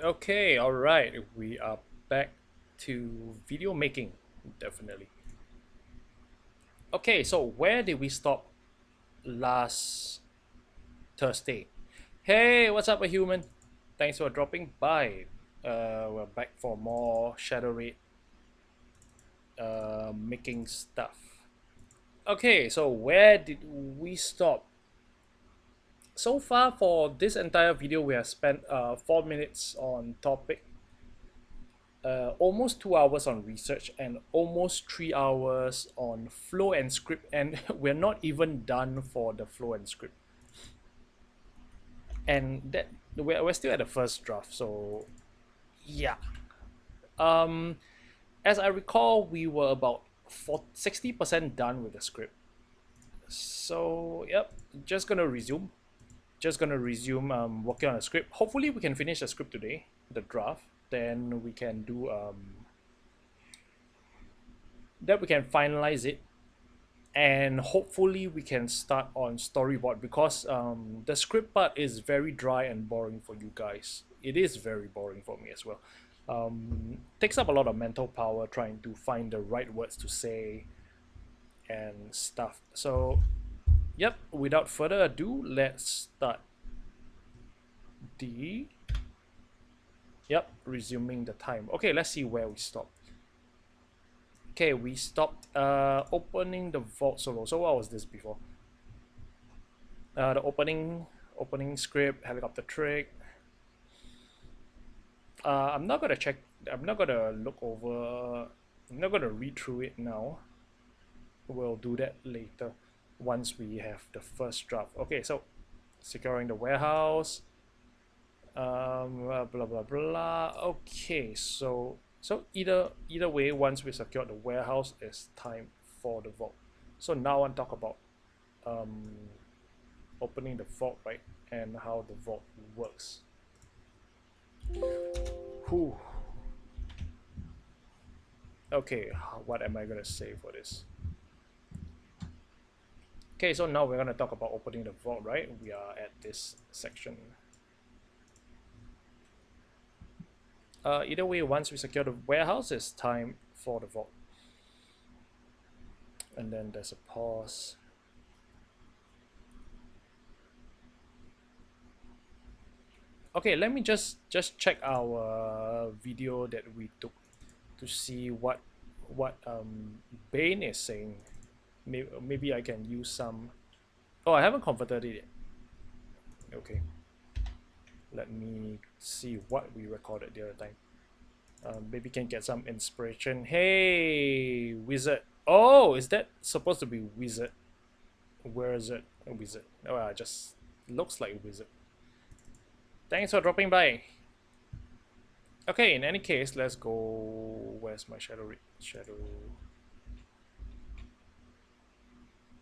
Okay, all right. We are back to video making, definitely. Okay, so where did we stop last Thursday? Hey, what's up, a human? Thanks for dropping by. We're back for more Shadow Raid making stuff. Okay, so where did we stop? So far for this entire video, we have spent 4 minutes on topic, almost 2 hours on research, and almost 3 hours on flow and script, and we're not even done for the flow and script. And that we're still at the first draft, so yeah. Um, as I recall, we were about 60% done with the script. So yep, just gonna resume. Just gonna resume working on the script. Hopefully, we can finish the script today, the draft. Then we can do that. We can finalize it, and hopefully we can start on storyboard because the script part is very dry and boring for you guys. It is very boring for me as well. Takes up a lot of mental power trying to find the right words to say and stuff. So yep, without further ado, let's start the yep, resuming the time. Okay, let's see where we stopped. Okay, we stopped opening the vault solo. So what was this before? The opening script, helicopter trick. I'm not gonna check. I'm not gonna look over. I'm not gonna read through it now. We'll do that later once we have the first draft. Okay, so securing the warehouse. Blah blah blah. Okay, so either way, once we secure the warehouse, it's time for the vault. So now I'll talk about um, opening the vault, right, and how the vault works. Whew. Okay, what am I gonna say for this? Okay, so now we're gonna talk about opening the vault, right? We are at this section. Either way, once we secure the warehouse, it's time for the vault. And then there's a pause. Okay, let me just check our video that we took to see what Bane is saying. Maybe I can use some. Oh, I haven't converted it yet. Okay, let me see what we recorded the other time. Maybe can get some inspiration. Hey, wizard. Oh, is that supposed to be wizard? Where is it? A wizard. Oh, it just looks like a wizard. Thanks for dropping by. Okay, in any case, let's go. Where's my shadow? Shadow.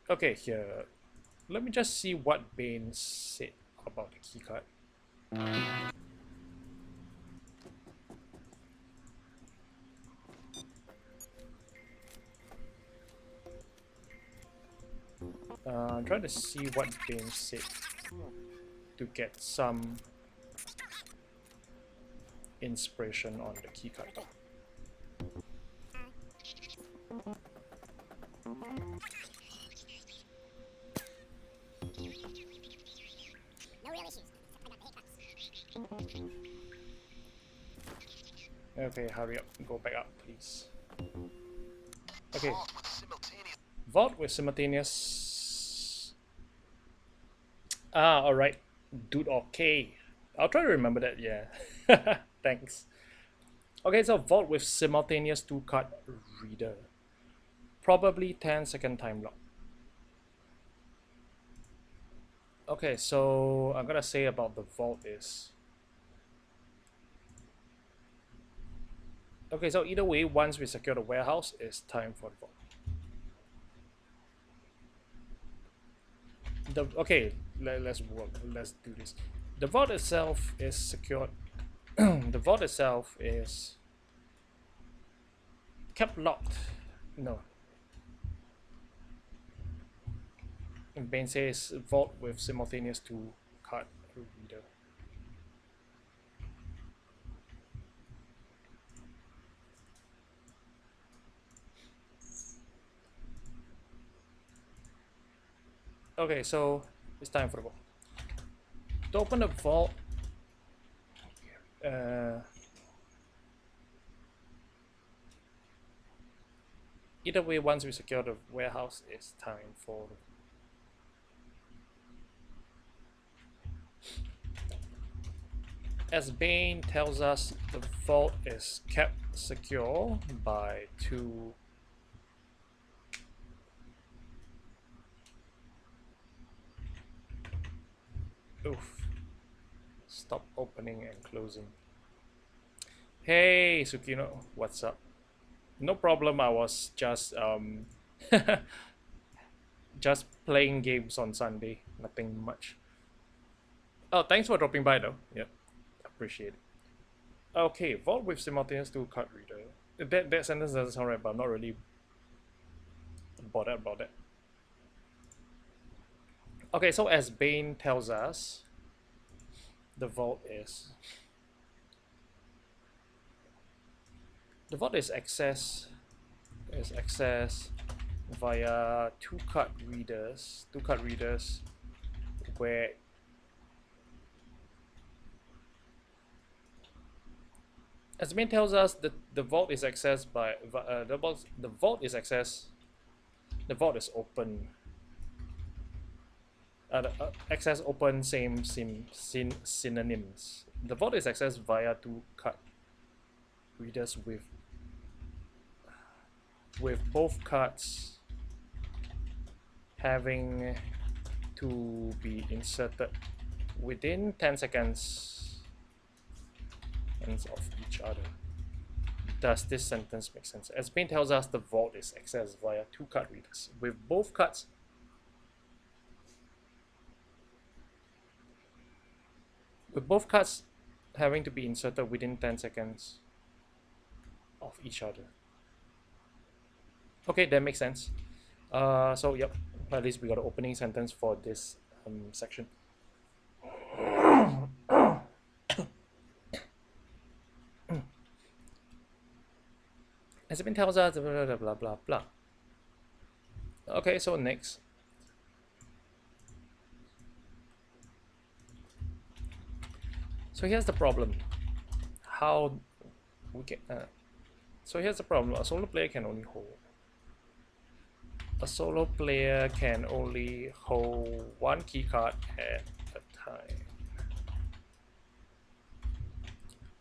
Okay, here. Let me just see what Bane said about the keycard. I'm trying to see what Bane said to get some inspiration on the keycard. Okay, hurry up. Go back up, please. Okay. Vault with simultaneous. Ah, alright. Dude, okay. I'll try to remember that, yeah. Thanks. Okay, so vault with simultaneous 2-card reader. Probably 10-second time lock. Okay, so I'm gonna say about the vault is. Okay, so either way, once we secure the warehouse, it's time for the vault. Okay, let's work. Let's do this. The vault itself is secured. The vault itself is kept locked. No. And Bane says vault with simultaneous 2-card reader. Okay, so it's time for the vault. To open the vault, either way, once we secure the warehouse, it's time for. As Bane tells us, the vault is kept secure by two. Oof. Stop opening and closing. Hey, Sukino, what's up? No problem, I was just playing games on Sunday, nothing much. Oh, thanks for dropping by though. Yep, appreciate it. Okay, vault with simultaneous two card reader. That sentence doesn't sound right, but I'm not really bothered about that. Okay, so as Bane tells us, the vault is accessed via two card readers where as Bane tells us that the vault is accessed by the vault is open. Access open same synonyms. The vault is accessed via two card readers with both cards having to be inserted within 10 seconds of each other. Does this sentence make sense? As Bane tells us, the vault is accessed via two card readers with both cards having to be inserted within 10 seconds of each other. Okay, that makes sense. So yep, at least we got an opening sentence for this section. As Bane tells us, blah blah blah blah blah. Okay, so next. So here's the problem. How we can. So here's the problem. A solo player can only hold one keycard at a time.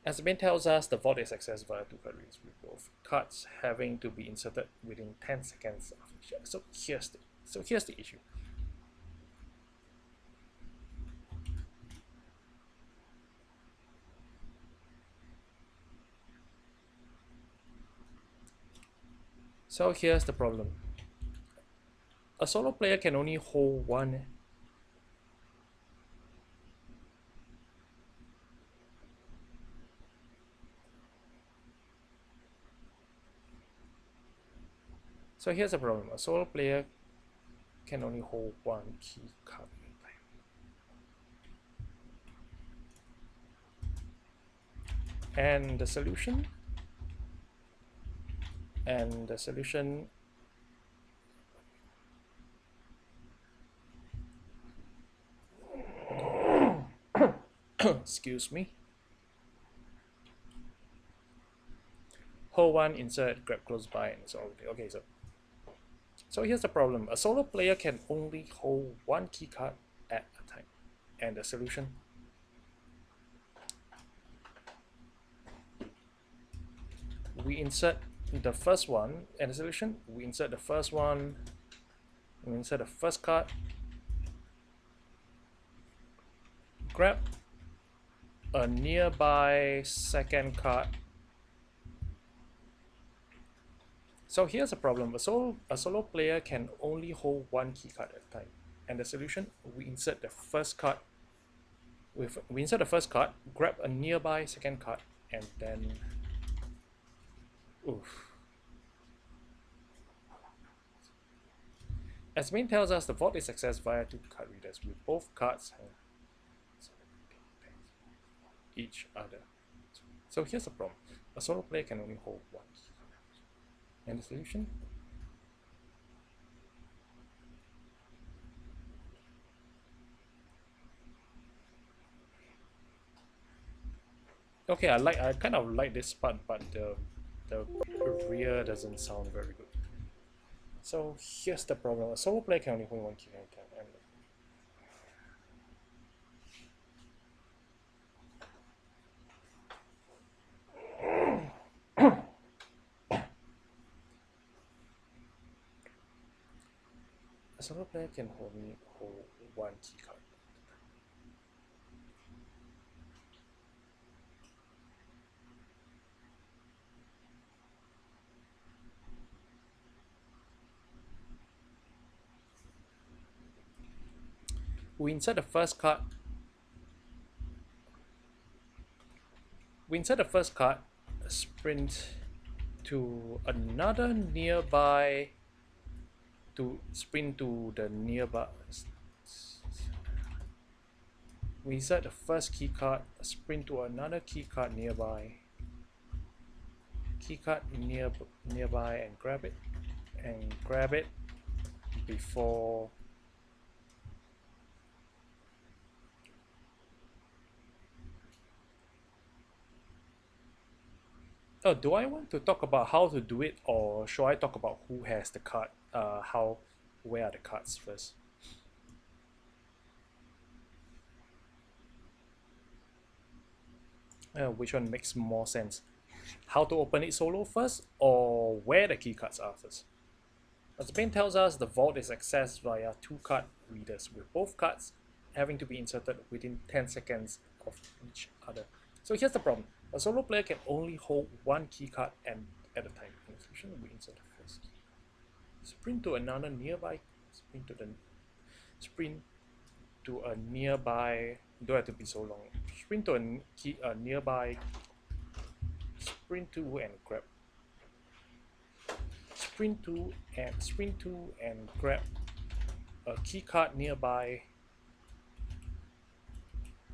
As Bane tells us, the vault is accessed via two card readers with both cards having to be inserted within 10 seconds of each other. So here's the issue. So here's the problem. A solo player can only hold one. So here's the problem. A solo player can only hold one key card at a time. And the solution? Excuse me. Hold one, insert, grab close by, and so on. Okay, so here's the problem. A solo player can only hold one key card at a time. And the solution? We insert the first one, and the solution, we insert the first one, we insert the first card, grab a nearby second card. So here's a problem. A solo player can only hold one key card at a time. And the solution, we insert the first card, grab a nearby second card, and then oof. As Bane tells us, the vault is accessed via two card readers with both cards each other. So here's the problem. A solo player can only hold one. And the solution? Okay, I kind of like this part, but the rear doesn't sound very good. So here's the problem: a solo player can only hold one key at a time. A solo player can only hold one key card. We insert the first card. We insert the first card. Sprint to another nearby. To sprint to the nearby. We insert the first key card. Sprint to another key card nearby. Key card nearby and grab it. And grab it before. Oh, do I want to talk about how to do it, or should I talk about who has the card? Where are the cards first? Which one makes more sense? How to open it solo first, or where the key cards are first? As the pane tells us, the vault is accessed via two card readers, with both cards having to be inserted within 10 seconds of each other. So here's the problem. A solo player can only hold one key card and at a time. In the solution, we insert the first key. Sprint to another nearby. Sprint to a nearby. Don't have to be so long. Sprint to a nearby. Sprint to and grab. Sprint to and grab a key card nearby.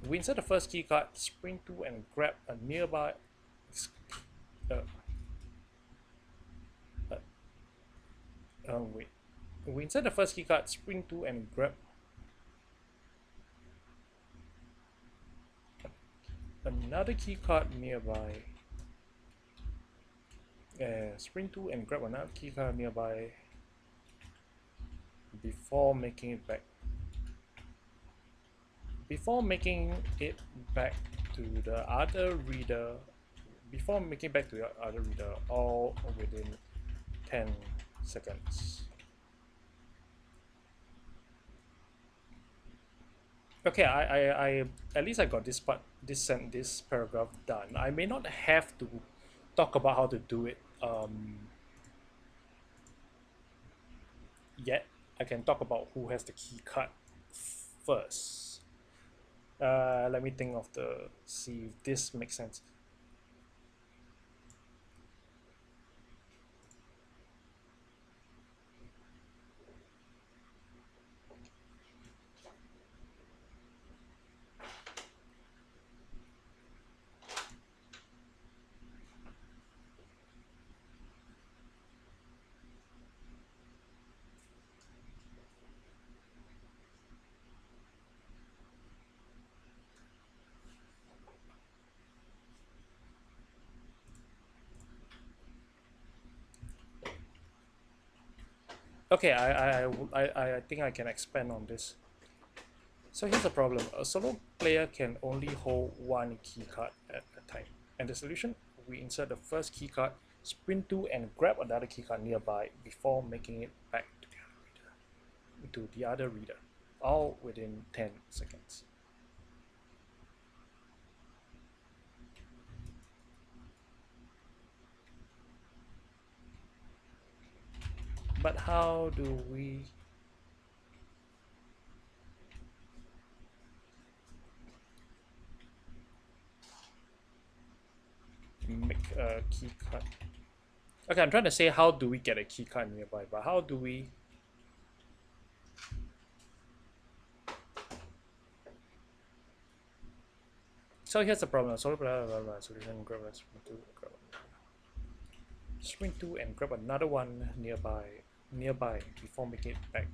We insert the first key card. Sprint to and grab a nearby. Wait. We insert the first key card. Sprint to and grab another key card nearby. Sprint to and grab another key card nearby before making it back. Before making it back to the other reader, all within 10 seconds. Okay, I at least I got this part, this paragraph done. I may not have to talk about how to do it yet. I can talk about who has the key card first. Let me think of see if this makes sense. Okay, I think I can expand on this. So here's the problem. A solo player can only hold one key card at a time. And the solution, we insert the first key card, sprint to and grab another key card nearby before making it back to the other reader, all within 10 seconds. But how do we make a key card? Okay, I'm trying to say how do we get a key card nearby, but how do we so here's the problem. Solo solution grab sprint to and grab another one nearby before making it back.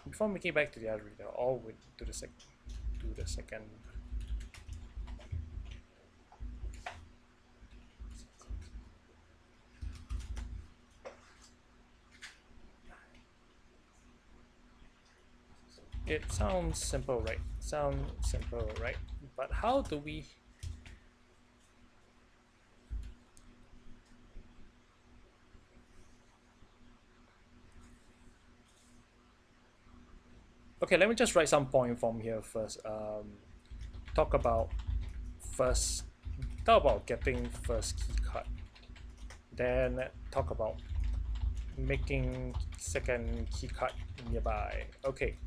Before making it back to the other reader, all with to the second. It sounds simple, right? Sounds simple, right? But how do we... Okay, let me just write some point from here first. Talk about first, talk about getting first key card. Then talk about making second key card nearby. Okay.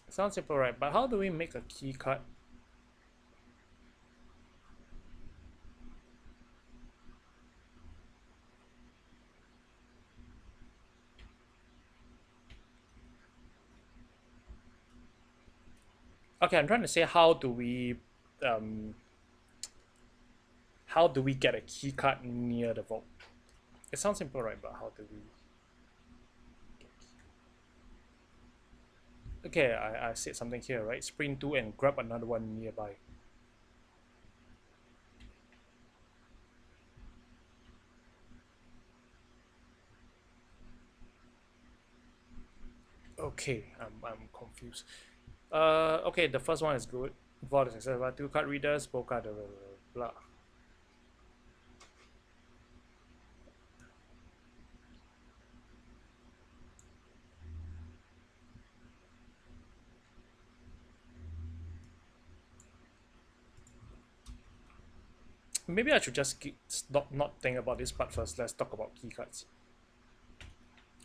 Sounds simple, right? But how do we make a key card? Okay, I'm trying to say um, how do we get a key card near the vault? It sounds simple, right? But how do we? Okay, I said something here, right? Sprint 2 and grab another one nearby. Okay, I'm confused. Okay, the first one is good. Vault is successful. Two card readers, both card, blah, blah, blah. Maybe I should just stop not think about this part first. Let's talk about key cards.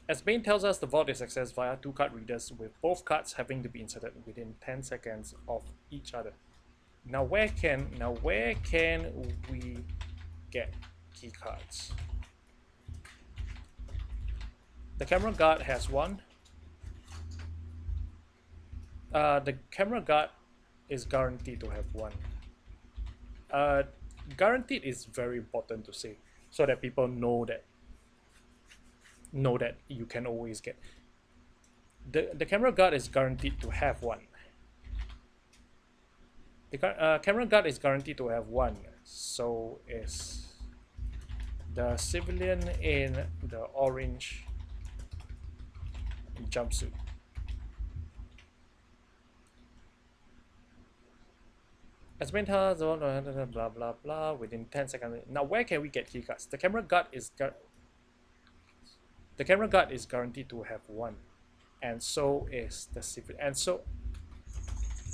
As Bane tells us, the vault is accessed via two card readers, with both cards having to be inserted within 10 seconds of each other. Now where can we get key cards? The camera guard has one. The camera guard is guaranteed to have one. Guaranteed is very important to say, so that people know that you can always get. The camera guard is guaranteed to have one. The camera guard is guaranteed to have one. So is the civilian in the orange jumpsuit. As been told, blah blah blah within 10 seconds. Now where can we get keycards? The camera guard is guaranteed to have one, and so is the civilian,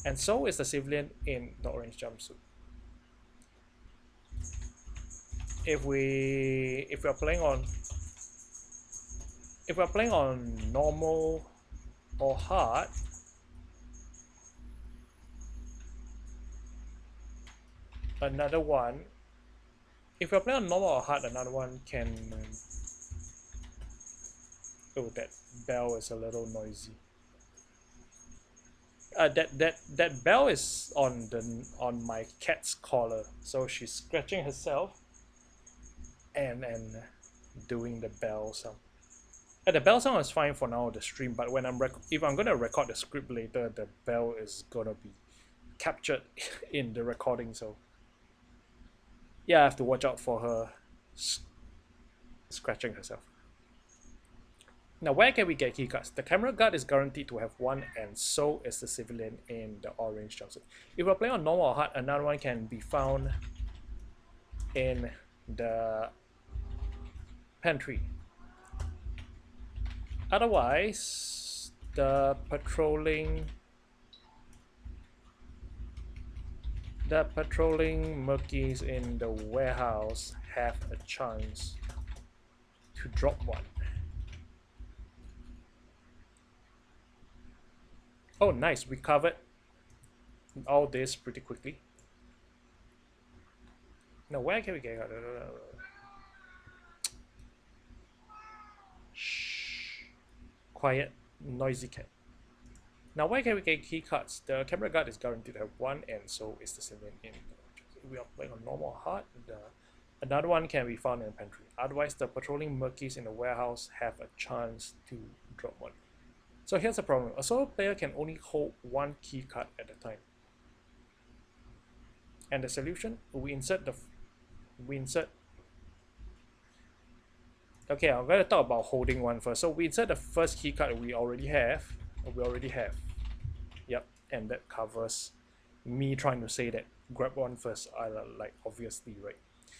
and so is the civilian in the orange jumpsuit. If we're playing on normal or hard, another one. If we're playing on normal or hard, another one can. Oh, that bell is a little noisy. That bell is on my cat's collar, so she's scratching herself and doing the bell sound. The bell sound is fine for now, the stream, but when if I'm gonna record the script later, the bell is gonna be captured in the recording, so yeah, I have to watch out for her scratching herself. Now, where can we get keycards? The camera guard is guaranteed to have one, and so is the civilian in the orange jumpsuit. If we're playing on normal or hard, another one can be found in the pantry. Otherwise, the patrolling murkies in the warehouse have a chance to drop one. Oh, nice. We covered all this pretty quickly. Now, where can we get? Shh. Quiet, noisy cat. Now, where can we get key cards? The camera guard is guaranteed to have one, and so is the civilian in. We are playing on normal hard. Another one can be found in the pantry. Otherwise, the patrolling murkies in the warehouse have a chance to drop one. So here's the problem. A solo player can only hold one key card at a time. And the solution, we insert. Okay, I'm going to talk about holding one first. So we insert the first key card we already have. Yep, and that covers me trying to say that grab one first. Like obviously, right?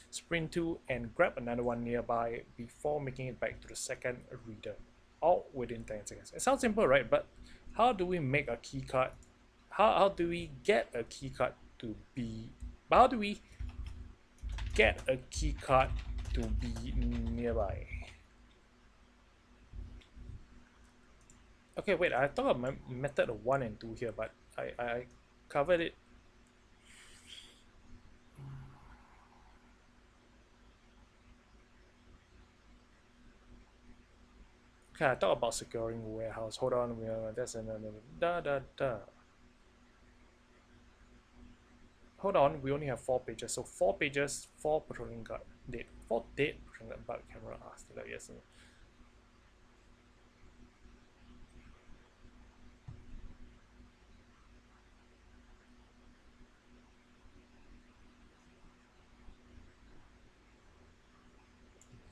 Sprint to and grab another one nearby before making it back to the second reader, all within 10 seconds. It sounds simple, right? But how do we make a key card? How do we get a key card to be? How do we get a key card to be nearby? Okay, wait, I thought of my method of 1 and 2 here, but I covered it. Okay, I thought about securing warehouse. Hold on, that's another da. Hold on, we only have 4 pages. So 4 pages, 4 patrolling guard dead. 4 dead patrolling guard, but camera asked like yes.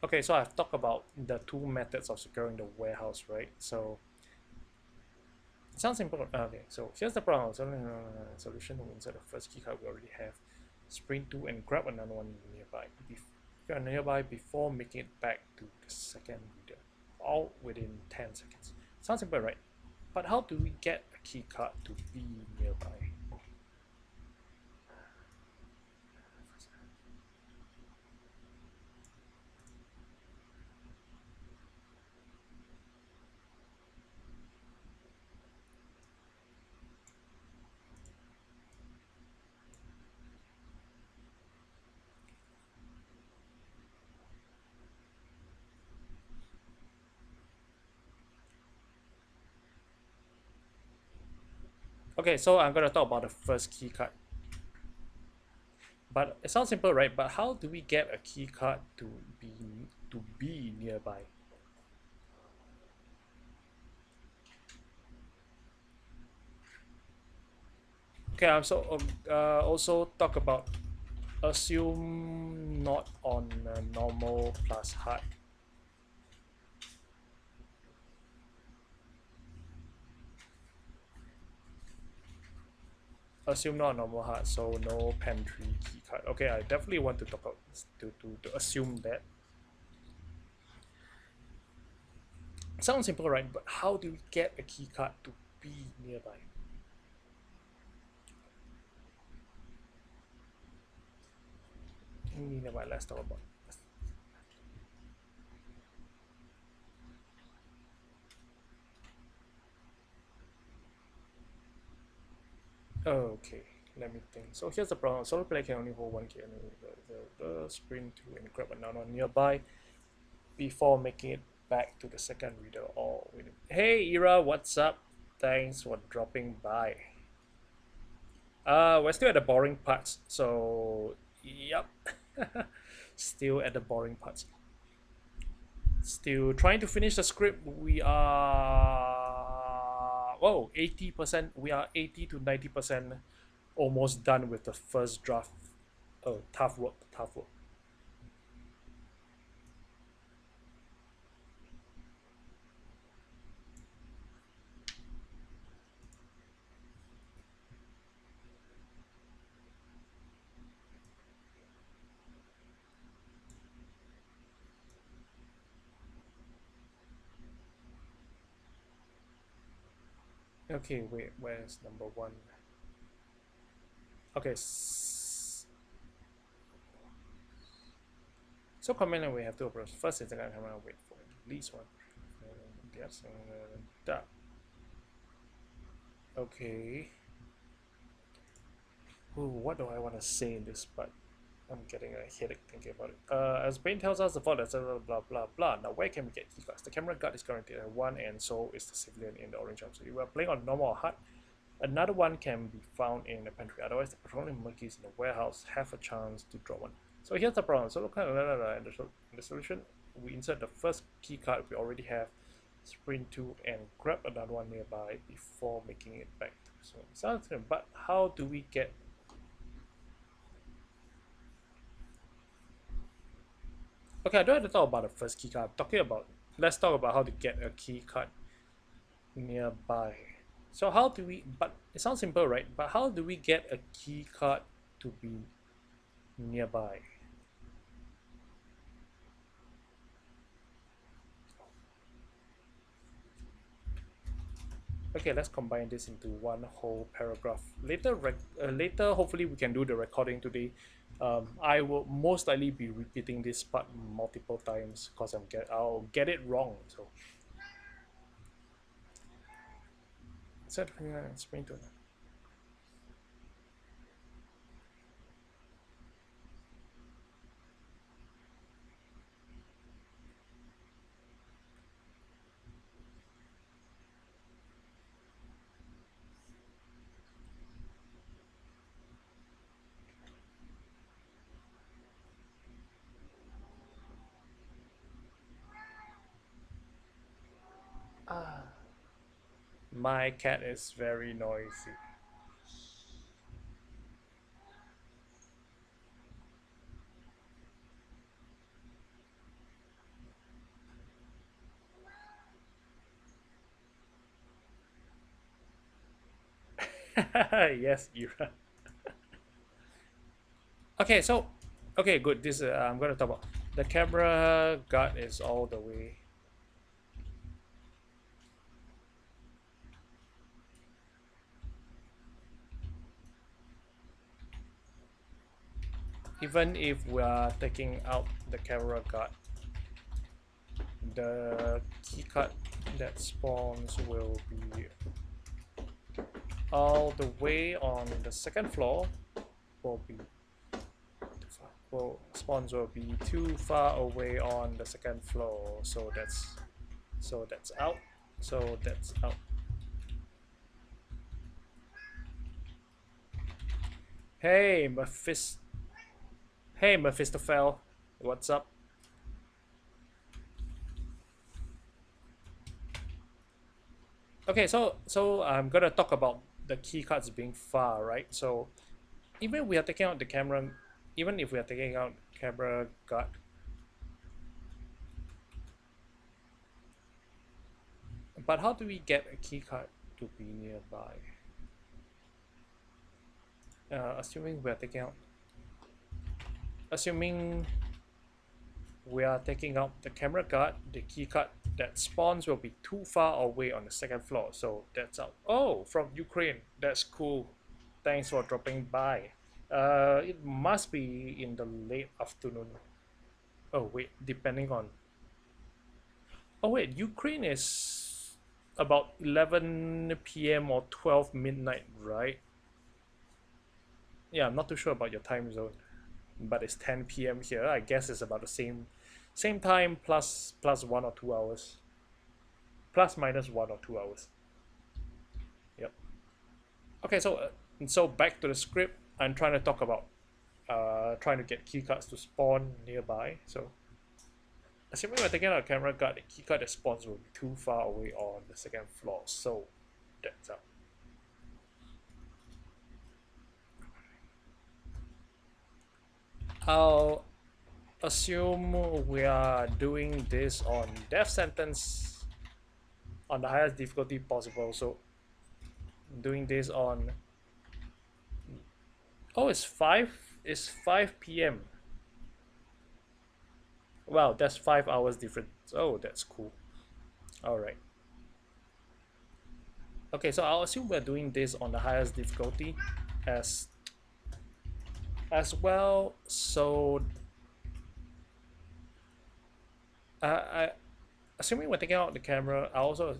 Okay, so I've talked about the 2 methods of securing the warehouse, right? So it sounds simple. Okay, so here's the problem. So, solution: we insert the first key card we already have, sprint to and grab another one nearby before making it back to the second reader, all within 10 seconds. Sounds simple, right? But how do we get a key card to be nearby? Okay, so I'm gonna talk about the first key card. But it sounds simple, right? But how do we get a key card to be nearby? Okay, I'm also talk about assume not on normal plus hard. Assume not normal hard, so no pantry key card. Okay, I definitely want to talk about to assume that. Sounds simple, right? But how do we get a key card to be nearby? Nearby, let's talk about. Okay, let me think. So here's the problem. Solo player can only hold one key, and the sprint to and grab another one nearby before making it back to the second reader. Or hey, Ira, what's up? Thanks for dropping by. We're still at the boring parts, so yep. Still at the boring parts. Still trying to finish the script. We are 80%. We are 80 to 90% almost done with the first draft. Oh, tough work, tough work. Okay, wait, where's number 1? Okay, so command line we have to approach first and second camera, wait for at least one. Yes, that. Okay. Ooh, what do I want to say in this part? I'm getting a headache thinking about it. As Bane tells us, the fault is blah blah blah blah. Now, where can we get keycards? The camera guard is guaranteed at 1, and so is the civilian in the orange arm. So if we are playing on normal or hard, another one can be found in the pantry. Otherwise, the patrolling monkeys in the warehouse have a chance to draw one. So here's the problem. So look at the solution. We insert the first key card we already have, sprint to, and grab another one nearby before making it back. So sounds good, but how do we get? Okay, I don't have to talk about the first key card. I'm talking about, let's talk about how to get a key card nearby. So how do we? But it sounds simple, right? But how do we get a key card to be nearby? Okay, let's combine this into one whole paragraph. Later, hopefully we can do the recording today. I will most likely be repeating this part multiple times because I'll get it wrong. So, set explain to. Ah, my cat is very noisy. Yes, Ira. Okay, so okay, good. This I'm gonna talk about the camera guard is all the way. Even if we are taking out the camera guard, the keycard that spawns will be all the way on the second floor. Will be too far. Well, spawns will be too far away on the second floor. So that's out. So that's out. Hey, Hey, Mephistophel. What's up? Okay, so I'm gonna talk about the key cards being far, right? So even we are taking out the camera, even if we are taking out camera guard, but how do we get a key card to be nearby? Assuming we are taking out, assuming we are taking out the camera guard, the key card that spawns will be too far away on the second floor. So that's out. Oh, from Ukraine. That's cool. Thanks for dropping by. It must be in the late afternoon. Oh wait, depending on. Oh wait, Ukraine is about 11 p.m. or 12 midnight, right? Yeah, I'm not too sure about your time zone, but it's 10 p.m. here. I guess it's about the same time plus 1 or 2 hours, plus minus 1 or 2 hours. Yep. Okay, so back to the script. I'm trying to talk about trying to get keycards to spawn nearby. So assuming we're taking out a camera guard, the keycard that spawns will be too far away on the second floor. So that's out. I'll assume we are doing this on death sentence on the highest difficulty possible. So doing this on, oh, it's 5 p.m. Wow, that's 5 hours difference. Oh, that's cool. All right. Okay, so I'll assume we're doing this on the highest difficulty as well. So I assuming we're taking out the camera, I also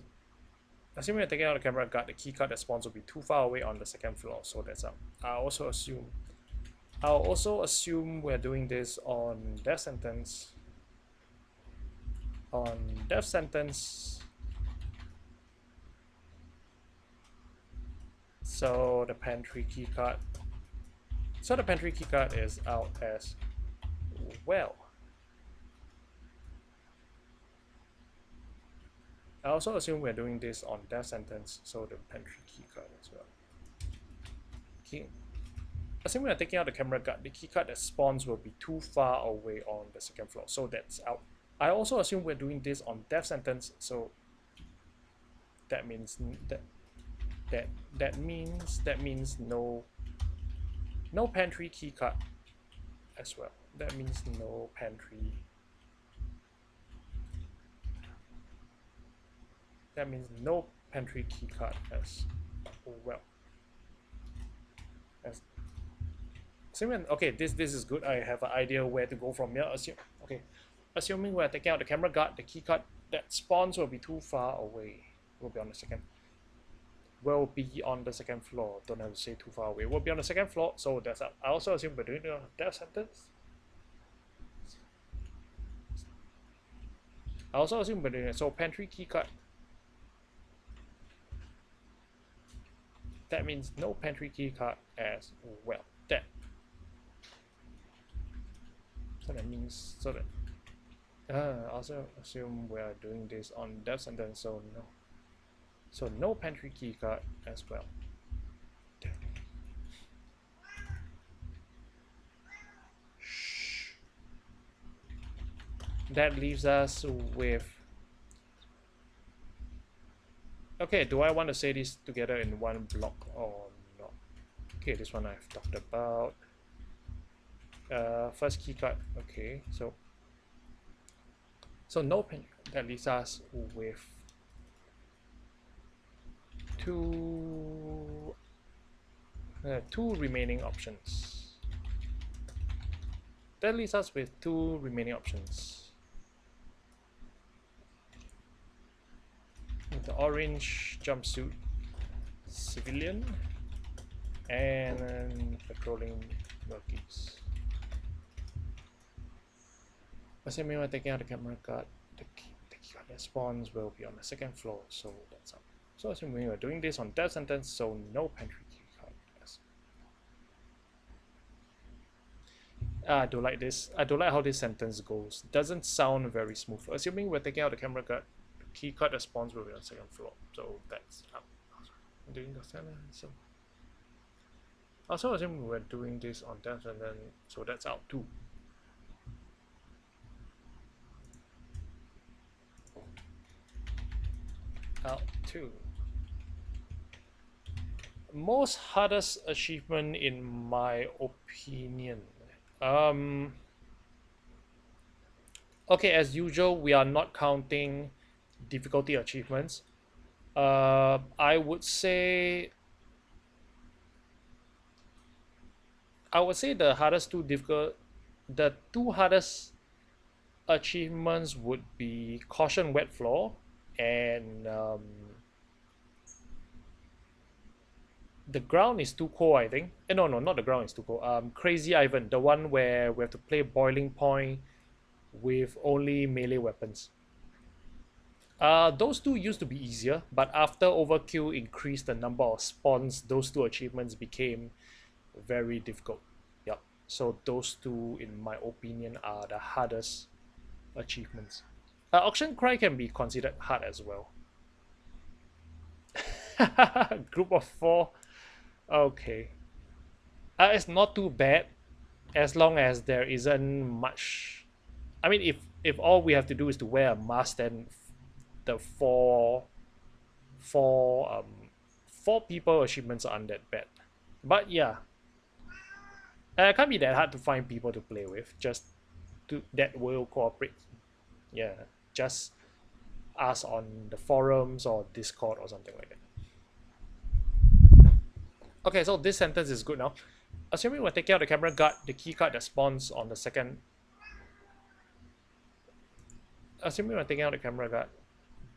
assuming we're taking out the camera guard, the key card that spawns will be too far away on the second floor. So that's up. I also assume I'll also assume we're doing this on death sentence. On death sentence, so the pantry keycard. So the pantry keycard is out as well. I also assume we're doing this on death sentence, so the pantry keycard as well. Assuming we're taking out the camera guard, the keycard that spawns will be too far away on the second floor, so that's out. I also assume we're doing this on death sentence, so that means that means no pantry keycard as well. That means no pantry. That means no pantry keycard as well. As assuming, okay, this is good. I have an idea where to go from here. Assuming we're taking out the camera guard, the keycard that spawns will be too far away. Will be on the second. Will be on the second floor. Don't have to say too far away. Will be on the second floor. So that's up. I also assume we're doing it on death sentence. I also assume we're doing it. So pantry keycard. That means no pantry keycard as well. That. So that means I also assume we are doing this on death sentence. So no. So no pantry keycard as well. That leaves us with. Okay, do I want to say this together in one block or not? Okay, this one I've talked about. First keycard. Okay, so no pen. That leaves us with two remaining options. That leaves us with two remaining options. The orange jumpsuit civilian and patrolling workies. Assuming we're taking out the camera card, the keycard that spawns will be on the second floor, so that's up. So assuming we're doing this on death sentence, so no pantry keycard. Yes. I don't like this. I don't like how this sentence goes. Doesn't sound very smooth. Assuming we're taking out the camera card, keycard that spawns will be on the second floor, so that's up. Doing the sentence, so also assume we're doing this on death and then so that's out too. Out too. Most hardest achievement in my opinion. Okay, as usual, we are not counting difficulty achievements. I would say the two hardest achievements would be caution wet floor and the ground is too cold, I think. No, not the ground is too cold. Crazy Ivan, the one where we have to play boiling point with only melee weapons. Those two used to be easier, but after Overkill increased the number of spawns, those two achievements became very difficult. Yep. So those two, in my opinion, are the hardest achievements. Auction Cry can be considered hard as well. Group of 4. Okay. It's not too bad as long as there isn't much. I mean, if all we have to do is to wear a mask, then the four people achievements aren't that bad. But yeah, it can't be that hard to find people to play with. Just that will cooperate. Yeah, just ask on the forums or Discord or something like that. Okay, so this sentence is good now. Assuming we're taking out the camera guard, the key card that spawns on the second. Assuming we're taking out the camera guard,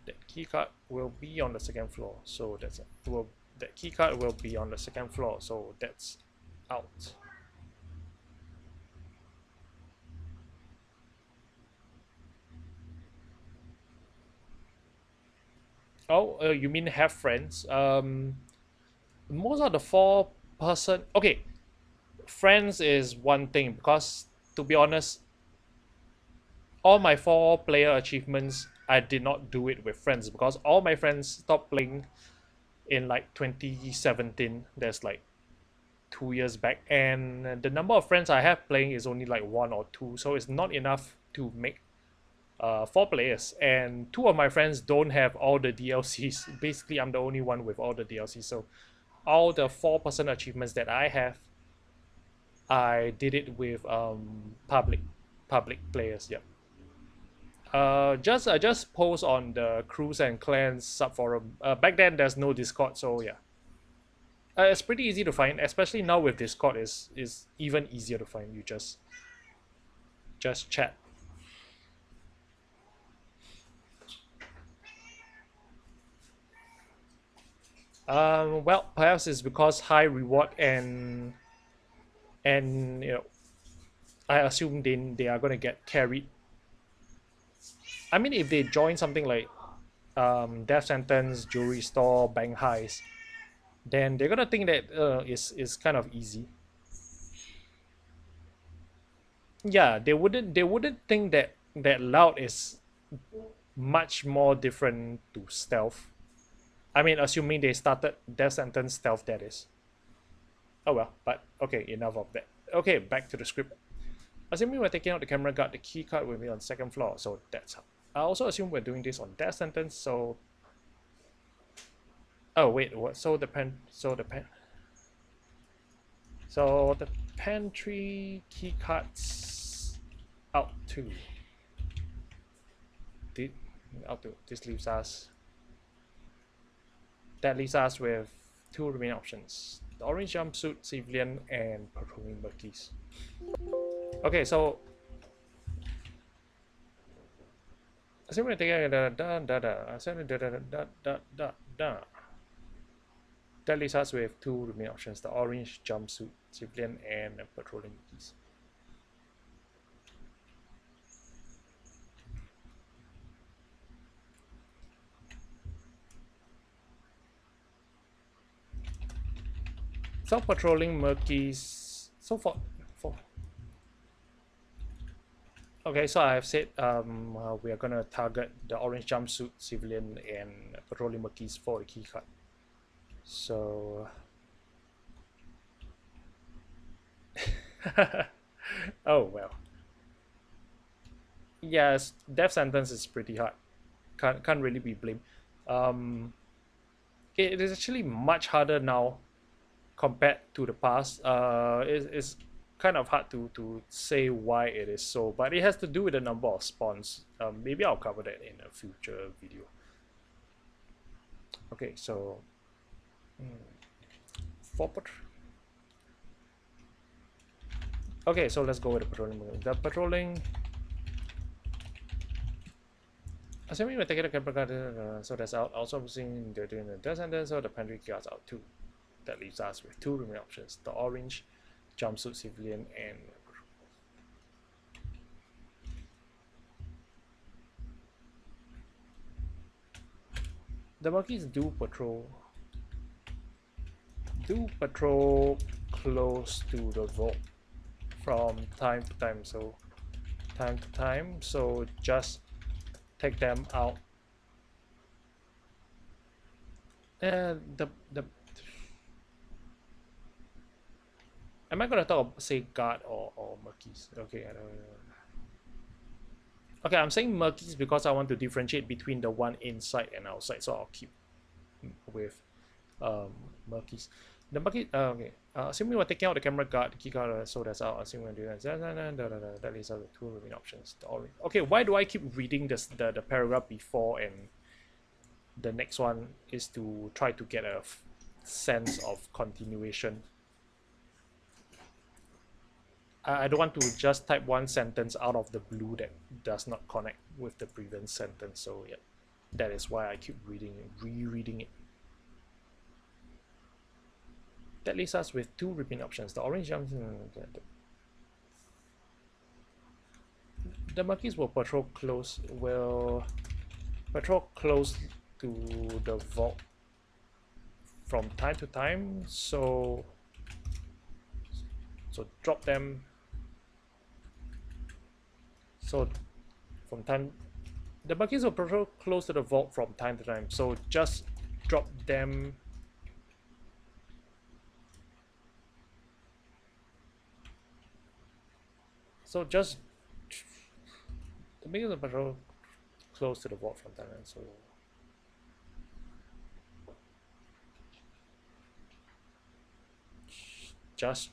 that key card will be on the second floor. So that key card will be on the second floor. So that's out. Oh, you mean have friends? Most of the 4 person. Okay, friends is one thing because to be honest, all my 4 player achievements I did not do it with friends because all my friends stopped playing in like 2017. That's like 2 years back, and the number of friends I have playing is only like 1 or 2, so it's not enough to make 4 players. And 2 of my friends don't have all the DLCs. Basically, I'm the only one with all the DLCs. So all the 4 person achievements that I have, I did it with public players. Yep. Just I just post on the crews and clans subforum. Back then there's no Discord, so yeah. It's pretty easy to find, especially now with Discord is even easier to find. You just chat. Well, perhaps it's because high reward and I assume they are gonna get carried. I mean, if they join something like death sentence, jewelry store, bank heist, then they're gonna think that is kind of easy. Yeah, they wouldn't think that loud is much more different to stealth. I mean, assuming they started death sentence stealth, that is. Oh well, but okay, enough of that. Okay, back to the script. Assuming we're taking out the camera guard, the key card will be on second floor, so that's how. I also assume we're doing this on death sentence, so. Oh wait, what? So the pantry key cards out too. Out to this leaves us. That leaves us with 2 remaining options: the orange jumpsuit civilian and patrolling Burkies. Okay, so assuming we're taking that leaves us with 2 remaining options: the orange jumpsuit civilian and patrolling Burkies. So patrolling Murkies. So for okay, so I have said we are gonna target the orange jumpsuit civilian and patrolling Murkies for the key card. So oh well. Yes, death sentence is pretty hard. Can't really be blamed. Um, it is actually much harder now compared to the past. It's kind of hard to say why it is so, but it has to do with the number of spawns. Maybe I'll cover that in a future video. Okay, so for okay, so let's go with the patrolling. The patrolling. Assuming we're taking the camera guard, so that's out. Also, seeing they're doing the death sentence, so the pantry guards out too. That leaves us with 2 remaining options: the orange jumpsuit civilian and the monkeys do patrol close to the vault from time to time. So just take them out. And the am I gonna talk about, say, guard or monkeys? Okay, I don't know. Okay, I'm saying murkies because I want to differentiate between the one inside and outside, so I'll keep with murkies. The murky, okay. Assuming we're taking out the camera guard, the key guard, so that's out. Assuming we're doing that leaves us with 2 remaining options. The orange. Okay, why do I keep reading this the paragraph before and the next one is to try to get a sense of continuation? I don't want to just type one sentence out of the blue that does not connect with the previous sentence. So yeah, that is why I keep reading it, rereading it. That leaves us with 2 remaining options. The orange jumps. The monkeys will patrol close to the vault from time to time, so drop them. So from time, the monkeys will patrol close to the vault from time to time, so just drop them. So just the monkeys will patrol close to the vault from time to time, just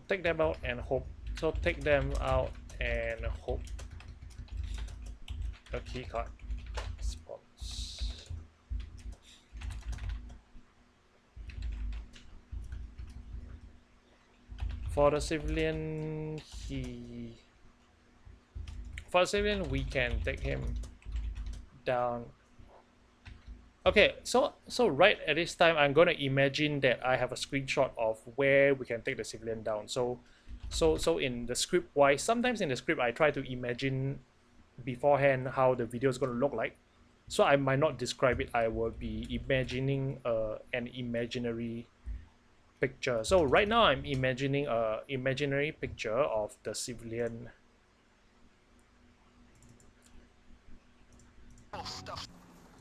take them out and hope. So take them out and hope a key card spawns. For the civilian, we can take him down. Okay, so right at this time, I'm gonna imagine that I have a screenshot of where we can take the civilian down. So in the script wise, sometimes in the script I try to imagine beforehand how the video is gonna look like. So I might not describe it. I will be imagining an imaginary picture. So right now I'm imagining a imaginary picture of the civilian.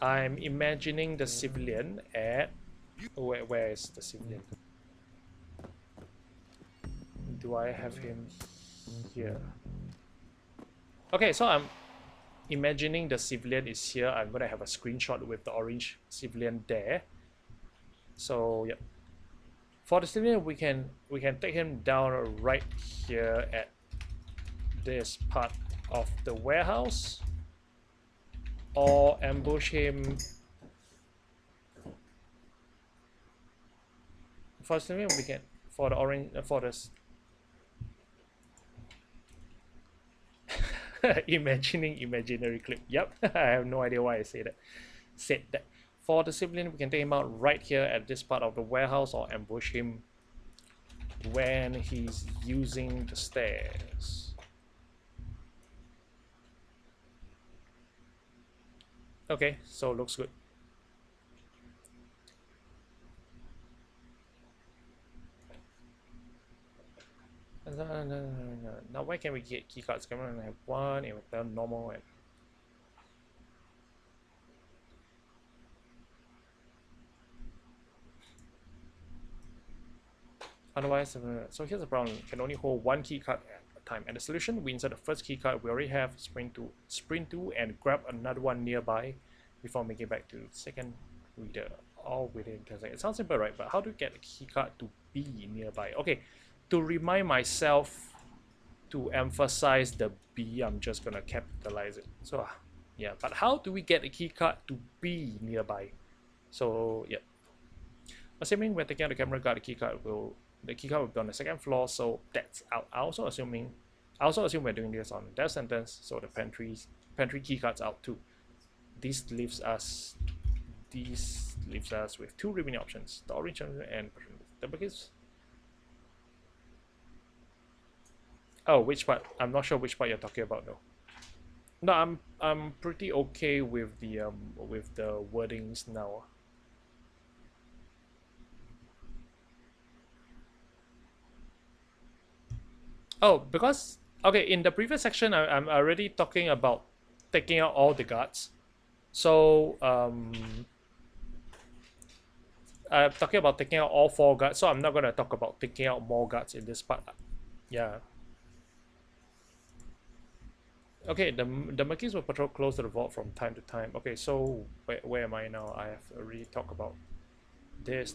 I'm imagining the civilian at where is the civilian? Do I have him here? Okay, so I'm imagining the civilian is here. I'm gonna have a screenshot with the orange civilian there. So yep. For the civilian, we can take him down right here at this part of the warehouse, or ambush him. For the civilian, we can for the orange for this. Imagining imaginary clip. Yep, I have no idea why I said that. For the civilian, we can take him out right here at this part of the warehouse, or ambush him when he's using the stairs. Okay, so looks good. Now where can we get keycards? Come on, I have one, it will normal and otherwise, so here's the problem. You can only hold one keycard at a time. And the solution, we insert the first keycard we already have, sprint to, and grab another one nearby before making it back to the second reader, all within 10 seconds. It sounds simple, right? But how to get the keycard to be nearby? Okay, to remind myself to emphasize the B, I'm just gonna capitalize it. So yeah, but how do we get the keycard to be nearby? So yeah, assuming we're taking out the camera guard, the keycard will be on the second floor. So that's out. I also assume we're doing this on death sentence. So the pantry keycards out too. This leaves us with two remaining options: the orange and the buckets. Oh, which part? I'm not sure which part you're talking about though. No, I'm pretty okay with the wordings now. Oh, because okay, in the previous section, I'm already talking about taking out all the guards. So I'm talking about taking out all 4 guards. So I'm not gonna talk about taking out more guards in this part. Yeah. Okay, the monkeys will patrol close to the vault from time to time. Okay, so where am I now? I have already talked about this.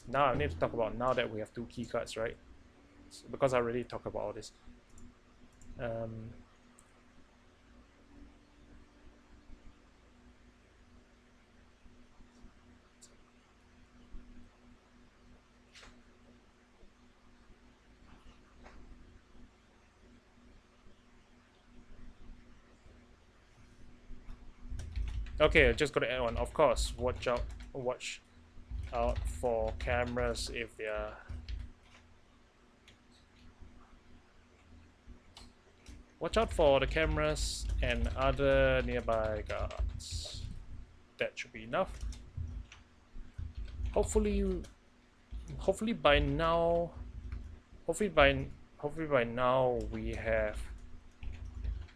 Now I need to talk about now that we have 2 key cards, right? Because I already talked about all this. Okay, just got to add one. Of course, watch out for cameras if they are. Watch out for the cameras and other nearby guards. That should be enough. Hopefully by now, hopefully by now we have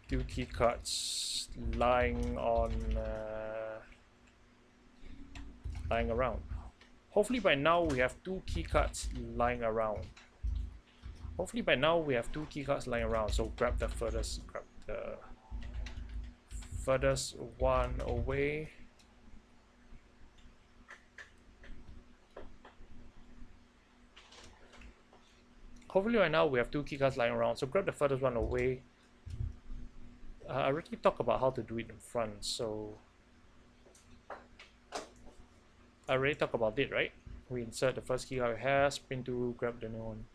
2 key cards lying around. Hopefully by now we have 2 key cards lying around. Hopefully by now we have 2 key cards lying around. So grab the furthest one away. Hopefully right now we have 2 key cards lying around. So grab the furthest one away. I already talked about how to do it in front, so I already talked about it, right? We insert the first key card we have, spin to grab the new one.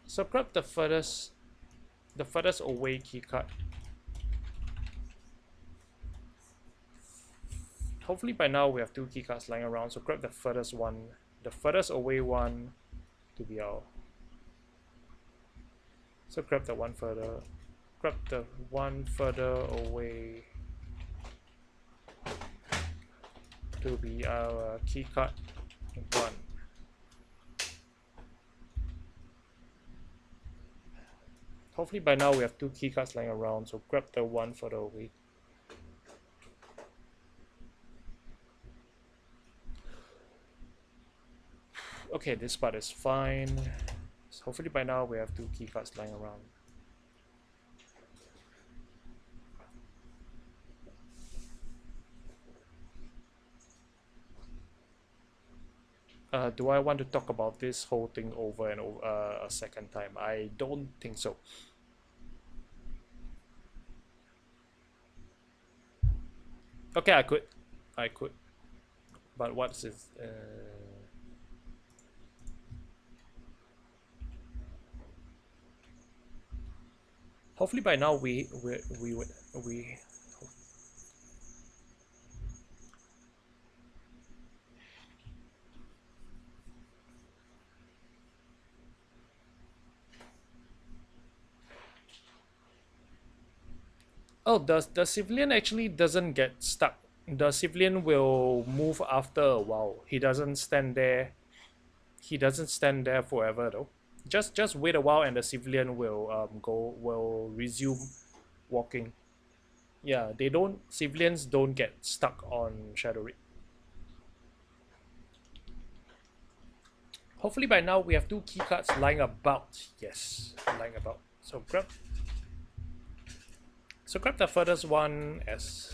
So grab the furthest away key card. Hopefully by now we have 2 key cards lying around, so grab the furthest away one to be our. So grab the one further away to be our key card 1. Hopefully by now we have 2 key cards lying around, so grab the one further away. Okay, this part is fine. So hopefully by now we have 2 key cards lying around. Do I want to talk about this whole thing over and over a second time? I don't think so. Okay, I could. But what's this? Hopefully by now we. Oh, the civilian actually doesn't get stuck. The civilian will move after a while. He doesn't stand there. He doesn't stand there forever though. Just wait a while and the civilian will resume walking. Yeah, civilians don't get stuck on Shadow Reap. Hopefully by now we have 2 key cards lying about. Yes, lying about. So grab the furthest one as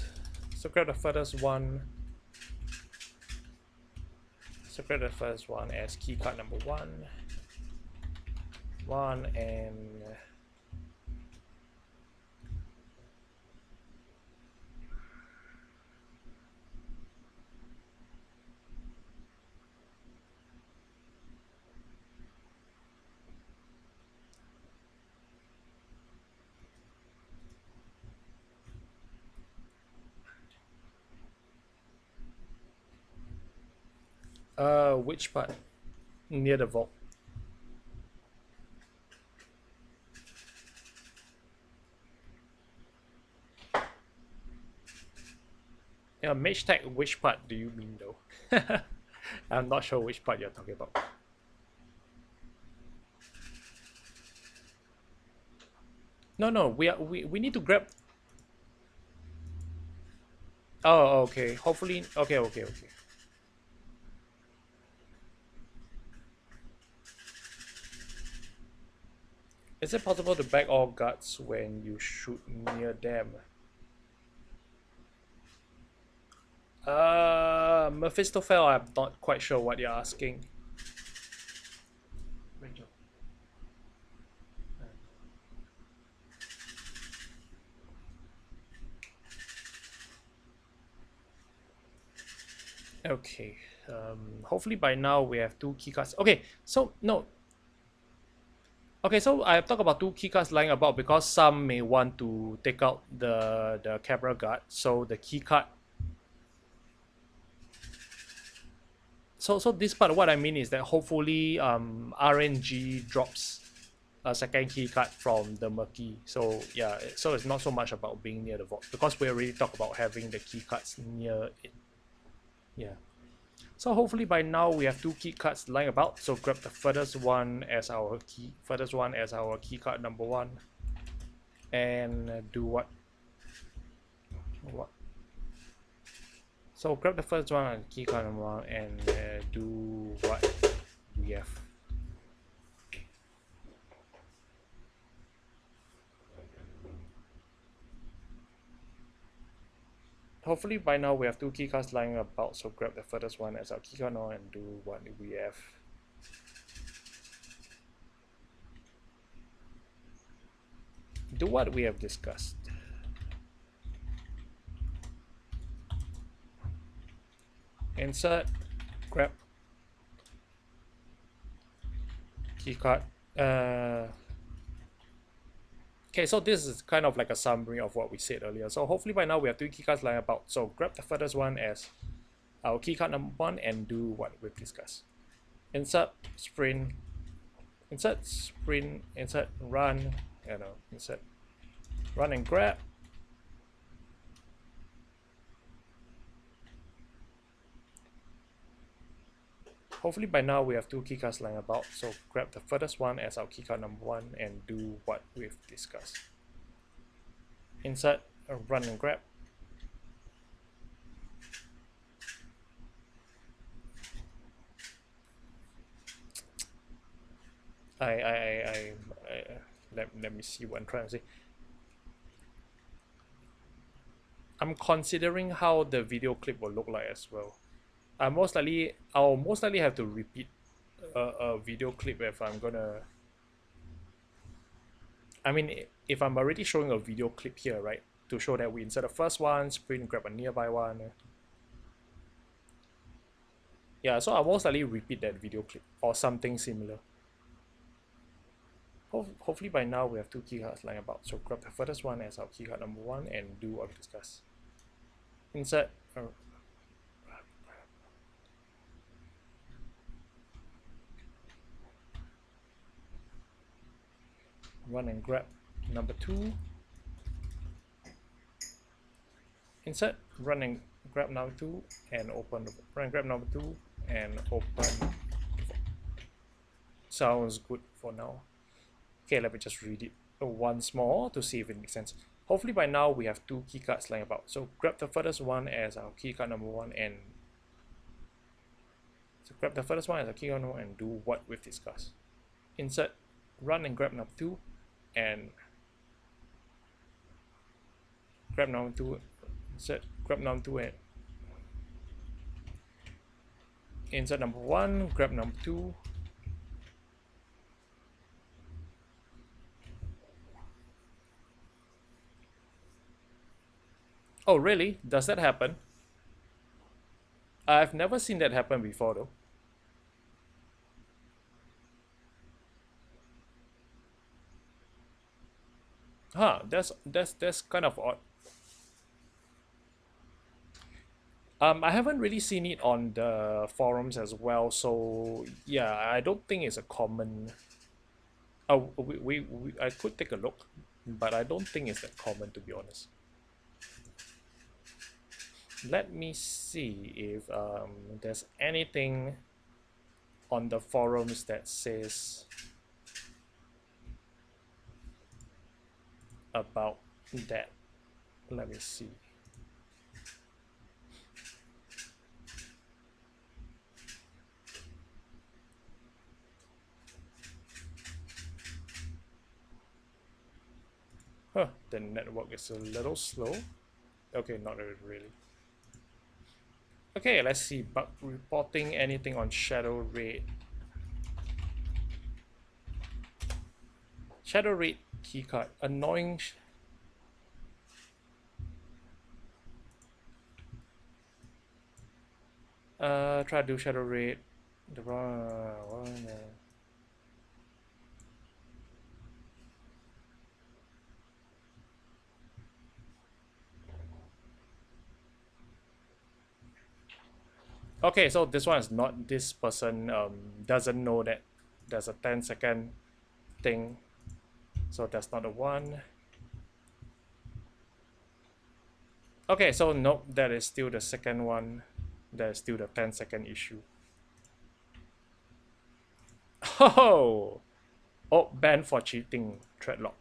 key card number 1. And which part? Near the vault. Yeah, mage tag, which part do you mean though? I'm not sure which part you're talking about. No, we need to grab. Oh, okay. Hopefully, okay. Is it possible to back all guards when you shoot near them? Mephistophel, I'm not quite sure what you're asking. Okay, hopefully by now we have 2 keycards. Okay, so no. Okay, so I have talked about 2 keycards lying about because some may want to take out the camera guard. So the keycard. So this part, what I mean is that hopefully RNG drops a second key card from the murky. So yeah, so it's not so much about being near the vault, because we already talked about having the key cards near it. Yeah. So hopefully by now we have two key cards lying about. So grab the furthest one as our key card number one, and do what? What? So grab the first one and key card number one, and do what we have. Hopefully by now we have two key cards lying about. So grab the furthest one as our key card now and do what we have. Do what we have discussed. Insert, grab, keycard. Okay, so this is kind of like a summary of what we said earlier. So hopefully by now we have three keycards lying about. So grab the furthest one as our keycard number one and do what we've discussed. Insert, sprint, insert, run, insert, run and grab. Hopefully by now we have two keycards lying about, so grab the furthest one as our keycard number one and do what we've discussed. Insert, run and grab. Let me see what I'm trying to say. I'm considering how the video clip will look like as well. I'll most likely have to repeat a video clip if I'm gonna. I mean, if I'm already showing a video clip here, right, to show that we insert the first one, sprint, grab a nearby one. Yeah, so I'll most likely repeat that video clip or something similar. Hopefully by now we have two keycards lying about. So grab the furthest one as our keycard number one and do what we discuss. Insert. Run and grab number two. Insert, run and grab number two and open. Run and grab number two and open. Sounds good for now. Okay, let me just read it once more to see if it makes sense. Hopefully by now we have two keycards lying about. So grab the furthest one as our keycard number one and do what we've discussed. Insert, run and grab number two and grab number two. Insert, grab number two and insert number one, grab number two. Oh really? Does that happen? I've never seen that happen before though. Huh, that's kind of odd. I haven't really seen it on the forums as well, so yeah, I don't think it's a common. Oh, I could take a look, but I don't think it's that common, to be honest. Let me see if there's anything on the forums that says about that. Let me see. Huh, the network is a little slow. Okay, not really. Okay, let's see. Bug reporting, anything on shadow rate. Shadow rate keycard. Annoying. Try to do shadow rate. The one. Okay, so this one is not, this person doesn't know that there's a 10-second thing, so that's not the one. Okay, so nope, that is still the second one. That is still the 10-second issue. Oh, oh, banned for cheating, threadlock.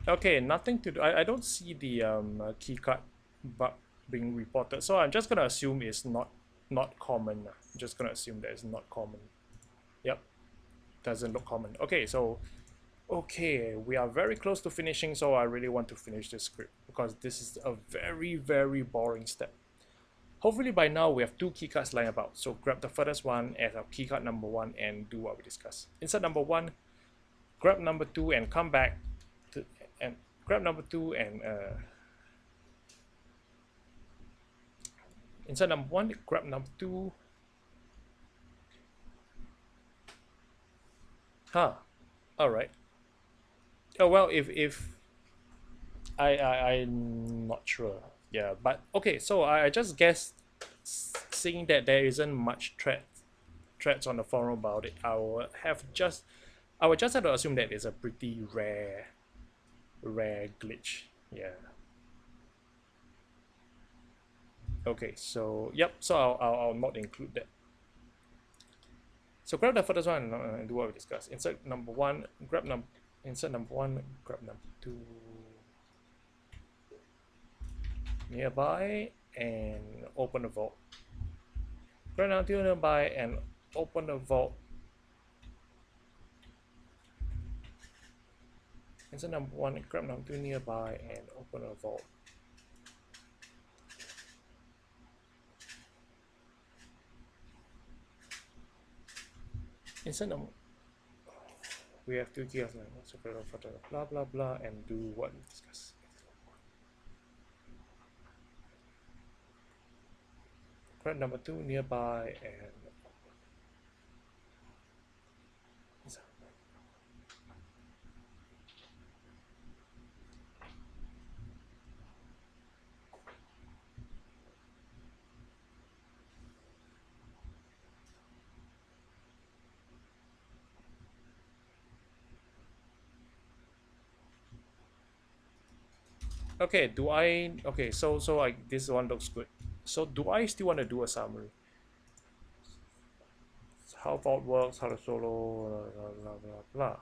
Okay, nothing to do. I don't see the keycard bug being reported, so I'm just gonna assume it's not common. I'm just gonna assume that it's not common. Yep, doesn't look common. Okay, so okay, we are very close to finishing, so I really want to finish this script because this is a very, very boring step. Hopefully by now we have two keycards lying about, so grab the furthest one as our keycard number one and do what we discussed. Insert number one, grab number two and come back to, and grab number two and insert number one, grab number two. Huh, alright. Oh well, if I'm not sure. Yeah, but okay, so I just guessed, seeing that there isn't much threads on the forum about it, I would just have to assume that it's a pretty rare glitch. Yeah. Okay, so yep, so I'll not include that. So grab the first one and do what we discussed. Insert number one, insert number one, grab number two nearby and open the vault. Grab number two nearby and open the vault. Insert number one, grab number two nearby and open the vault. Insert number. We have two keys, blah blah blah, and do what we discuss. Grab number two nearby and okay, do I okay, so this one looks good. So do I still want to do a summary? How vault works, how to solo, blah blah blah blah.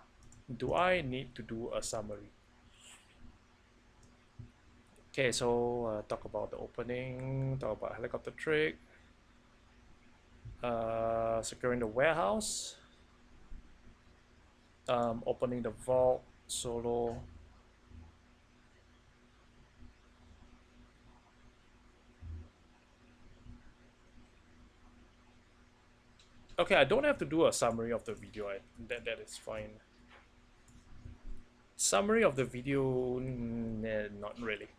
Do I need to do a summary? Okay, so talk about the opening, talk about helicopter trick, securing the warehouse, opening the vault, solo. Okay, I don't have to do a summary of the video. That is fine. Summary of the video, nah, not really.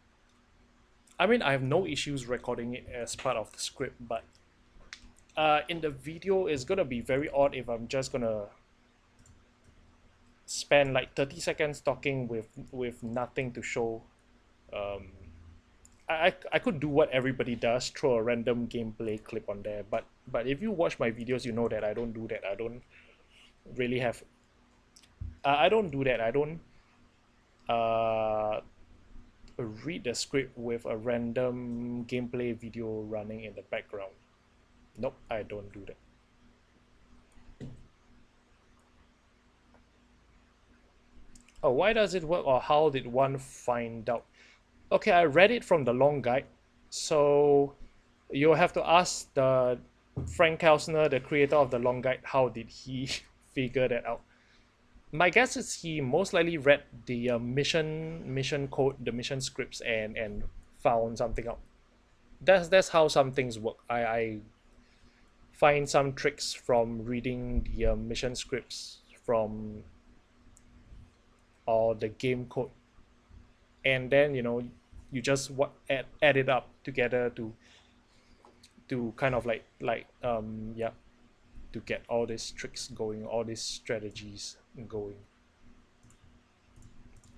I mean, I have no issues recording it as part of the script, but in the video, it's gonna be very odd if I'm just gonna spend like 30 seconds talking with nothing to show. Um, I could do what everybody does, throw a random gameplay clip on there, but if you watch my videos, you know that I don't do that. I don't really have. I don't do that. I don't read the script with a random gameplay video running in the background. Nope, I don't do that. Oh, why does it work, or how did one find out? Okay, I read it from the long guide, so you'll have to ask the Frank Kelsner, the creator of the long guide, how did he figure that out. My guess is he most likely read the mission code, the mission scripts, and found something out. That's how some things work. I find some tricks from reading the mission scripts from or the game code, and then you just add it up together to kind of yeah, to get all these tricks going, all these strategies going.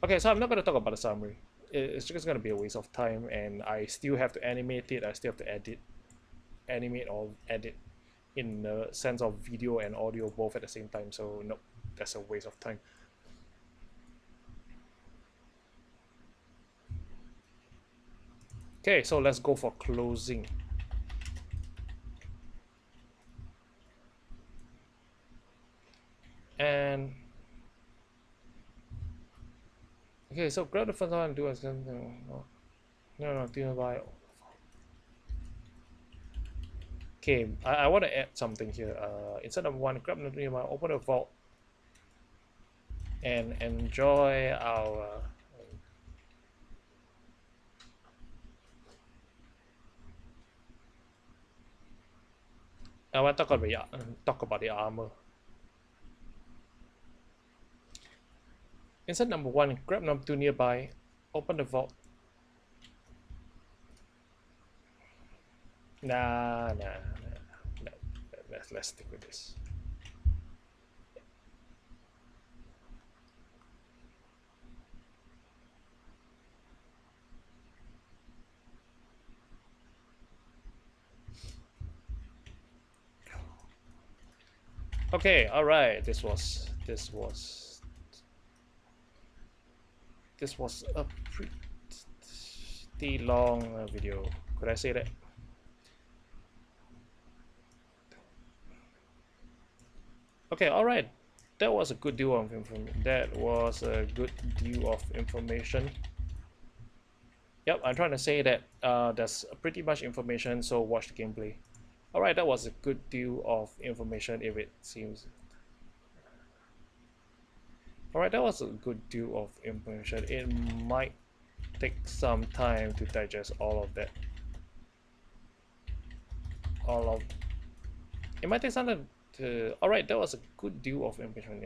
Okay, so I'm not going to talk about the summary. It's just going to be a waste of time, and I still have to animate it. I still have to animate or edit in the sense of video and audio both at the same time. So no, that's a waste of time. Okay, so let's go for closing. And okay, so grab the first one and do something. No, think about it. Okay, I want to add something here. Instead of one, grab the nearby, open the vault, and enjoy our. I want to talk about the armor. Insert number one, grab number two nearby, open the vault. Nah. Let's stick with this. Okay, all right. This was a pretty long video. Could I say that? Okay, all right. That was a good deal of information. That was a good deal of information. Yep, I'm trying to say that there's pretty much information, so watch the gameplay. All right, that was a good deal of information if it seems. All right, that was a good deal of information. It might take some time to digest all of that. It might take some time to. All right, that was a good deal of information.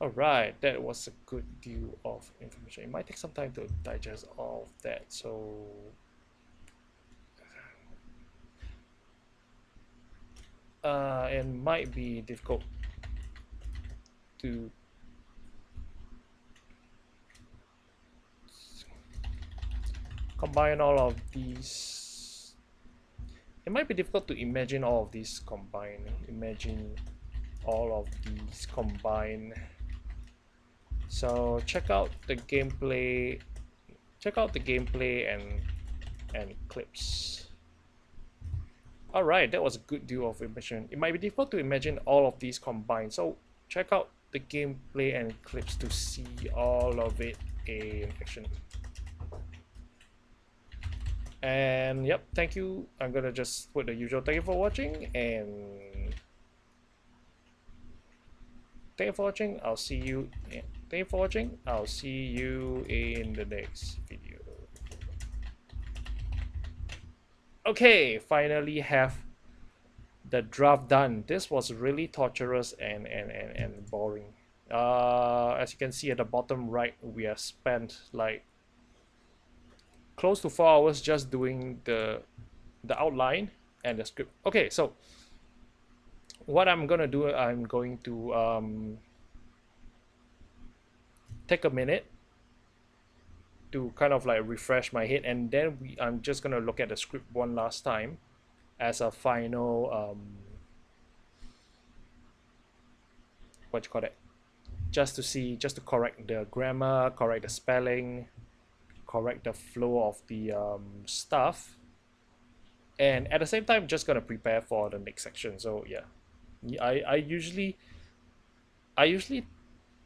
Alright, that was a good deal of information. It might take some time to digest all of that, so it might be difficult to combine all of these. It might be difficult to imagine all of these combined. Imagine all of these combined. So check out the gameplay. Check out the gameplay and clips. Alright, that was a good deal of information. It might be difficult to imagine all of these combined. So check out the gameplay and clips to see all of it in action. And yep, thank you. I'm gonna just put the usual thank you for watching, and thank you for watching. I'll see you. Thank you for watching. I'll see you in the next video. Okay, finally have the draft done. This was really torturous and boring. As you can see at the bottom right, we have spent like close to 4 hours just doing the outline and the script. Okay, so what I'm gonna do, I'm going to take a minute to kind of like refresh my head, and then I'm just gonna look at the script one last time as a final what you call it, just to correct the grammar, correct the spelling, correct the flow of the stuff, and at the same time just gonna prepare for the next section. So yeah, I usually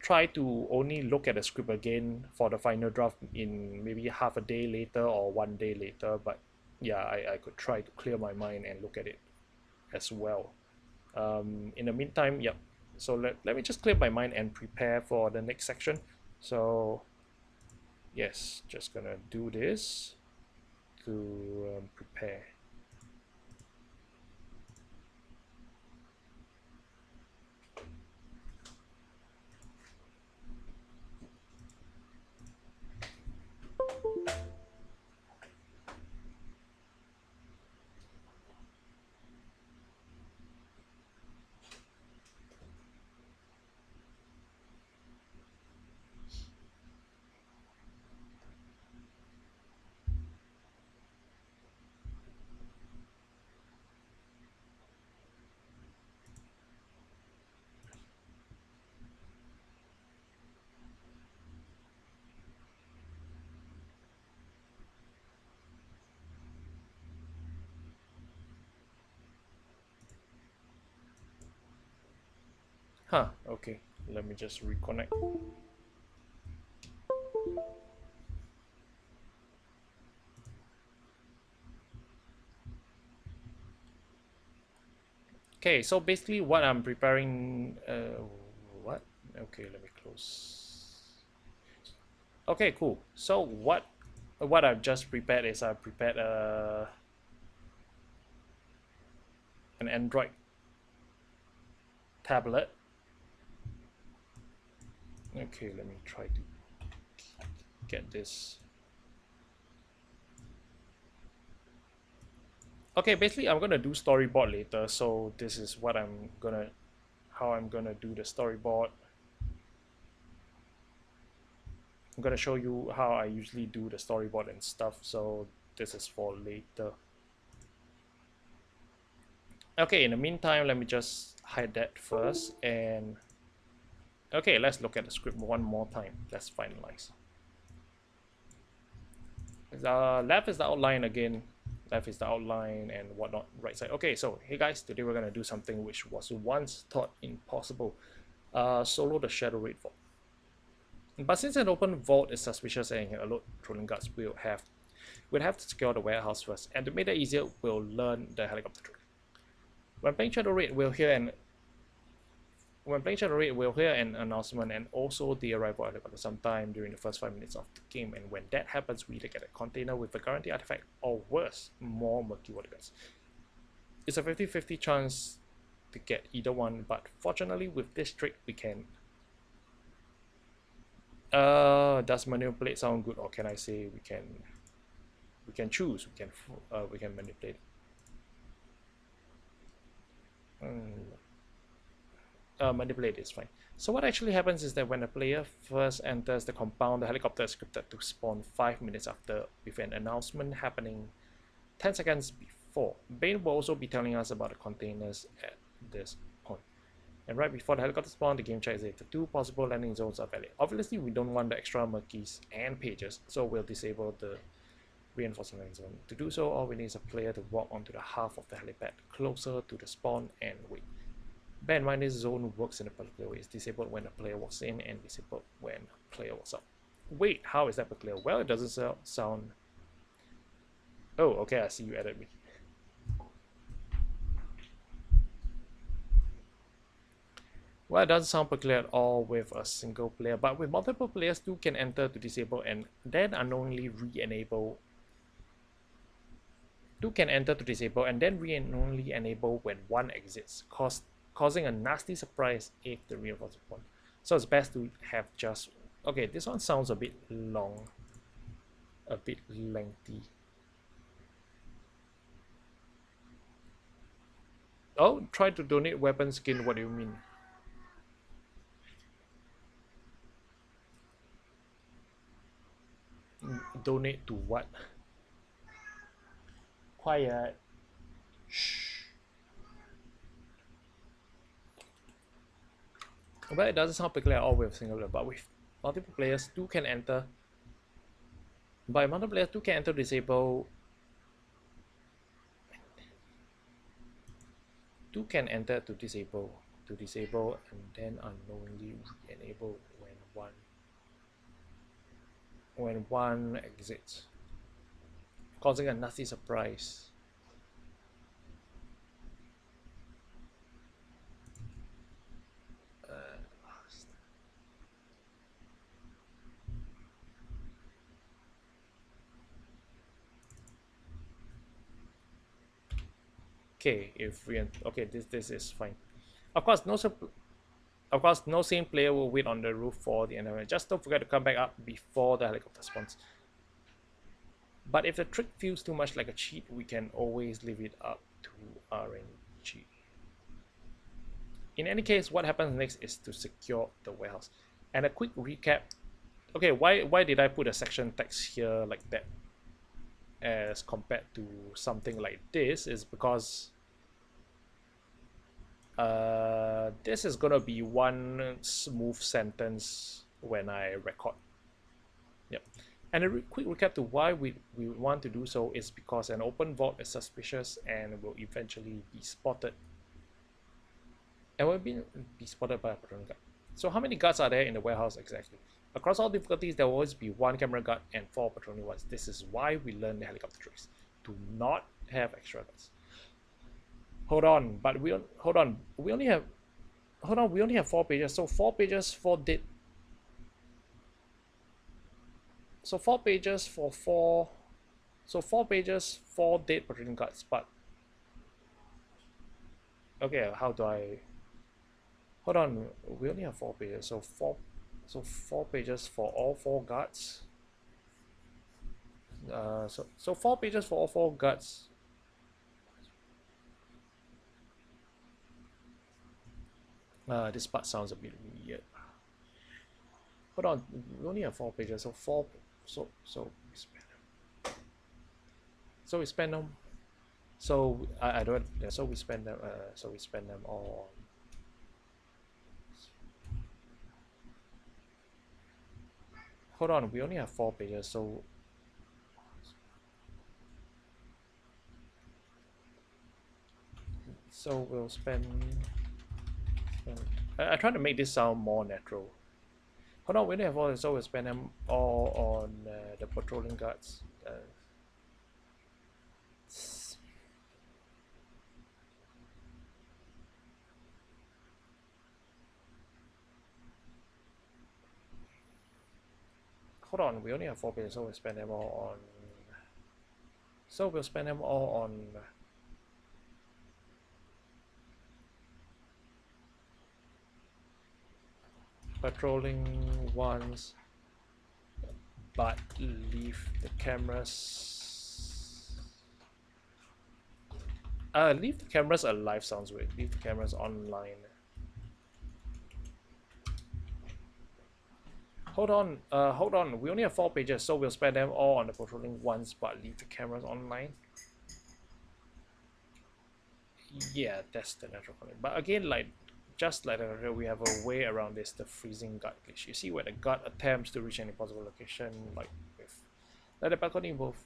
try to only look at the script again for the final draft in maybe half a day later or 1 day later, but yeah, I could try to clear my mind and look at it as well. In the meantime, yep, so let me just clear my mind and prepare for the next section. So yes, just gonna do this to prepare. Huh, okay. Let me just reconnect. Okay, so basically what I'm preparing, what? Okay, let me close. Okay, cool. So what I've just prepared is I prepared an Android tablet. Okay, let me try to get this. Okay, basically I'm gonna do storyboard later, so this is what how I'm gonna do the storyboard. I'm gonna show you how I usually do the storyboard and stuff, so this is for later. Okay, in the meantime, let me just hide that first, and okay, let's look at the script one more time. Let's finalize. Left is the outline again. Left is the outline and whatnot. Right side. Okay, so hey guys, today we're gonna do something which was once thought impossible. Solo the Shadow Raid Vault. But since an open vault is suspicious and can alert trolling guards, we'll have to secure the warehouse first. And to make that easier, we'll learn the helicopter trick. When playing Shadow Raid, we'll hear an announcement and also the arrival of helicopter sometime during the first 5 minutes of the game. And when that happens, we either get a container with a guaranteed artifact or worse, more murky water guns. It's a 50-50 chance to get either one, but fortunately with this trick we can does manipulate sound good, or can I say we can choose, we can manipulate. Manipulate is fine. So what actually happens is that when the player first enters the compound, the helicopter is scripted to spawn 5 minutes after, with an announcement happening 10 seconds before. Bane will also be telling us about the containers at this point. And right before the helicopter spawn, the game checks if the 2 possible landing zones are valid. Obviously, we don't want the extra murkies and pages, so we'll disable the reinforcing landing zone. To do so, all we need is a player to walk onto the half of the helipad closer to the spawn and wait. Bear in mind, this zone works in a particular way. It's disabled when a player walks in and disabled when a player walks out. Wait, how is that particular? Well, it doesn't sound... Oh, okay, I see you added me. Well, it doesn't sound peculiar at all with a single player, but with multiple players, 2 can enter to disable and then unknowingly re-enable. 2 can enter to disable and then re-unknowingly enable when 1 exits, causing a nasty surprise if the reinforcement one. So it's best to have just... Okay, this one sounds a bit long, a bit lengthy. Oh, try to donate weapon skin, what do you mean? Donate to what? Quiet. Shh. Well, it doesn't sound peculiar at all with single player, but with multiple players, 2 can enter. By multiple players, 2 can enter disable. 2 can enter to disable, and then unknowingly re-enable when one exits, causing a nasty surprise. Okay, if we okay, this is fine. Of course, no same player will wait on the roof for the end of it. Just don't forget to come back up before the helicopter spawns. But if the trick feels too much like a cheat, we can always leave it up to RNG. In any case, what happens next is to secure the warehouse. And a quick recap. Okay, why did I put a section text here like that as compared to something like this is because this is gonna be one smooth sentence when I record. Yep. And a quick recap to why we want to do so is because an open vault is suspicious and will eventually be spotted. and will be spotted by a patrolling guard. So how many guards are there in the warehouse exactly? Across all difficulties, there will always be one camera guard and 4 patrolling ones. This is why we learn the helicopter tricks. Do not have extra guards. Hold on, but hold on. We only have We only have 4 pages. So 4 pages, 4 dead. So 4 pages for 4. So 4 pages, 4 dead patrolling guards. But okay, how do I? Hold on. We only have 4 pages. So 4 pages for all 4 guards. So 4 pages for all 4 guards. This part sounds a bit weird. Hold on, we only have 4 pages, so 4. So we spend them. So I don't. Yeah, so we spend them. So we spend them all on. Hold on, we only have 4 pages, so. So we'll spend. I try to make this sound more natural. Hold on, we only have 4, so we'll spend them all on the patrolling guards. Hold on, we only have 4 pages, so we'll spend them all on. So we'll spend them all on. Patrolling ones, but leave the cameras. Leave the cameras alive sounds weird. Leave the cameras online. Hold on. We only have 4 pages, so we'll spend them all on the patrolling ones, but leave the cameras online. Yeah, that's the natural content. But again, just like we have a way around this, the freezing guard glitch. You see where the guard attempts to reach any possible location, like with let the balcony move.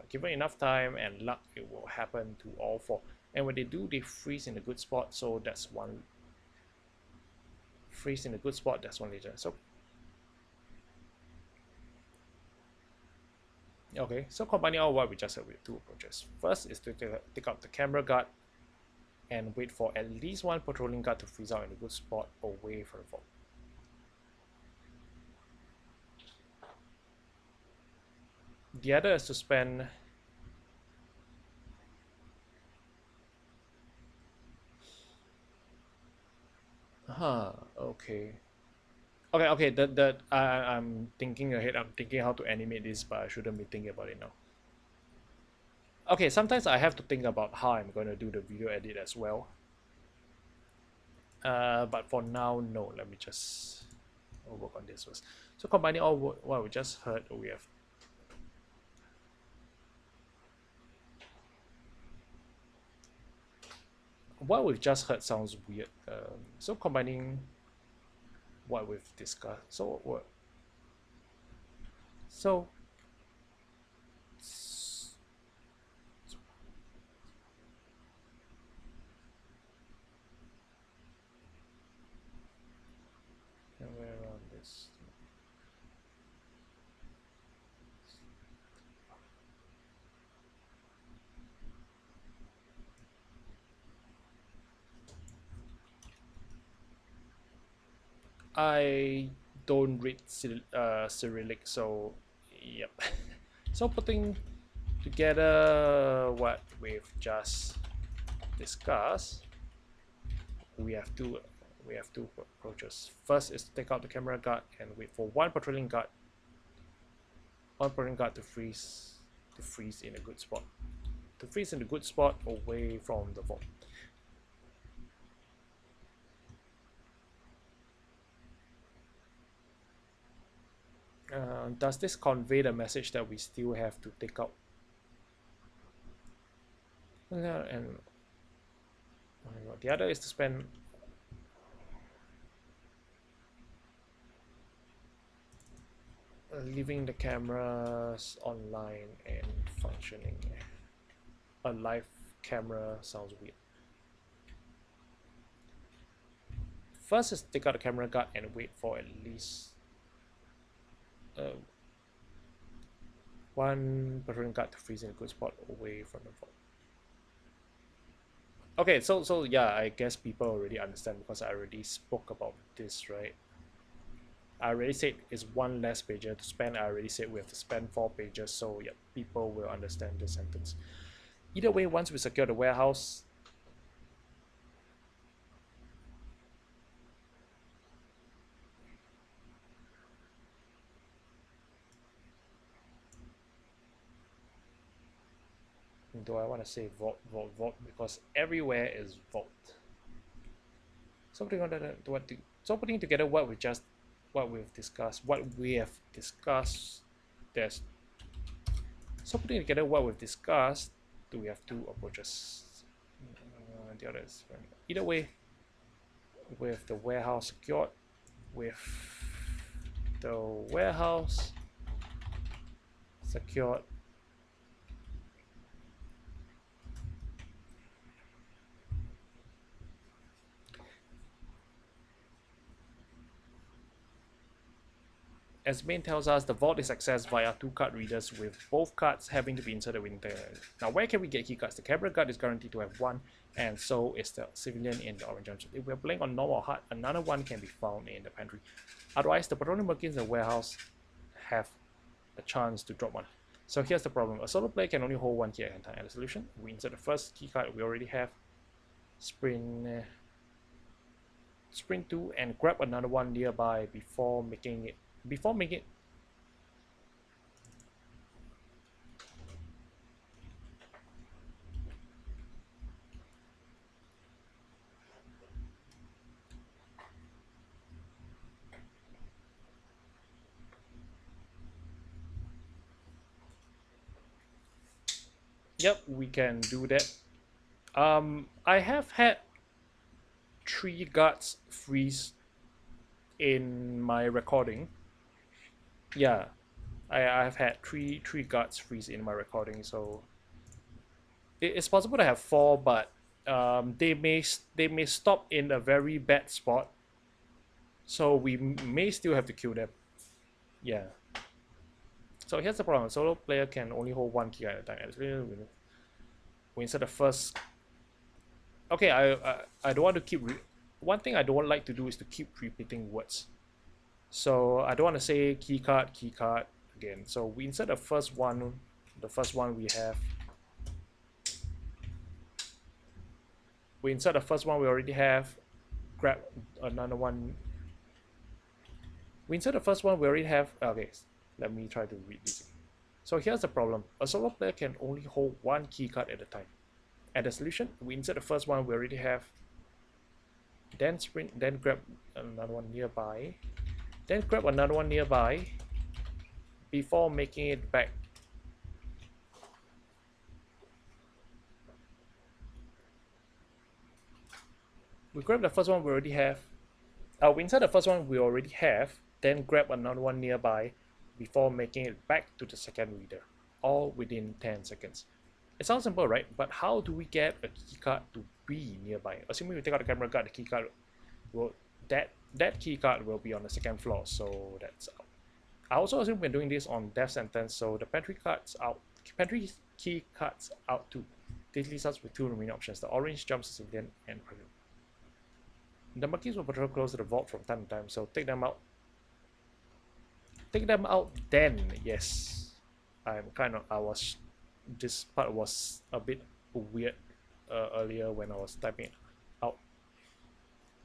Given enough time and luck, it will happen to all 4. And when they do, they freeze in a good spot. So that's one. Freeze in a good spot. That's one legend. So okay. So combining all what we just said with 2 approaches. First is to take out the camera guard and wait for at least 1 patrolling guard to freeze out in a good spot away from the vault. The other is to spend okay. I'm thinking ahead. I'm thinking how to animate this, but I shouldn't be thinking about it now. Okay, sometimes I have to think about how I'm going to do the video edit as well. But for now, no. Let me just work on this first. So combining all what we just heard, we have what we've just heard sounds weird. So combining what we've discussed. So what? So somewhere around this. I don't read Cyrillic, so yep. So putting together what we've just discussed, we have two approaches. First is to take out the camera guard and wait for one patrolling guard to freeze in a good spot. To freeze in a good spot away from the vault. Does this convey the message that we still have to take out? And the other is to spend leaving the cameras online and functioning. A live camera sounds weird. First is take out the camera guard and wait for at least one patrolling guard to freeze in a good spot away from the vault. Okay, so yeah, I guess people already understand because I already spoke about this, right? I already said it's one less pager to spend. I already said we have to spend 4 pages, so yeah, people will understand the sentence. Either way, once we secure the warehouse, do I want to say vault, vault, vault? Because everywhere is vault. So putting together what we just what we've discussed, there's so putting together what we've discussed, do we have 2 approaches? The other is either way, with the warehouse secured, with the warehouse secured, as main tells us, the vault is accessed via 2 card readers with both cards having to be inserted within the... Now where can we get key cards? The camera guard is guaranteed to have 1, and so is the civilian in the orange junction. If we're playing on normal hard, another one can be found in the pantry. Otherwise, the patrolling workings in the warehouse have a chance to drop 1. So here's the problem. A solo player can only hold 1 key at a time. And the solution, we insert the first key card we already have, sprint 2, and grab another one nearby before making it. Yep, we can do that. I have had 3 guards freeze in my recording. Yeah, I've had three guards freeze in my recording, so it's possible to have 4, but they may stop in a very bad spot, so we may still have to kill them. Yeah. So here's the problem: solo player can only hold 1 key at a time. We insert the first. Okay, I don't want to keep. One thing I don't like to do is to keep repeating words. So I don't want to say key card again. So we insert the first one. The first one we have. We insert the first one we already have. Grab another one. We insert the first one we already have. Okay, let me try to read this. So here's the problem. A solo player can only hold 1 key card at a time. And the solution, we insert the first one we already have. Then sprint, then grab another one nearby. Then grab another one nearby before making it back. We grab the first one we already have. We insert the first one we already have, then grab another one nearby before making it back to the second reader, all within 10 seconds. It sounds simple, right? But how do we get a keycard to be nearby? Assuming we take out the camera guard, the keycard will that keycard will be on the 2nd floor, so that's out. I also assume we're doing this on death sentence, so the pantry key cards out too. This leaves us with 2 remaining options: the orange jumps civilian and pregnant. The monkeys will patrol close to the vault from time to time, so take them out. Take them out then, yes. This part was a bit weird earlier when I was typing it out.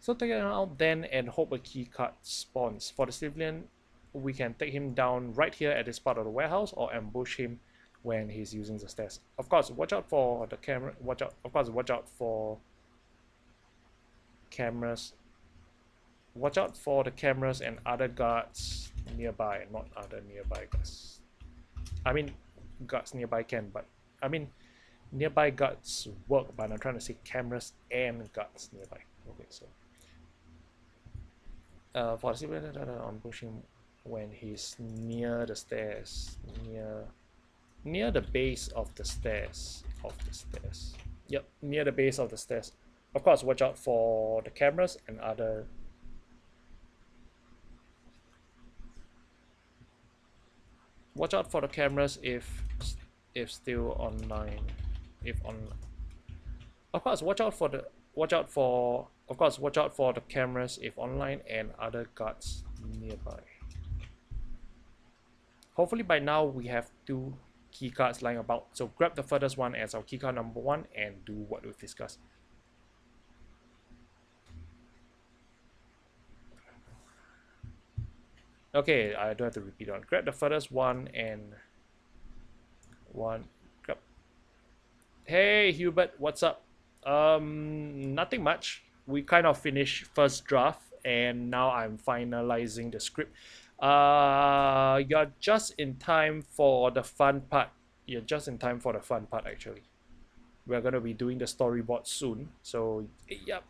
So take them out then and hope a key card spawns. For the civilian, we can take him down right here at this part of the warehouse or ambush him when he's using the stairs. Of course, watch out for the camera. Watch out for cameras. Watch out for the cameras and other guards nearby, not other nearby guards. I mean, guards nearby can, but I mean, nearby guards work, but I'm trying to say cameras and guards nearby. Okay, so for the civilian, I'm pushing when he's near the stairs, near the base of the stairs. Yep, near the base of the stairs. Of course, watch out for the cameras and other Watch out for the cameras if still online. If on, of course, watch out for the cameras if online and other guards nearby. Hopefully by now we have 2 keycards lying about. So grab the furthest one as our keycard number 1 and do what we've discussed. Okay, I don't have to repeat on. Grab the furthest one and grab. Hey Hubert, what's up? Nothing much. We kind of finished first draft and now I'm finalizing the script. You're just in time for the fun part. You're just in time for the fun part actually. We're gonna be doing the storyboard soon. So yep,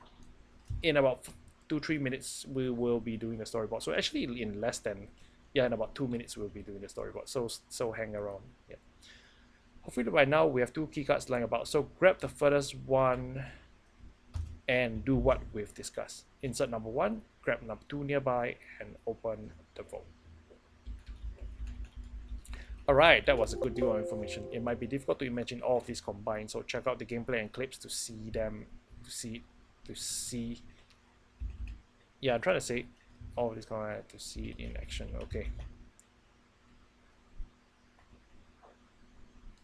in about 2-3 minutes we will be doing the storyboard. So actually in less than, yeah, in about 2 minutes we'll be doing the storyboard. So hang around. Yeah. Hopefully by now we have 2 keycards lying about. So grab the furthest one and do what we've discussed. Insert number 1, grab number 2 nearby, and open the vault. Alright, that was a good deal of information. It might be difficult to imagine all of these combined, so check out the gameplay and clips to see them, yeah, I'm trying to say all of this combined to see it in action. Okay.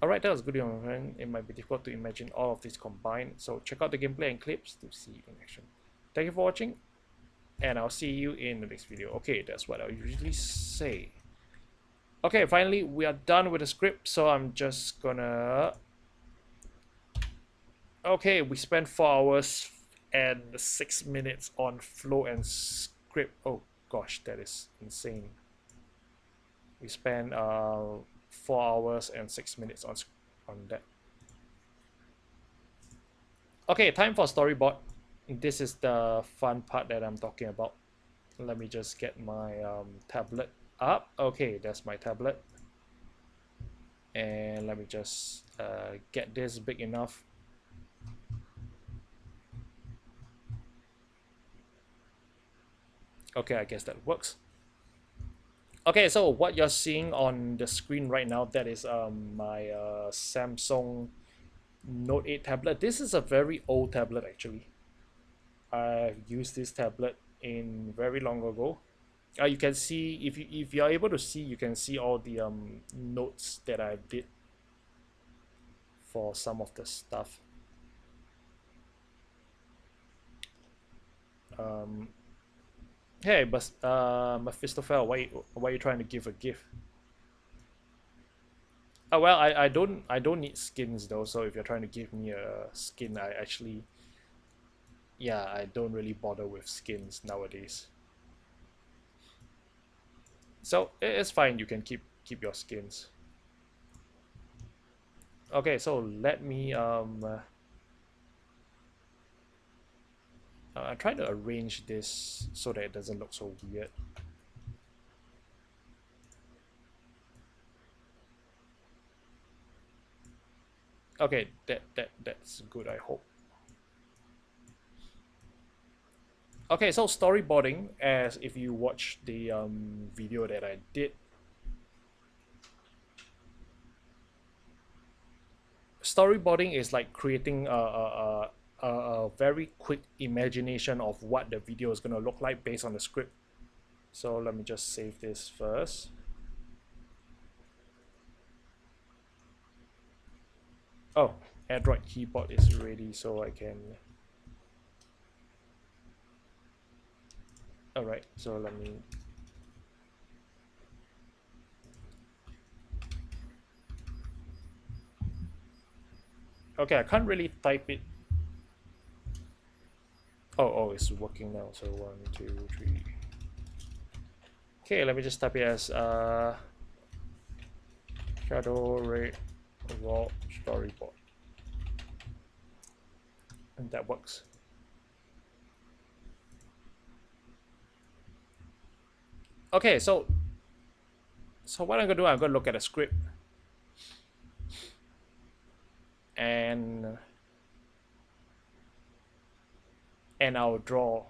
Alright, that was good deal of information. It might be difficult to imagine all of this combined, so check out the gameplay and clips to see it in action. Thank you for watching, and I'll see you in the next video. Okay, that's what I usually say. Okay, finally we are done with the script, so I'm just gonna... Okay, we spent 4 hours and 6 minutes on flow and script. Oh gosh, that is insane. We spent 4 hours and 6 minutes on that. Okay, time for storyboard. This is the fun part that I'm talking about. Let me just get my tablet up. Okay, that's my tablet. And let me just get this big enough. Okay, I guess that works. Okay, so what you're seeing on the screen right now, that is my Samsung Note 8 tablet. This is a very old tablet actually. I've used this tablet in very long ago. You can see, if you're able to see, you can see all the notes that I did for some of the stuff. Hey, but Mephistophel, why are you trying to give a gift? Oh well, I don't need skins though. So if you're trying to give me a skin, I actually, yeah, I don't really bother with skins nowadays. So it's fine. You can keep your skins. Okay, so let me I'm trying to arrange this so that it doesn't look so weird. Okay, that's good, I hope. Okay, so storyboarding, as if you watch the video that I did, storyboarding is like creating a very quick imagination of what the video is going to look like based on the script. So let me just save this first. Oh, Android keyboard is ready, so I can... Alright, so let me... Okay, I can't really type it. Oh, it's working now. So 1, 2, 3. Okay, let me just type it as Shadow Ray Raw Storyboard, and that works. Okay, so what I'm gonna do, I'm gonna look at a script and I'll draw.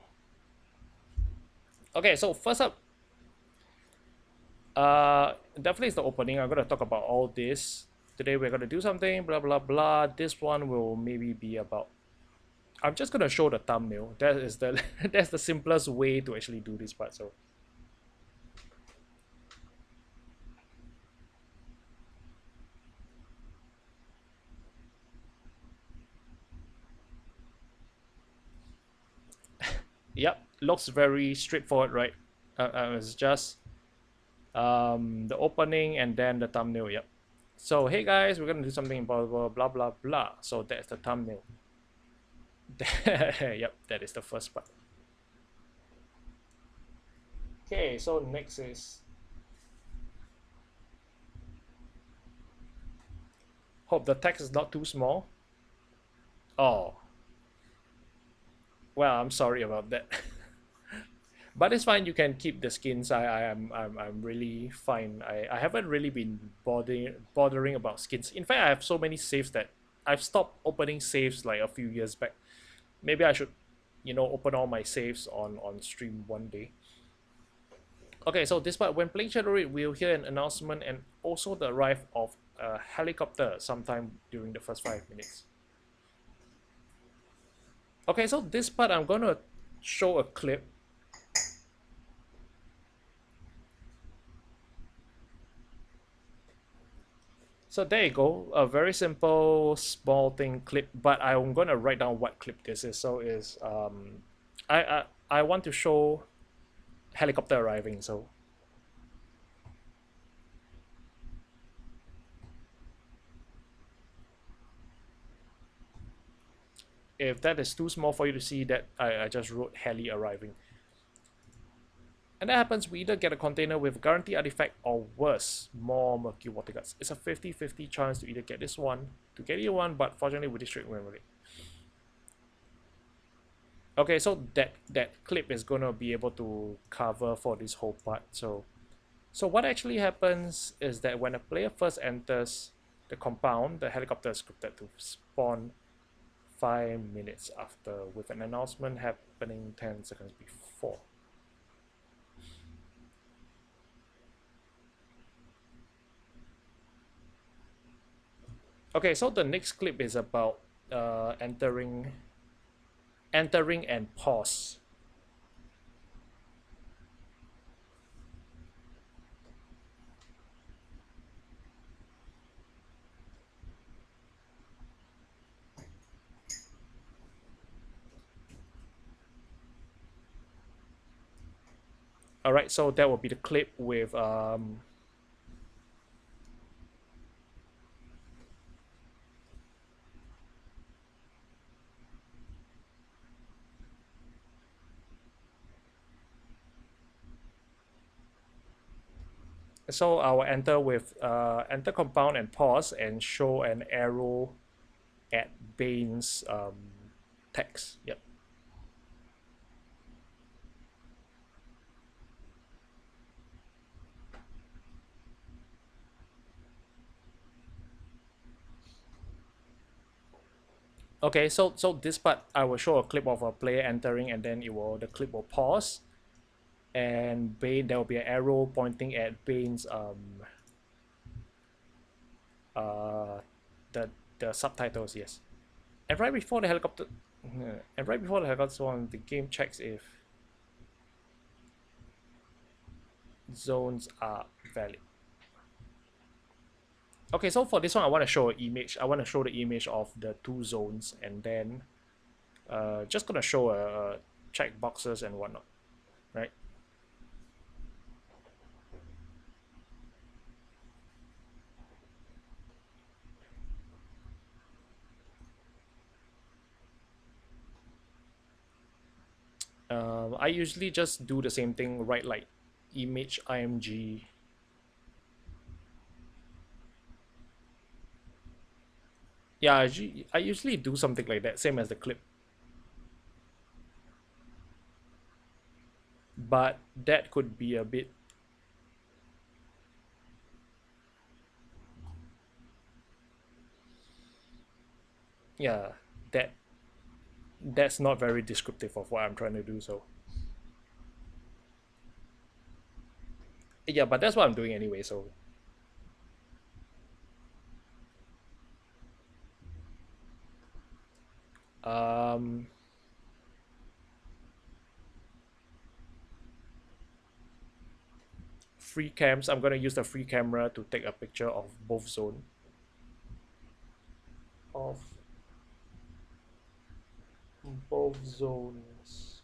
Okay, so first up, definitely it's the opening. I'm gonna talk about all this. Today we're gonna do something, blah blah blah. This one will maybe be about, I'm just gonna show the thumbnail. That is the that's the simplest way to actually do this part. So yep, looks very straightforward, right? It's just the opening and then the thumbnail. Yep. So hey guys, we're gonna do something blah blah blah blah blah. So that's the thumbnail. Yep, that is the first part. Okay, so next is, hope the text is not too small. Oh, well, I'm sorry about that. But it's fine. You can keep the skins. I'm really fine. I haven't really been bothering about skins. In fact, I have so many saves that I've stopped opening saves like a few years back. Maybe I should, open all my saves on stream one day. Okay, so this part, when playing Shadow Raid, we'll hear an announcement and also the arrival of a helicopter sometime during the first 5 minutes. Okay, so this part I'm gonna show a clip. So there you go, a very simple small thing clip, but I'm gonna write down what clip this is. So is I want to show helicopter arriving. So if that is too small for you to see, that I just wrote heli arriving. And that happens, we either get a container with guaranteed artifact or worse, more murky water guts. It's a 50-50 chance to either get this one, to get either one, but fortunately with district memory. Okay, so that clip is gonna be able to cover for this whole part. So what actually happens is that when a player first enters the compound, the helicopter is scripted to spawn 5 minutes after, with an announcement happening 10 seconds before. Okay, so the next clip is about entering and pause. All right, so that will be the clip with so I will enter with enter compound and pause and show an arrow at Bane's text. Yep. Okay, so this part I will show a clip of a player entering, and then the clip will pause, and Bane, there will be an arrow pointing at Bane's uh the subtitles, yes. And right before the helicopter one, the game checks if zones are valid. Okay, so for this one, I want to show an image. I want to show the image of the two zones, and then just gonna show check boxes and whatnot, right? I usually just do the same thing, right? Like image img. Yeah, I usually do something like that, same as the clip. But that could be a bit, yeah, that's not very descriptive of what I'm trying to do. So yeah, but that's what I'm doing anyway. So Um, free cams. I'm gonna use the free camera to take a picture of both zone of both zones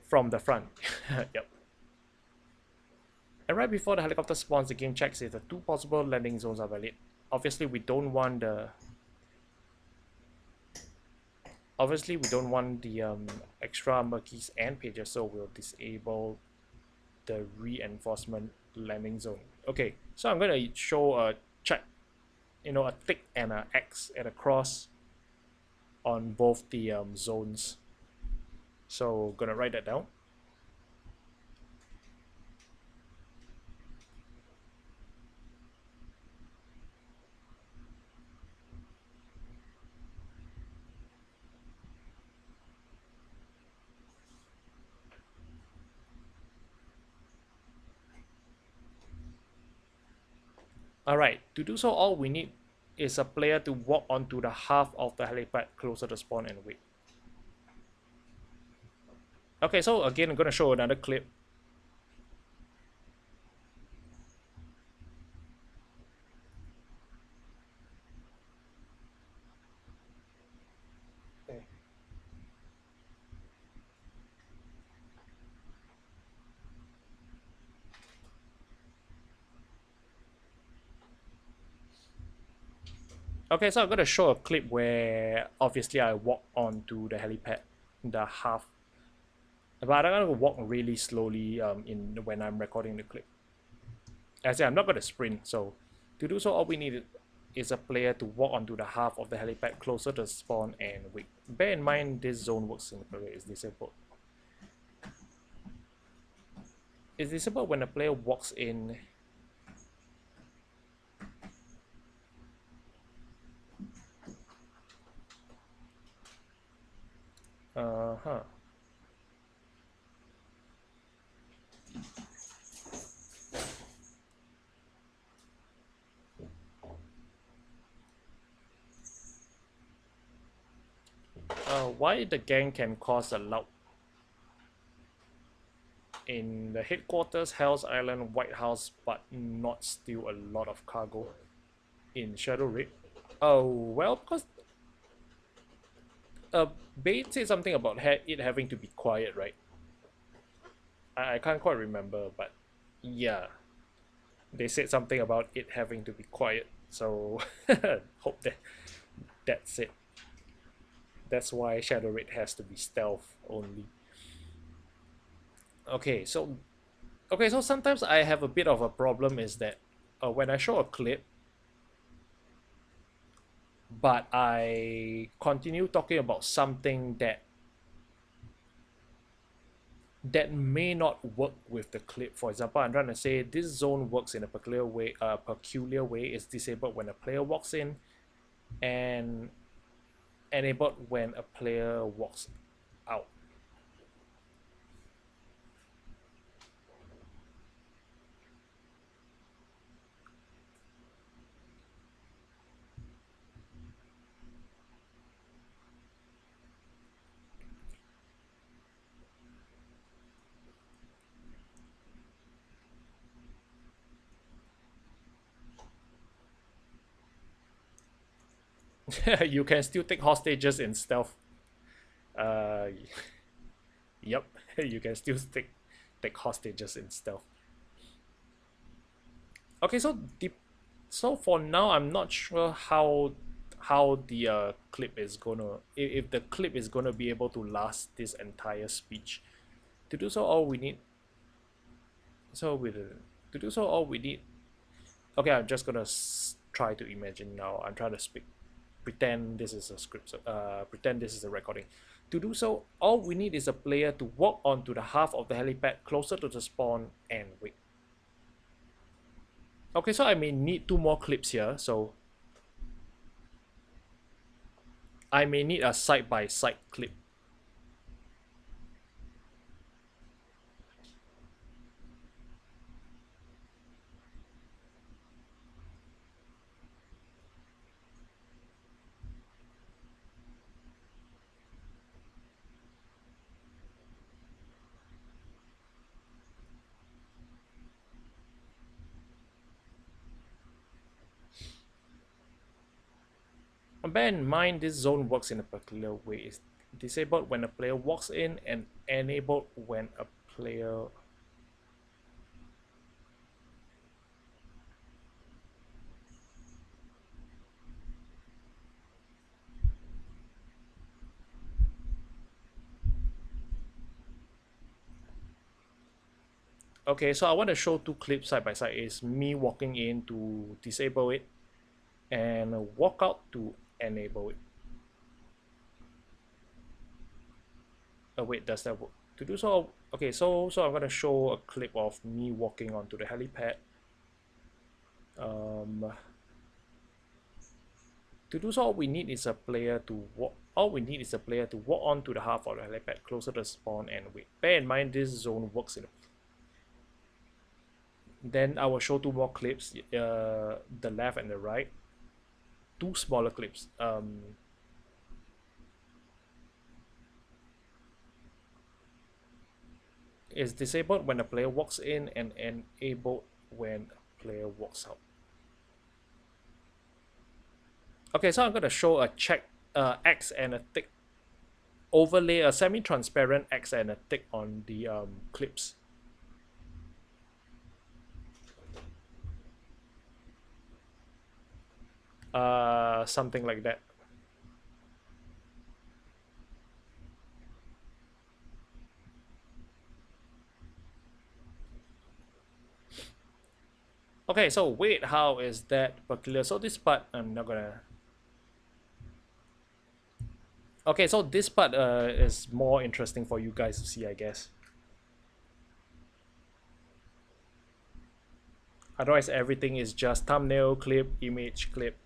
from the front. Yep. And right before the helicopter spawns, the game checks if the two possible landing zones are valid. Obviously, we don't want the extra murkies and pages, so we'll disable the reinforcement landing zone. Okay, so I'm gonna show a check, a tick and a X and a cross on both the zones. So gonna write that down. Alright, to do so, all we need is a player to walk onto the half of the helipad closer to spawn and wait. Okay, so again, I'm gonna show another clip. Okay. Okay, so I'm gonna show a clip where obviously I walk onto the helipad, the half, but I'm gonna walk really slowly in when I'm recording the clip. As I say, I'm not gonna sprint, so to do so, all we need is a player to walk onto the half of the helipad closer to spawn and wait. Bear in mind, this zone works in the player is disabled. It's disabled when a player walks in. Uh-huh. Why the gang can cause a loud in the headquarters, Hell's Island, White House, but not steal a lot of cargo in Shadow Raid? Oh, well, because Bane said something about it having to be quiet, right? I can't quite remember, but yeah, they said something about it having to be quiet. So hope that's it. That's why Shadow Raid has to be stealth only. Okay, so sometimes I have a bit of a problem is that when I show a clip, but I continue talking about something that may not work with the clip. For example, I'm trying to say this zone works in a peculiar way. It's disabled when a player walks in, and enabled when a player walks out. You can still take hostages in stealth. Uh, yep, you can still take hostages in stealth. Okay, so for now, I'm not sure how the clip is gonna if the clip is gonna be able to last this entire speech. To do so, all we need so with to do so all we need. Okay, I'm just gonna try to imagine now. I'm trying to speak. Pretend this is a script. Pretend this is a recording. To do so, all we need is a player to walk onto the half of the helipad closer to the spawn and wait. Okay, so I may need two more clips here. So I may need a side-by-side clip. Bear in mind, this zone works in a peculiar way. It's disabled when a player walks in and enabled when a player... Okay, so I want to show two clips side by side. Is me walking in to disable it and walk out to enable it. Oh wait, does that work? To do so, okay, so I'm gonna show a clip of me walking onto the helipad. Um, to do so, all we need is a player to walk. All we need is a player to walk onto the half of the helipad closer to spawn and wait. Bear in mind, this zone works in. Then I will show two more clips, the left and the right. Two smaller clips. Is disabled when a player walks in and enabled when a player walks out. Okay, so I'm going to show a check X and a tick. Overlay a semi-transparent X and a tick on the clips. Something like that. Okay, so wait, how is that peculiar? So this part, I'm not gonna... Okay, so this part is more interesting for you guys to see, I guess. Otherwise, everything is just thumbnail, clip, image, clip.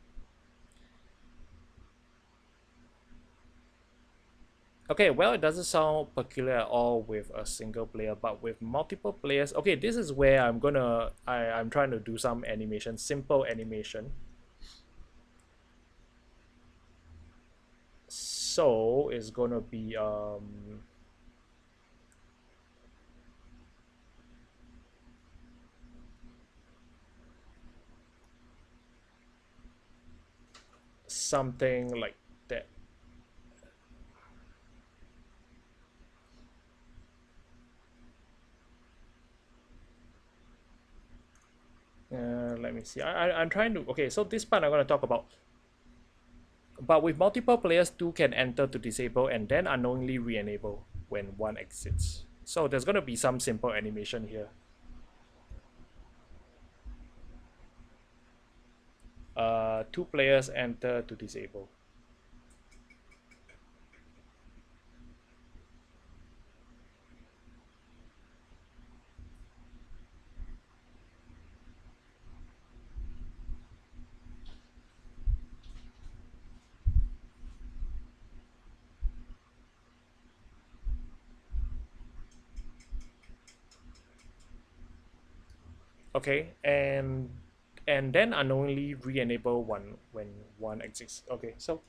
Okay, well, it doesn't sound peculiar at all with a single player, but with multiple players... Okay, this is where I'm trying to do some animation, simple animation. So it's gonna be something like that. Let me see. I'm trying to... Okay, so this part I'm going to talk about. But with multiple players, two can enter to disable and then unknowingly re-enable when one exits. So there's going to be some simple animation here. Two players enter to disable. Okay, and then unknowingly re-enable one when one exits. Okay, so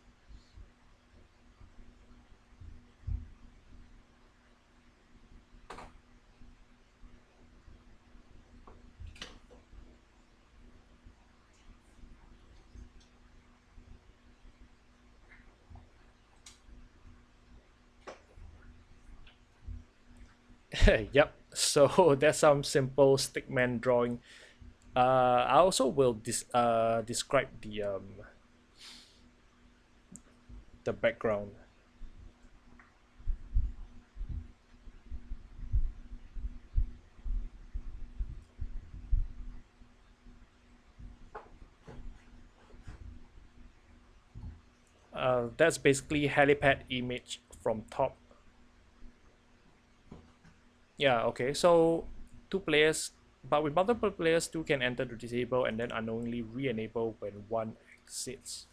yep. So that's some simple stickman drawing. I also will describe the background. That's basically helipad image from top. Yeah, okay. So two players, but with multiple players, two can enter to disable and then unknowingly re-enable when one exits.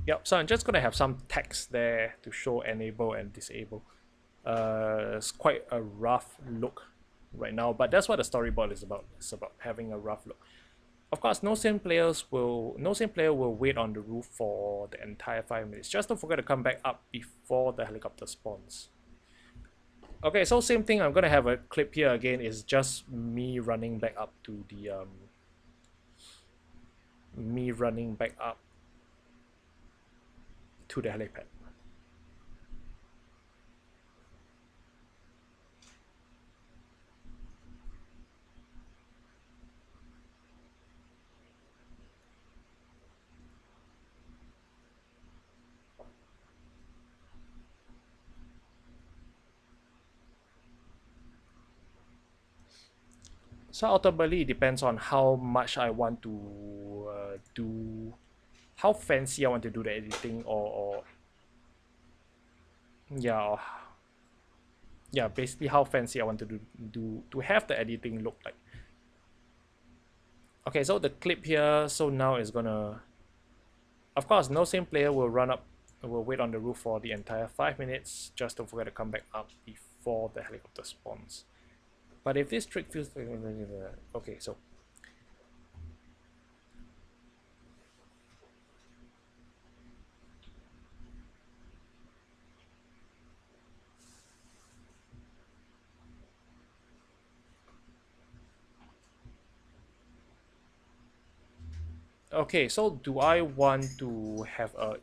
Yep, so I'm just gonna have some text there to show enable and disable. It's quite a rough look right now, but that's what the storyboard is about. It's about having a rough look. Of course, no same player will wait on the roof for the entire 5 minutes. Just don't forget to come back up before the helicopter spawns. Okay, so same thing. I'm gonna have a clip here again. Is just me running back up to the me running back up to the helipad. So ultimately, it depends on how much I want to do, how fancy I want to do the editing, or yeah, yeah, basically how fancy I want to do to have the editing look like. Okay, so the clip here, so now is gonna, of course, no same player will wait on the roof for the entire 5 minutes. Just don't forget to come back up before the helicopter spawns. But if this trick feels okay, so okay, so do I want to have a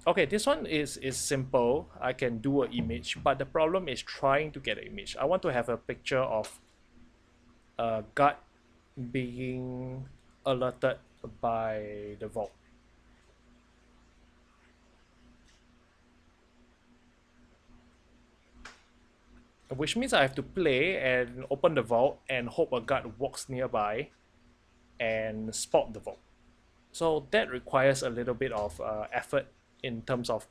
okay, this one is simple. I can do an image, but the problem is trying to get an image. I want to have a picture of a guard being alerted by the vault. Which means I have to play and open the vault and hope a guard walks nearby and spot the vault. So that requires a little bit of effort in terms of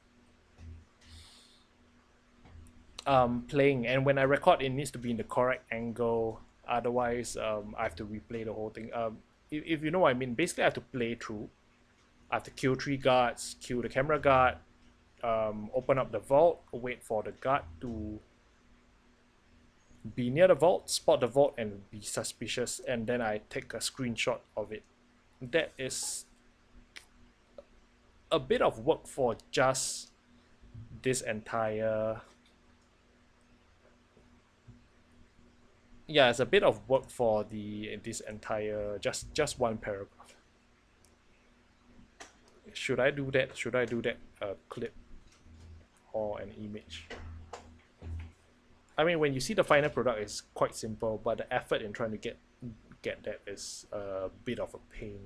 playing. And when I record, it needs to be in the correct angle. Otherwise, I have to replay the whole thing. If you know what I mean, basically I have to play through. I have to kill 3 guards, kill the camera guard, open up the vault, wait for the guard to be near the vault, spot the vault, and be suspicious, and then I take a screenshot of it. That is a bit of work for just this entire. Yeah, it's a bit of work for this entire just one paragraph. Should I do that? Should I do that clip or an image? I mean, when you see the final product, it's quite simple, but the effort in trying to get that is a bit of a pain.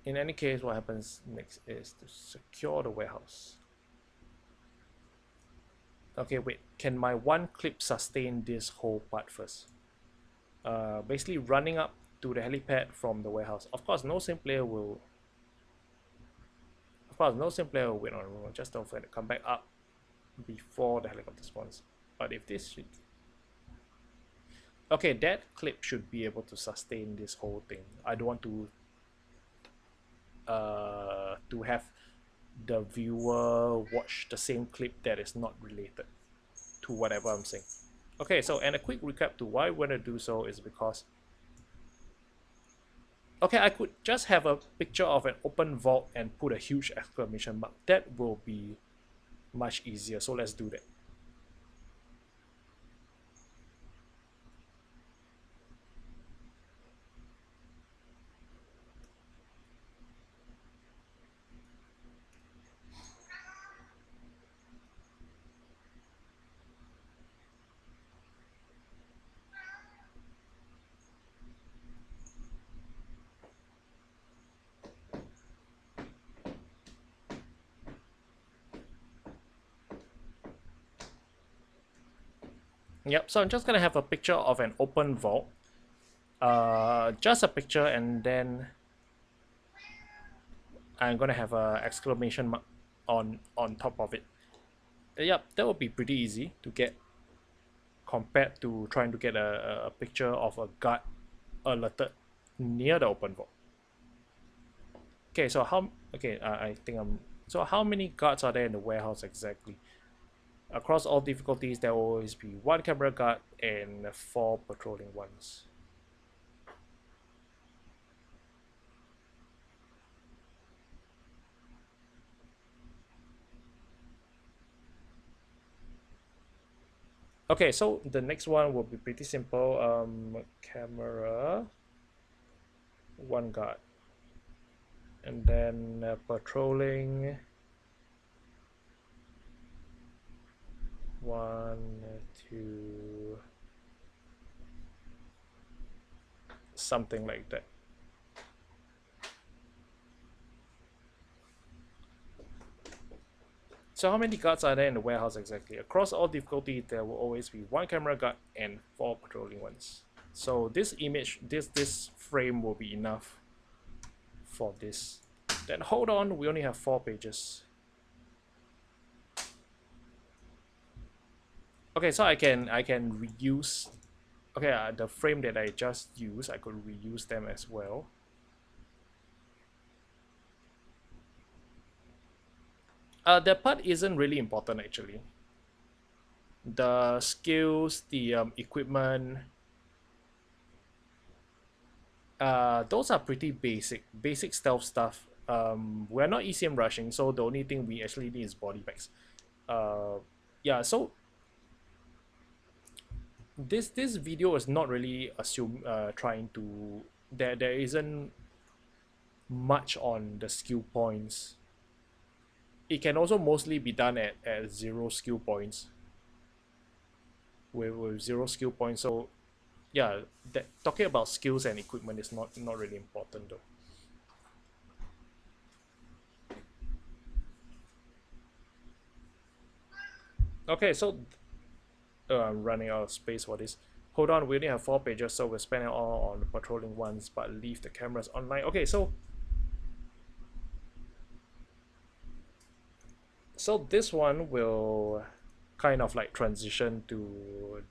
In any case, what happens next is to secure the warehouse. Okay, wait, can my one clip sustain this whole part first? Basically running up to the helipad from the warehouse. Of course, no same player will win on roll. Just don't forget to come back up before the helicopter spawns. But if this should, okay, that clip should be able to sustain this whole thing. I don't want to have the viewer watch the same clip that is not related to whatever I'm saying. Okay, so and a quick recap to why I want to do so is because okay, I could just have a picture of an open vault and put a huge exclamation mark. That will be much easier. So let's do that. Yep, so I'm just gonna have a picture of an open vault. Just a picture, and then I'm gonna have a exclamation mark on top of it. Yep, that would be pretty easy to get compared to trying to get a picture of a guard alerted near the open vault. Okay, so how? Okay, I think I'm. So how many guards are there in the warehouse exactly? Across all difficulties, there will always be one camera guard and four patrolling ones. Okay, so the next one will be pretty simple. Camera, one guard, and then patrolling, one, two, something like that. So how many guards are there in the warehouse exactly? Across all difficulty, there will always be one camera guard and four patrolling ones. So this image, this frame will be enough for this. Then hold on, we only have 4 pages. Okay, so I can reuse. Okay, the frame that I just used, I could reuse them as well. That part isn't really important actually. The skills, the equipment, those are pretty basic stealth stuff. We're not ECM rushing, so the only thing we actually need is body bags. Yeah, so this video is not really trying to there isn't much on the skill points. It can also mostly be done at 0 skill points. With 0 skill points, so yeah, that talking about skills and equipment is not really important though. Okay, so I'm running out of space for this. Hold on, we only have 4 pages, so we'll spend it all on the patrolling ones, but leave the cameras online. Okay, so this one will kind of like transition to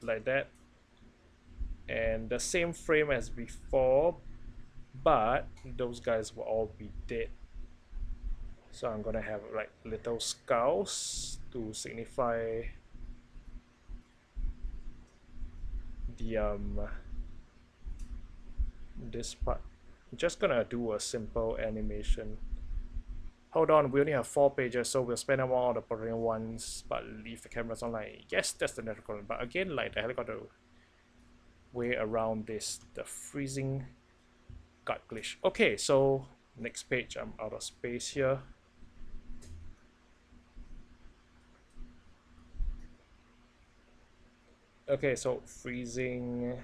like that, and the same frame as before, but those guys will all be dead. So I'm gonna have like little skulls to signify the this part. I'm just gonna do a simple animation. Hold on, we only have 4 pages, so we'll spend them all on the patrolling ones, but leave the cameras online. Yes, that's the natural. But again, like the helicopter way around this, the freezing guard glitch. Okay, so next page, I'm out of space here. Okay, so freezing.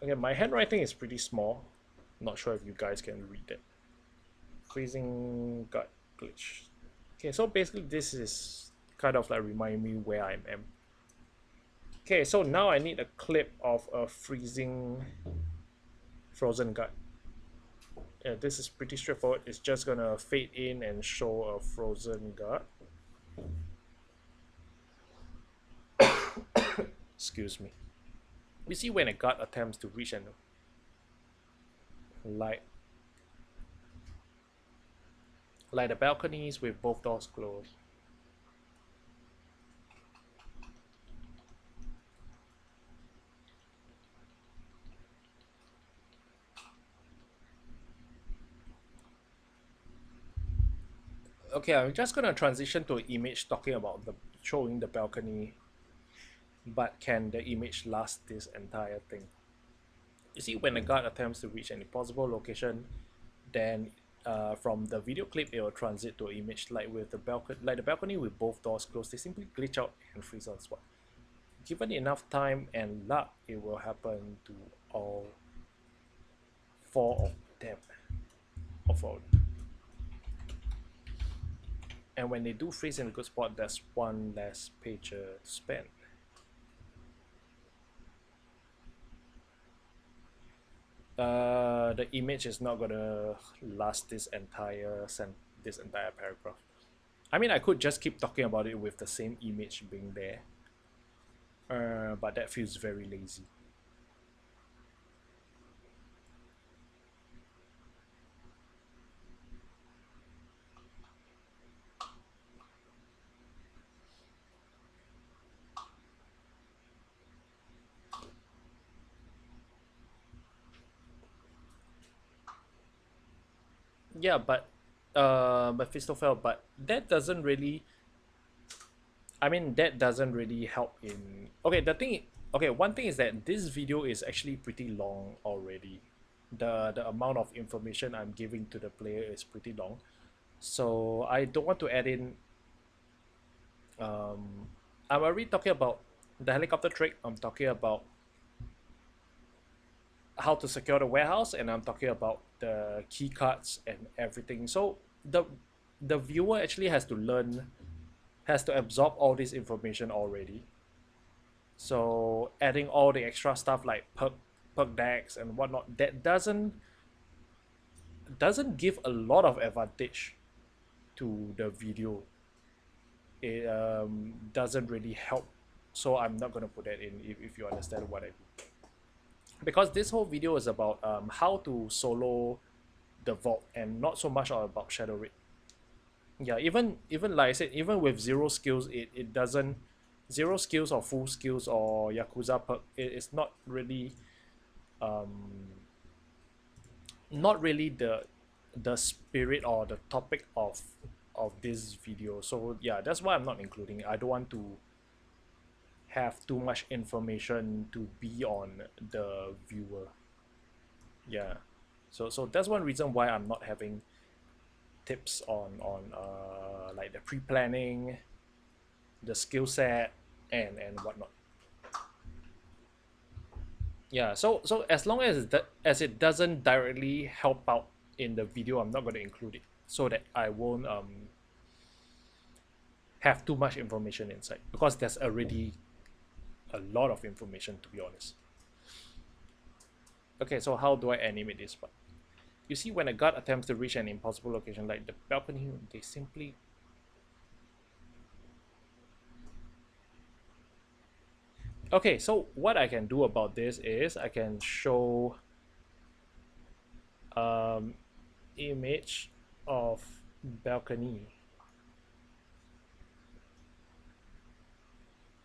Okay, my handwriting is pretty small. Not sure if you guys can read it. Freezing guard glitch. Okay, so basically this is kind of like remind me where I am. Okay, so now I need a clip of a freezing frozen guard. Yeah, this is pretty straightforward. It's just gonna fade in and show a frozen guard. Excuse me. We see when a guard attempts to reach and light the balconies with both doors closed. Okay, I'm just gonna transition to an image talking about the showing the balcony, but can the image last this entire thing? You see, when a guard attempts to reach an impossible location, then from the video clip it will transit to an image like with the balcony with both doors closed. They simply glitch out and freeze on spot. Given enough time and luck, it will happen to all 4 of them. Of all. And when they do freeze in a good spot, there's 1 less pager to spend. The image is not gonna last this entire paragraph. I mean, I could just keep talking about it with the same image being there, but that feels very lazy. Yeah, but Mephistophel, but that doesn't really. I mean, that doesn't really help in. Okay, the thing. Okay, one thing is that this video is actually pretty long already. The amount of information I'm giving to the player is pretty long, so I don't want to add in. I'm already talking about the helicopter trick. I'm talking about how to secure the warehouse, and I'm talking about the key cards and everything. So the viewer actually has to learn, has to absorb all this information already. So adding all the extra stuff like perk decks and whatnot, that doesn't give a lot of advantage to the video. It doesn't really help. So I'm not gonna put that in if you understand what I mean. Because this whole video is about how to solo the vault and not so much about shadow raid. Yeah, even like I said, even with zero skills, it doesn't, zero skills or full skills or yakuza perk, it's not really the spirit or the topic of this video. So yeah, that's why I'm not including it. I don't want to have too much information to be on the viewer. Yeah, so that's one reason why I'm not having tips on like the pre-planning, the skill set, and whatnot. Yeah, so as long as as it doesn't directly help out in the video, I'm not going to include it so that I won't have too much information inside, because there's already a lot of information, to be honest. Okay, so how do I animate this part? You see, when a guard attempts to reach an impossible location like the balcony, they simply. Okay, so what I can do about this is I can show um, image of balcony.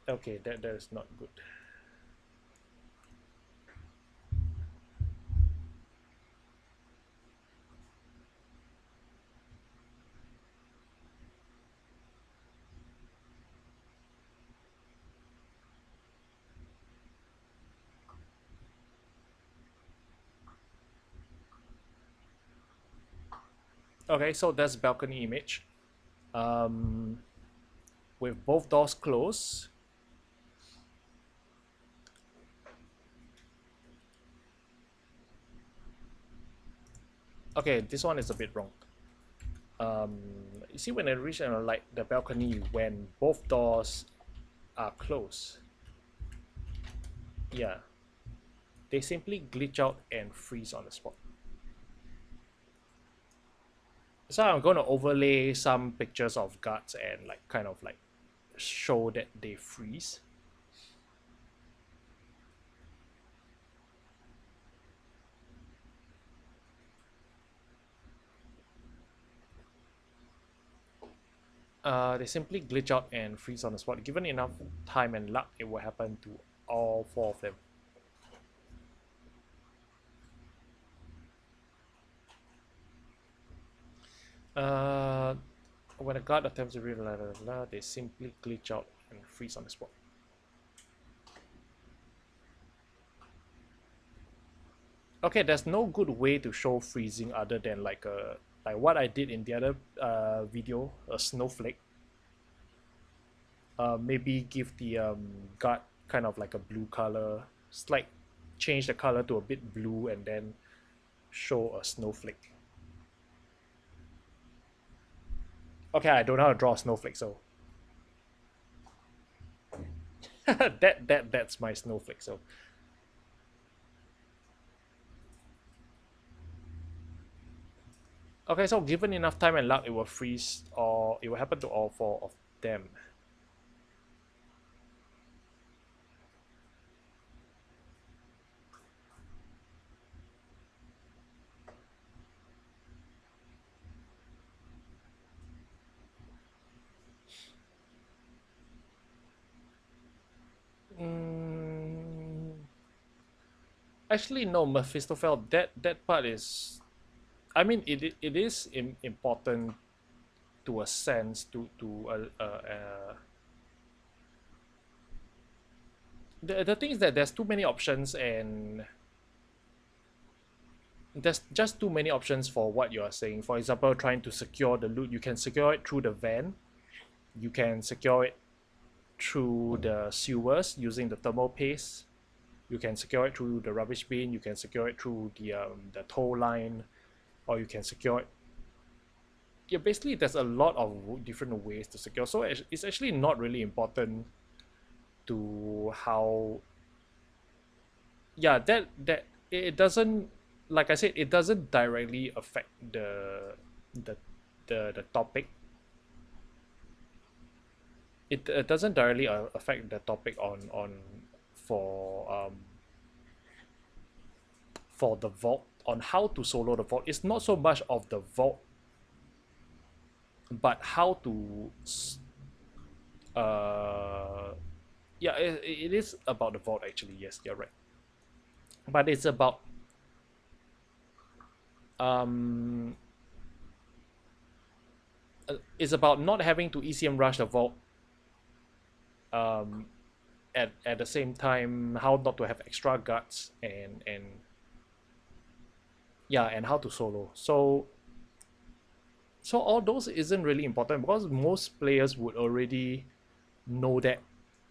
Okay, that is not good. Okay, so that's balcony image. Um, with both doors closed. Okay, this one is a bit wrong. Um, you see, when I reach like the balcony, when both doors are closed, yeah, they simply glitch out and freeze on the spot. So I'm going to overlay some pictures of guards and like kind of like show that they freeze. They simply glitch out and freeze on the spot. Given enough time and luck, it will happen to all four of them. Uh, when a guard attempts to read they simply glitch out and freeze on the spot. Okay, there's no good way to show freezing other than like what I did in the other video, a snowflake. Maybe give the guard kind of like a blue color, slight change the color to a bit blue, and then show a snowflake. Okay, I don't know how to draw a snowflake, so that's my snowflake. So okay, so given enough time and luck, it will freeze, or it will happen to all four of them. Mm, actually, no, Mephistophel. That part is. I mean, it is important to a sense the thing is that there's too many options, and there's just too many options for what you are saying. For example, trying to secure the loot, you can secure it through the van, you can secure it through the sewers using the thermal paste, you can secure it through the rubbish bin, you can secure it through the tow line, or you can secure it. Yeah, basically there's a lot of different ways to secure, so it's actually not really important to how. Yeah, that it doesn't, like I said, it doesn't directly affect the the topic. It doesn't directly affect the topic for um for the vault, on how to solo the vault. It's not so much of the vault, but how to uh yeah, it is about the vault actually. Yes, you're right, but um it's about not having to ECM rush the vault, um at the same time how not to have extra guards, and yeah, and how to solo. So all those isn't really important because most players would already know that.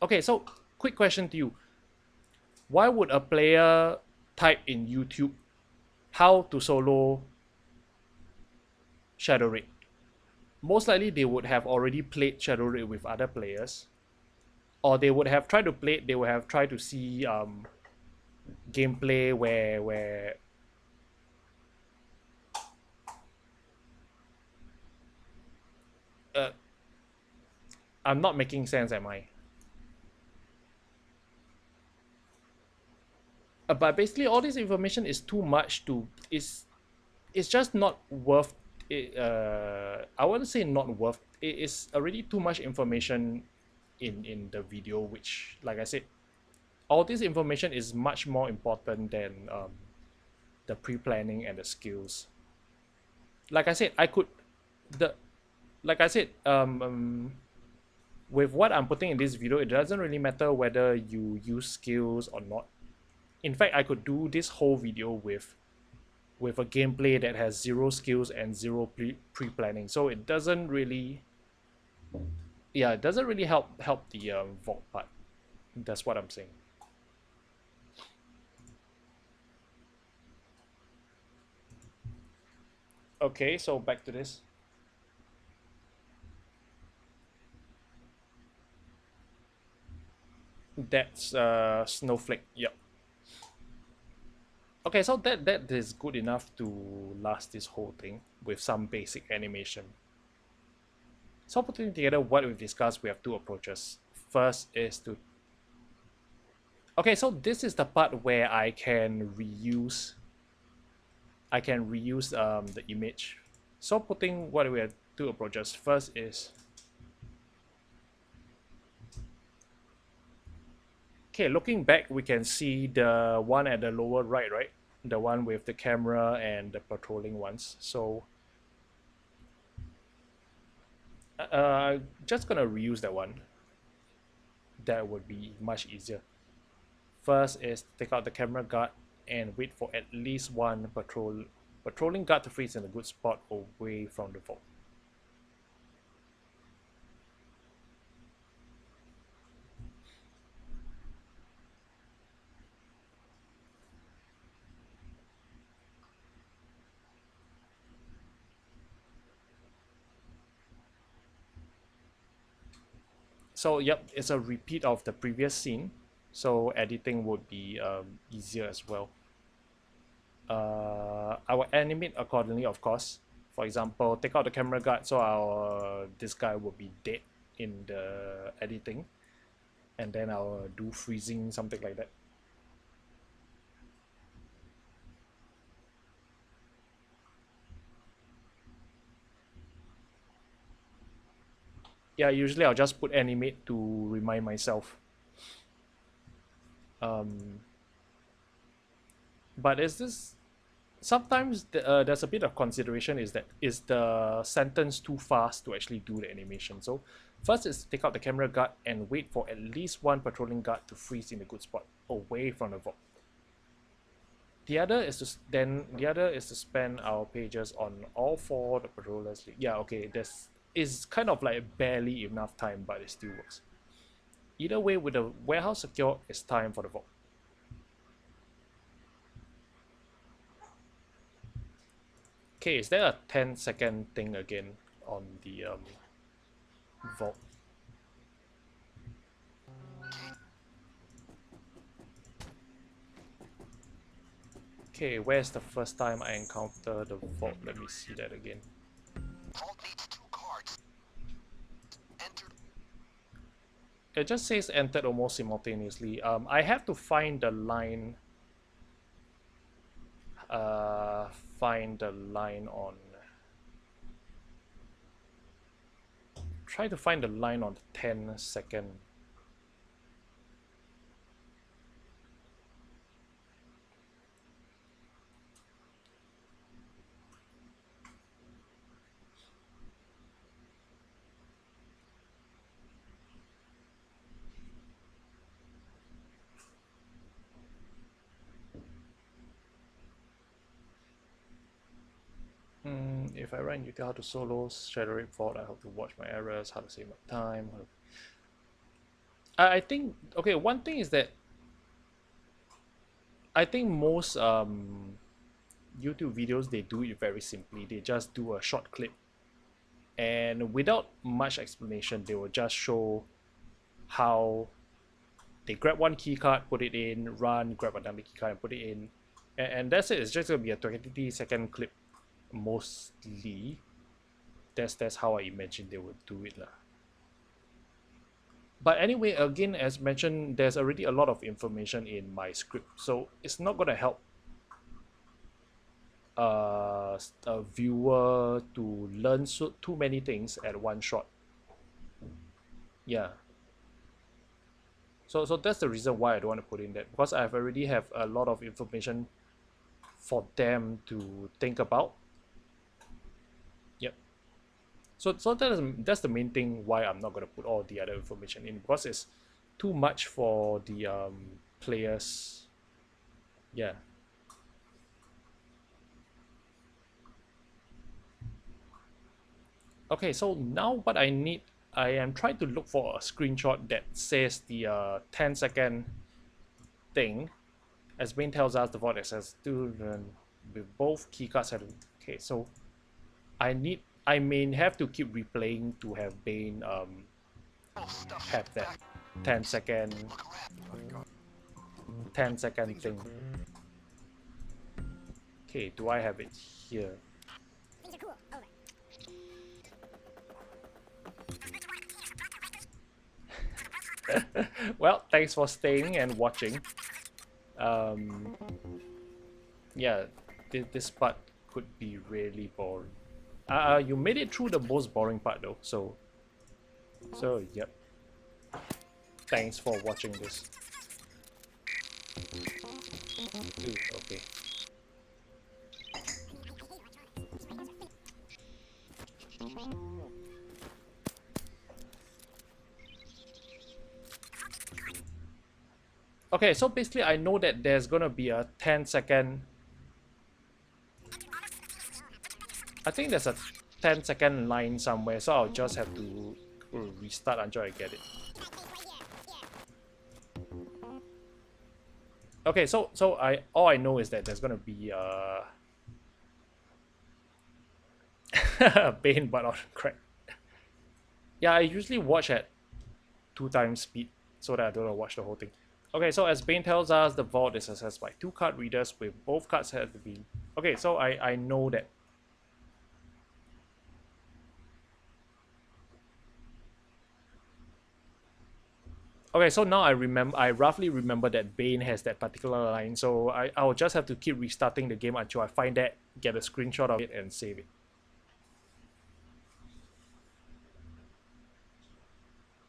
Okay, so quick question to you: why would a player type in YouTube how to solo Shadow Raid? Most likely they would have already played Shadow Raid with other players, or they would have tried to play it, they would have tried to see gameplay where uh, I'm not making sense, am I? But basically all this information is too much to is it's just not worth it. I wouldn't say not worth it, is already too much information in the video, which, like I said, all this information is much more important than the pre-planning and the skills. Like I said, I could the like I said, with what I'm putting in this video, it doesn't really matter whether you use skills or not. In fact, I could do this whole video with a gameplay that has zero skills and zero pre-planning, so it doesn't really, yeah, it doesn't really help the vault part. That's what I'm saying. Okay, so back to this. That's snowflake. Yep. Okay, so that is good enough to last this whole thing with some basic animation. So putting together what we've discussed, we have two approaches. First is to, okay, so this is the part where I can reuse the image. So putting what we have two approaches. First is, okay, looking back, we can see the one at the lower right, right? The one with the camera and the patrolling ones. So just gonna reuse that one. That would be much easier. First is take out the camera guard and wait for at least one patrolling guard to freeze in a good spot away from the vault. So yep, it's a repeat of the previous scene, so editing would be easier as well. I will animate accordingly, of course. For example, take out the camera guard, so our this guy will be dead in the editing, and then I'll do freezing, something like that. Yeah, usually I'll just put animate to remind myself. Um, but is this sometimes there's a bit of consideration is the sentence too fast to actually do the animation. So first is take out the camera guard and wait for at least one patrolling guard to freeze in a good spot away from the vault. The other is to spend our pages on all four the patrollers. Yeah, okay, this is kind of like barely enough time, but it still works. Either way, with the warehouse secure, it's time for the vault. Okay, is there a 10-second thing again on the vault? Okay, where's the first time I encounter the vault? Let me see that again. Vault needs 2 cards. Enter. It just says entered almost simultaneously. I have to find the line. Find the line on. Try to find the line on the 10-second. If I run util how to solo, shadow rate fault, I have to watch my errors, how to save my time. I think, okay, one thing is that I think most YouTube videos, they do it very simply. They just do a short clip and without much explanation, they will just show how they grab one keycard, put it in, run, grab another keycard and put it in, and that's it. It's just gonna be a 20-second clip mostly. That's how I imagine they would do it lah. But anyway, again, as mentioned, there's already a lot of information in my script, so it's not gonna help a viewer to learn too many things at one shot. Yeah. So that's the reason why I don't want to put in that, because I've already have a lot of information for them to think about. Yep. So that's the main thing why I'm not going to put all the other information in, because it's too much for the players. Yeah. Okay, so now what I need, I am trying to look for a screenshot that says the 10-second thing. As Bane tells us, the vault access to run with both keycards have. Okay, so I may have to keep replaying to have Bane have that 10-second thing. Okay, do I have it here? Well, thanks for staying and watching. Yeah, this part could be really boring. You made it through the most boring part though, so yep. Thanks for watching this. Ooh, okay. Okay, so basically I know that there's gonna be a 10-second. I think there's a 10-second line somewhere, so I'll just have to restart until I get it. Okay, so all I know is that there's gonna be Bane but on crack. Yeah, I usually watch at 2x speed so that I don't watch the whole thing. Okay, so as Bane tells us, the vault is accessed by 2 card readers with both cards have to be. Okay, so I know that. Okay, so now I roughly remember that Bane has that particular line, so I'll just have to keep restarting the game until I find that, get a screenshot of it and save it.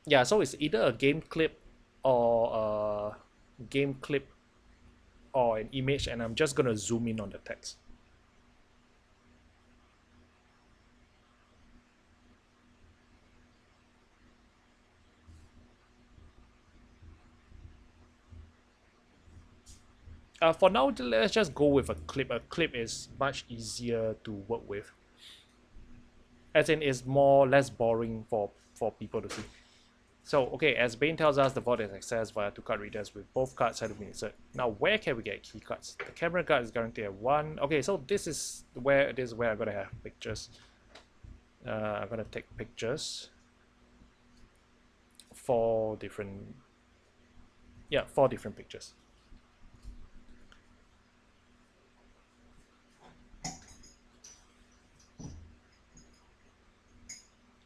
Yeah, so it's either a game clip or an image, and I'm just gonna zoom in on the text. For now, let's just go with a clip. A clip is much easier to work with. As in, it's more less boring for people to see. So, okay, as Bane tells us, the vault is accessed via two card readers with both cards had to be inserted. Now, where can we get key cards? The camera card is guaranteed at 1. Okay, so this is where I'm gonna have pictures. I'm gonna take pictures. 4 different, yeah, 4 different pictures.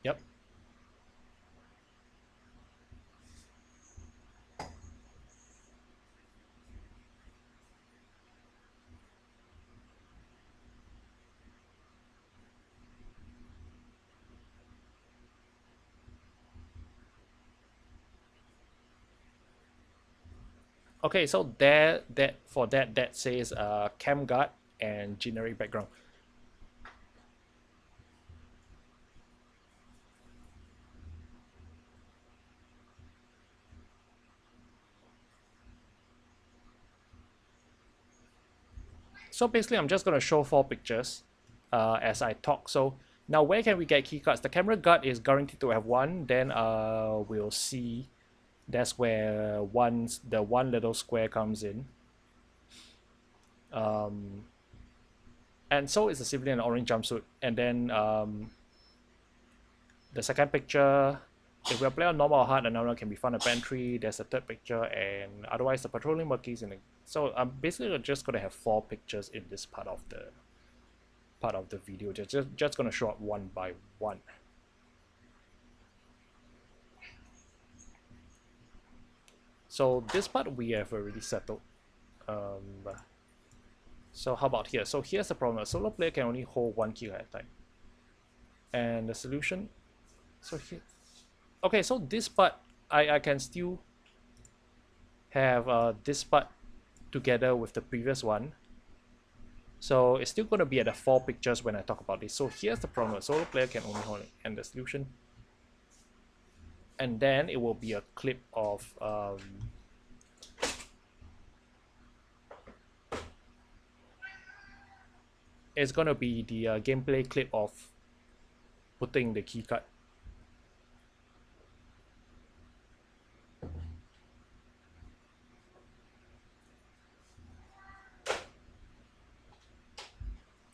Yep. Okay, so that says cam guard and generic background. So basically, I'm just gonna show 4 pictures as I talk. So now, where can we get keycards? The camera guard is guaranteed to have 1. Then we'll see. That's where the one little square comes in. And so is the civilian in orange jumpsuit. And then the second picture, if we play on normal or hard, another can be found in the pantry. There's a third picture, and otherwise the patrolling monkeys in the. So I'm basically just gonna have 4 pictures in this part of the video. Just gonna show up one by one. So this part we have already settled. So how about here? So here's the problem. A solo player can only hold 1 key at a time. And the solution. So here. Okay, so this part I can still have this part together with the previous one. So it's still going to be at the 4 pictures when I talk about this. So here's the problem. A solo player can only hold it. And the solution. And then it will be a clip of it's going to be the gameplay clip of putting the keycard.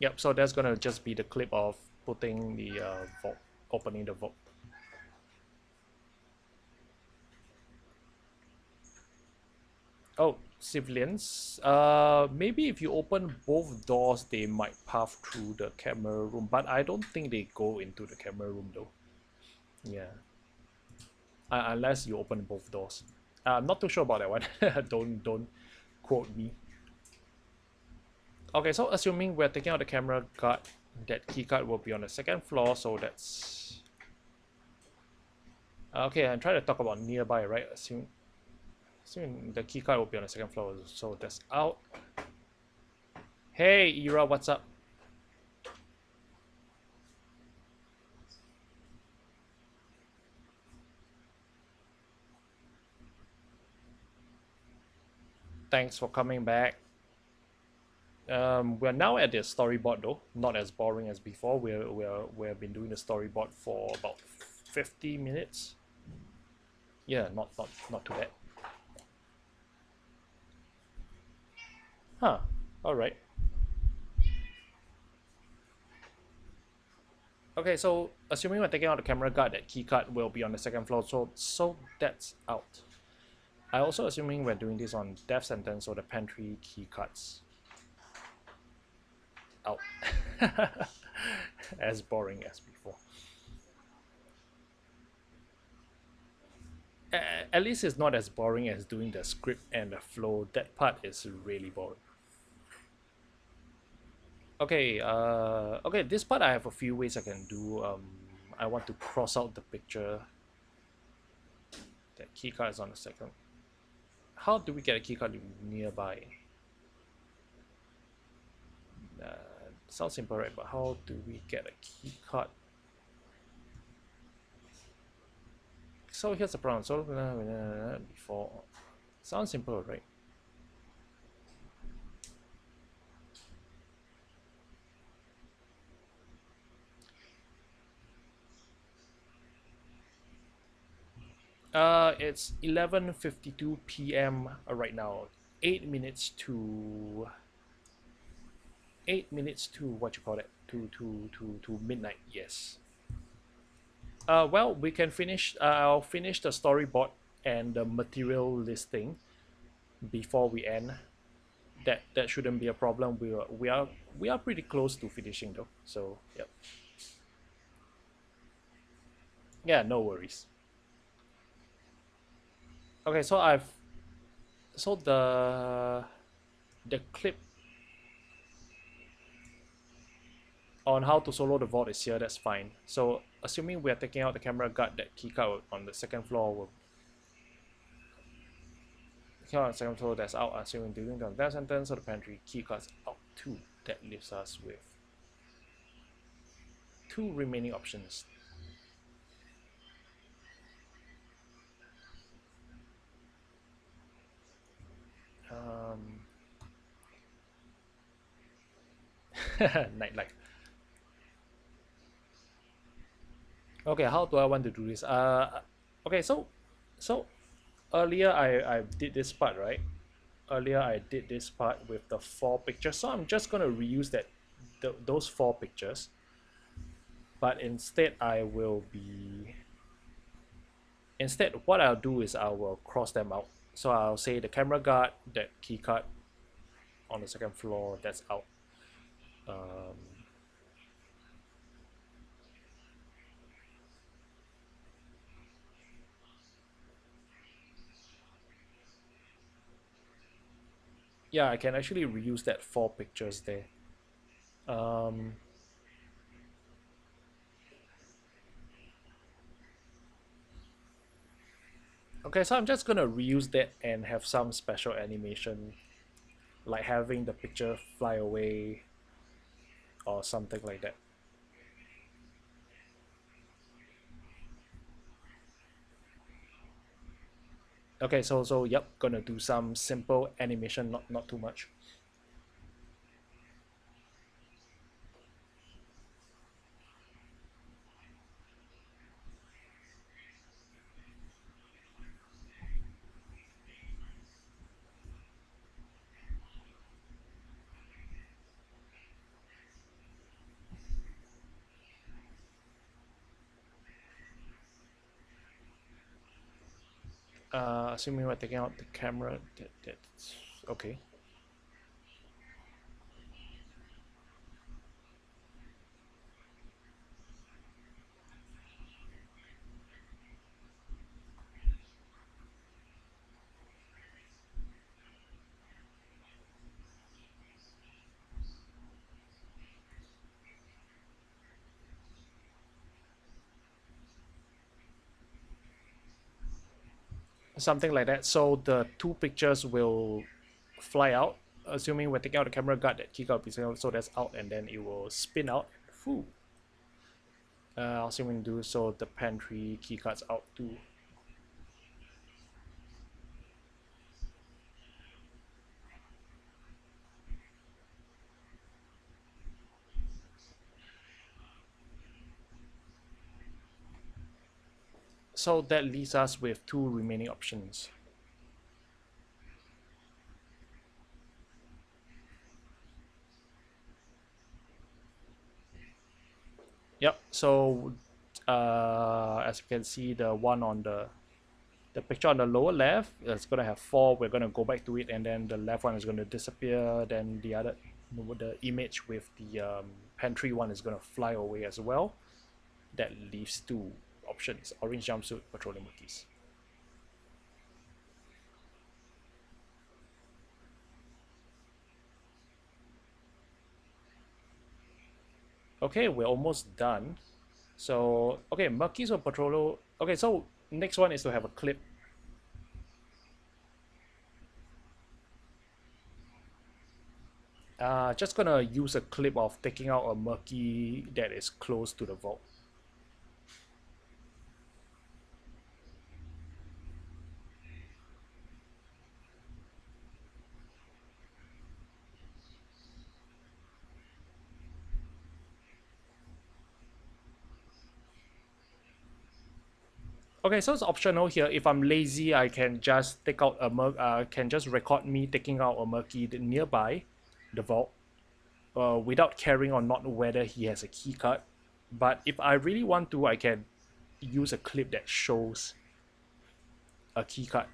Yep, so that's gonna just be the clip of putting the vault, opening the vault. Oh, civilians. Maybe if you open both doors, they might pass through the camera room, but I don't think they go into the camera room though. Yeah. Unless you open both doors. I'm not too sure about that one. Don't quote me. Okay, so assuming we're taking out the camera card, that key card will be on the 2nd floor, so that's okay. I'm trying to talk about nearby, right? Assuming the key card will be on the 2nd floor, so that's out. Hey, Ira, what's up? Thanks for coming back. We're now at the storyboard though, not as boring as before. We've been doing the storyboard for about 50 minutes. Yeah, not too bad. Huh. All right. Okay, so assuming we're taking out the camera guard, that key card will be on the 2nd floor. So that's out. I also assuming we're doing this on death sentence, so the pantry key cards out. As boring as before. At least it's not as boring as doing the script and the flow. That part is really boring. Okay, okay, this part I have a few ways I can do. I want to cross out the picture. That keycard is on the 2nd. How do we get a keycard nearby? Sounds simple, right? But how do we get a keycard? So here's the problem. So before, sounds simple, right? It's 11:52 p.m. Right now. 8 minutes to 8 minutes to what you call it, to midnight. Yes. Well, we can finish. I'll finish the storyboard and the material listing before we end. That shouldn't be a problem. We are pretty close to finishing though. So yep. Yeah, no worries. Okay, so I've so the clip on how to solo the vault is here. That's fine. So assuming we are taking out the camera guard, that keycard on the second floor will taking out on the second floor. That's out. Assuming during the that sentence, so the pantry keycards out too. That leaves us with two remaining options. Um, Nightlife. Okay, how do I want to do this? Okay, so earlier I did this part, right? Earlier I did this part with the four pictures, so I'm just gonna reuse those four pictures, but instead what I'll do is I will cross them out. So I'll say the camera guard, that key card on the second floor, that's out. Um, yeah, I can actually reuse that four pictures there. Um, okay, so I'm just gonna reuse that and have some special animation, like having the picture fly away or something like that. Okay, so yep, gonna do some simple animation, not too much. Assuming we're taking out the camera, that's okay. Something like that. So the two pictures will fly out, assuming we're taking out the camera guard, that kick out, so that's out, and then it will spin out. Whew. Assuming do so, the pantry keycards out too. So that leaves us with two remaining options. Yep. So as you can see, the picture on the lower left is going to have four. We're going to go back to it, and then the left one is going to disappear. Then the image with the pantry one is going to fly away as well. That leaves two options: orange jumpsuit, petroleum monkeys. Okay, we're almost done. So okay, monkeys or patrollo. Okay, so next one is to have a clip. Just gonna use a clip of taking out a murky that is close to the vault. Okay, so it's optional here. If I'm lazy, I can just take out a can just record me taking out a murky nearby the vault, without caring or not whether he has a key card. But if I really want to, I can use a clip that shows a key card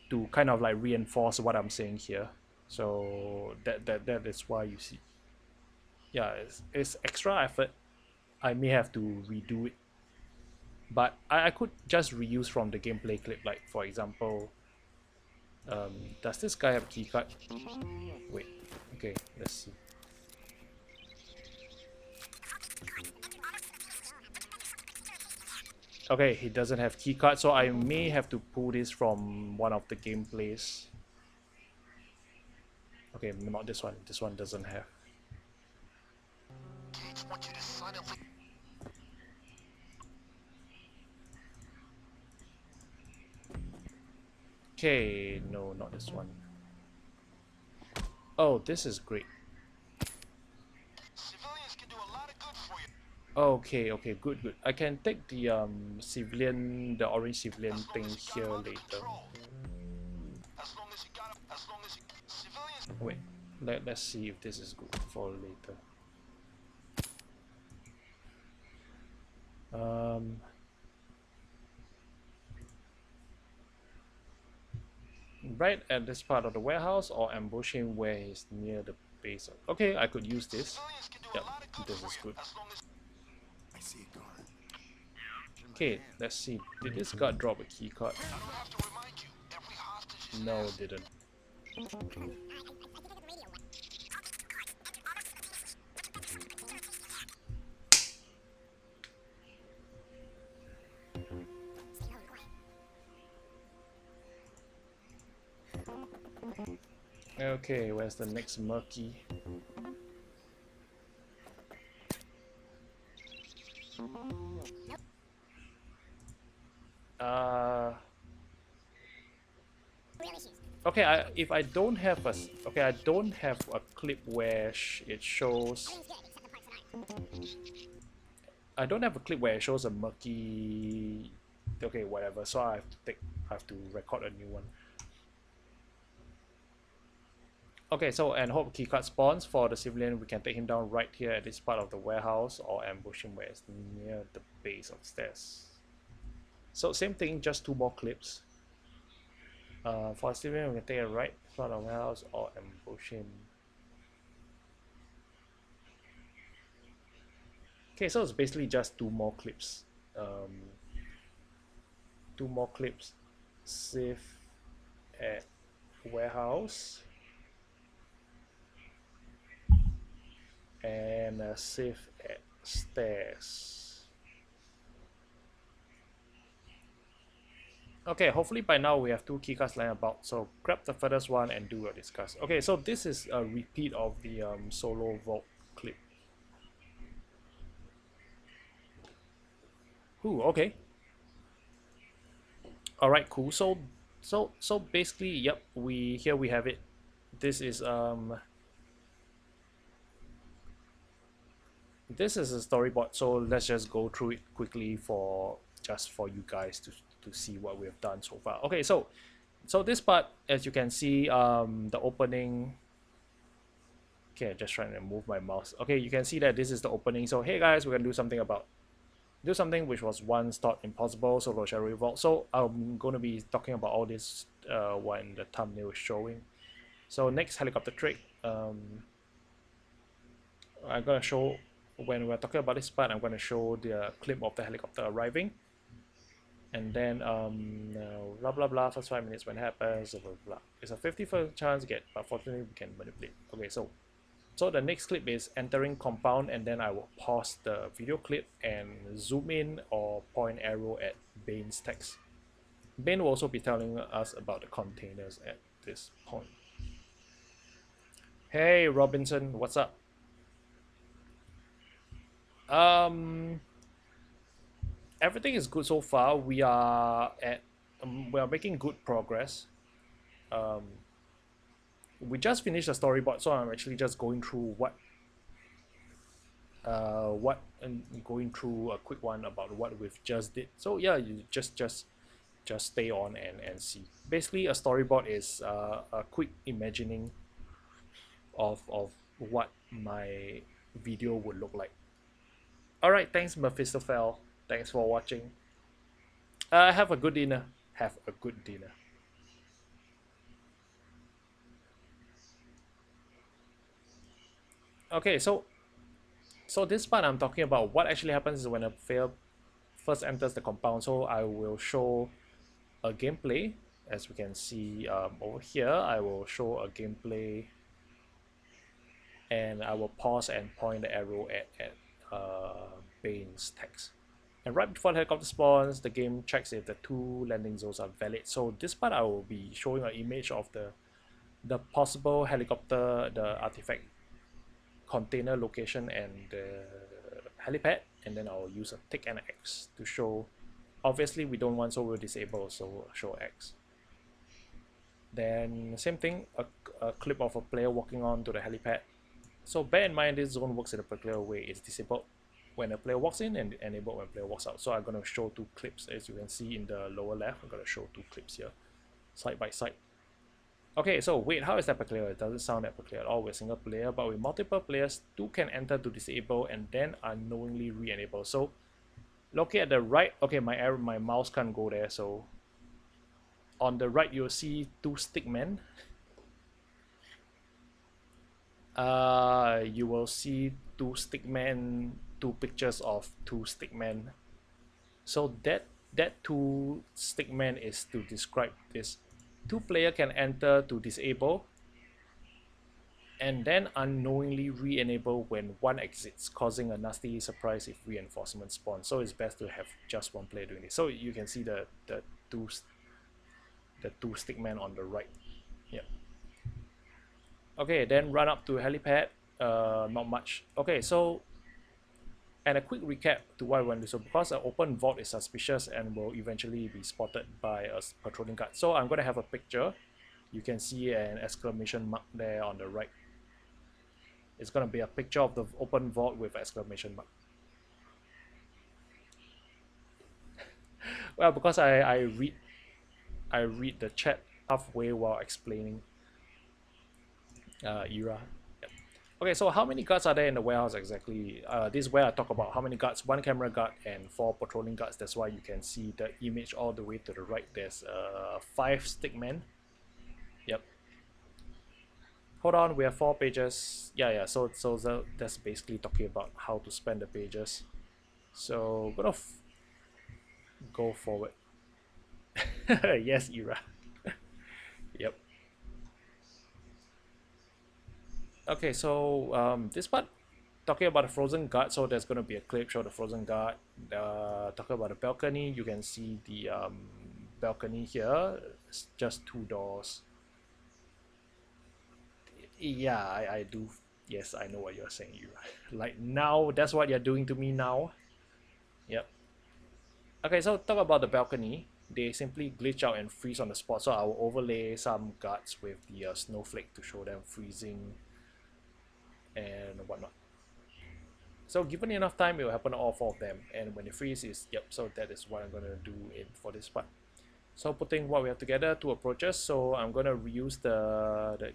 to kind of like reinforce what I'm saying here. So that is why you see, yeah, it's extra effort. I may have to redo it, but I could just reuse from the gameplay clip. Like for example, does this guy have a key card? Wait, okay, let's see. Okay, he doesn't have keycard, so I may have to pull this from one of the gameplays. Okay, not this one. This one doesn't have. Okay, no, not this one. Oh, this is great. Okay, okay, good, good. I can take the civilian, the orange civilian thing here later. Wait, let's see if this is good for later. Right at this part of the warehouse or ambush him where he's near the base. Okay, I could use this. Yep, this is good. Okay, let's see. Did this guard drop a key card? No, it didn't. Okay, where's the next murky? Okay, if I don't have a I don't have a clip where it shows. I don't have a clip where it shows a murky. Okay, whatever. So I have to record a new one. Okay, so and hope keycard spawns for the civilian. We can take him down right here at this part of the warehouse or ambush him where it's near the base of stairs. So same thing, just 2 more clips. For civilian, we can take it right in front of the warehouse or ambush him. Okay, so it's basically just 2 more clips. 2 more clips. Save at warehouse. And save at stairs. Okay, hopefully by now we have 2 keycards lying about, so grab the furthest one and do a discuss. Okay, so this is a repeat of the solo vault clip. Ooh, okay. Alright, cool. So basically, yep, we have it. This is a storyboard, so let's just go through it quickly for you guys to see what we have done so far. Okay, so this part, as you can see, the opening. Okay, just trying to move my mouse. Okay, you can see that this is the opening. So hey guys, we're gonna do something which was once thought impossible, solo shadow vault. So I'm going to be talking about all this when the thumbnail is showing. So next, helicopter trick. I'm going to show, when we're talking about this part, I'm going to show the clip of the helicopter arriving. And then blah blah blah, first 5 minutes when it happens, blah blah blah. It's a 50% chance to get, but fortunately we can manipulate. Okay, so the next clip is entering compound, and then I will pause the video clip and zoom in or point arrow at Bane's text. Bane will also be telling us about the containers at this point. Hey Robinson, what's up? Everything is good so far. We are making good progress. We just finished the storyboard, so I'm actually just going through what what and going through a quick one about what we've just did. So yeah, you just stay on and see. Basically, a storyboard is a quick imagining of what my video would look like. All right, thanks Mephistophel. Thanks for watching. Have a good dinner. Have a good dinner. Okay, so this part I'm talking about, what actually happens is when a player first enters the compound. So I will show a gameplay. As we can see over here, I will show a gameplay, and I will pause and point the arrow at Bane's text. And right before the helicopter spawns, the game checks if the two landing zones are valid. So this part I will be showing an image of the possible helicopter, the artifact container location, and the helipad, and then I'll use a tick and an X to show. Obviously we don't want, so we'll disable, so we'll show X. Then same thing, a clip of a player walking on to the helipad. So bear in mind this zone works in a particular way. It's disabled when a player walks in and enabled when a player walks out. So I'm going to show two clips. As you can see in the lower left, I'm going to show two clips here, side by side. Okay, so wait, how is that peculiar? It doesn't sound that peculiar at all with a single player, but with multiple players, two can enter to disable and then unknowingly re-enable. So looking at the right, okay, my mouse can't go there, so on the right you'll see two stickmen. You will see two stickmen, two pictures of two stickmen. So that two stickmen is to describe this. Two player can enter to disable and then unknowingly re-enable when one exits, causing a nasty surprise if reinforcement spawns. So it's best to have just one player doing this. So you can see the two stickmen on the right. Yep. Okay, then run up to helipad. Not much. Okay, so and a quick recap to why we want to do so. Because an open vault is suspicious and will eventually be spotted by a patrolling guard. So I'm going to have a picture. You can see an exclamation mark there on the right. It's going to be a picture of the open vault with exclamation mark. Well, because I read the chat halfway while explaining era. Yep. Okay, so how many guards are there in the warehouse exactly? This is where I talk about how many guards. One camera guard and 4 patrolling guards. That's why you can see the image all the way to the right. There's 5 stickmen. Yep. Hold on, we have 4 pages. Yeah. So that's basically talking about how to spend the pages. So gonna go forward. Yes, era. Yep. Okay, so this part talking about the frozen guard. So there's gonna be a clip show the frozen guard. Talking about the balcony, you can see the balcony here. It's just 2 doors. Yeah, I do. Yes, I know what you're saying. You like now. That's what you're doing to me now. Yep. Okay, so talk about the balcony. They simply glitch out and freeze on the spot. So I will overlay some guards with the snowflake to show them freezing and whatnot. So given enough time, it will happen to all 4 of them. And when they freeze is, yep, so that is what I'm going to do for this part. So putting what we have together, 2 approaches. So I'm going to reuse the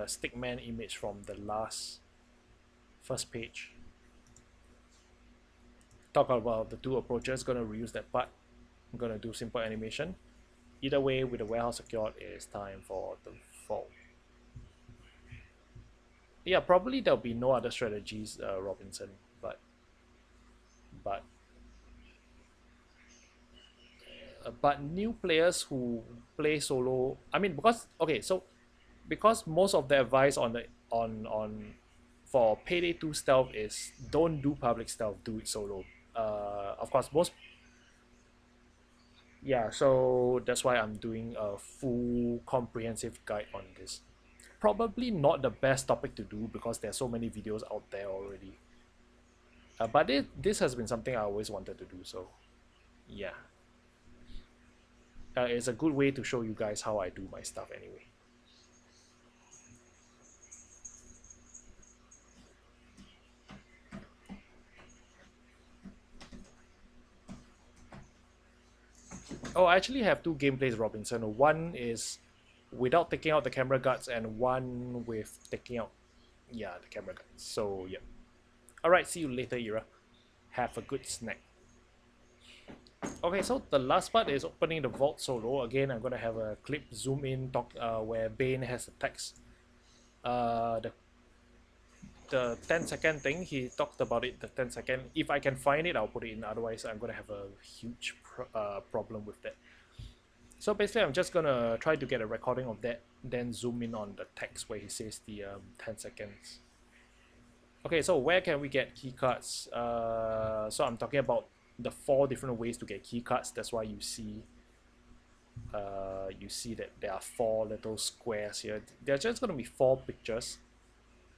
stickman image from the first page. Talk about the 2 approaches, going to reuse that part. I'm going to do simple animation. Either way, with the warehouse secured, it's time for the fall. Yeah, probably there'll be no other strategies, Robinson, but new players who play solo, I mean, because okay, so because most of the advice on the on for Payday 2 stealth is don't do public stealth, do it solo. Of course, most, yeah, so that's why I'm doing a full comprehensive guide on this. Probably not the best topic to do because there's so many videos out there already. But this has been something I always wanted to do, so yeah. It's a good way to show you guys how I do my stuff anyway. Oh, I actually have two gameplays, Robinson. One is without taking out the camera guards, and one with taking out, yeah, the camera guards. So yeah. All right, see you later, Ira. Have a good snack. Okay, so the last part is opening the vault solo. Again, I'm gonna have a clip zoom in talk where Bane has the text. The 10-second thing he talked about it. The 10-second. If I can find it, I'll put it in. Otherwise, I'm gonna have a huge problem with that. So basically, I'm just gonna try to get a recording of that, then zoom in on the text where he says the 10 seconds. Okay, so where can we get keycards? So I'm talking about the 4 different ways to get keycards. That's why you see that there are 4 little squares here. There are just gonna be 4 pictures.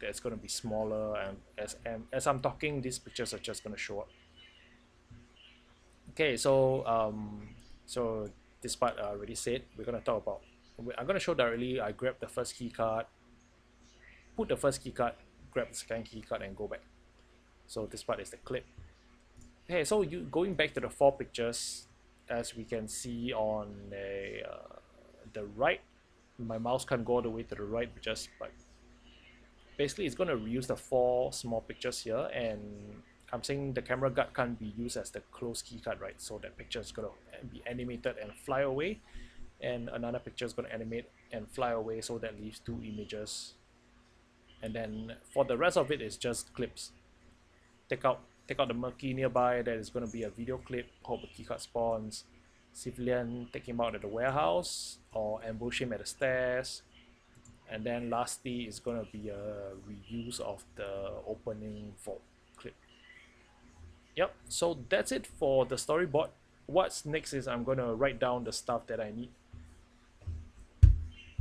That's gonna be smaller, and as I'm talking, these pictures are just gonna show up. Okay, so this part I already said. We're gonna talk about. I'm gonna show directly. I grab the first key card, put the first key card, grab the second key card, and go back. So this part is the clip. Okay, so you going back to the 4 pictures, as we can see on the right. My mouse can't go all the way to the right, just but basically it's gonna reuse the 4 small pictures here, and I'm saying the camera guard can't be used as the close key card, right? So that picture is gonna be animated and fly away, and another picture is gonna animate and fly away, so that leaves 2 images. And then for the rest of it, it's just clips. Take out the murky nearby. That is going to be a video clip. Hope the keycard spawns. Civilian take him out at the warehouse or ambush him at the stairs. And then lastly, it's going to be a reuse of the opening vault clip. Yep, so that's it for the storyboard. What's next is I'm going to write down the stuff that I need.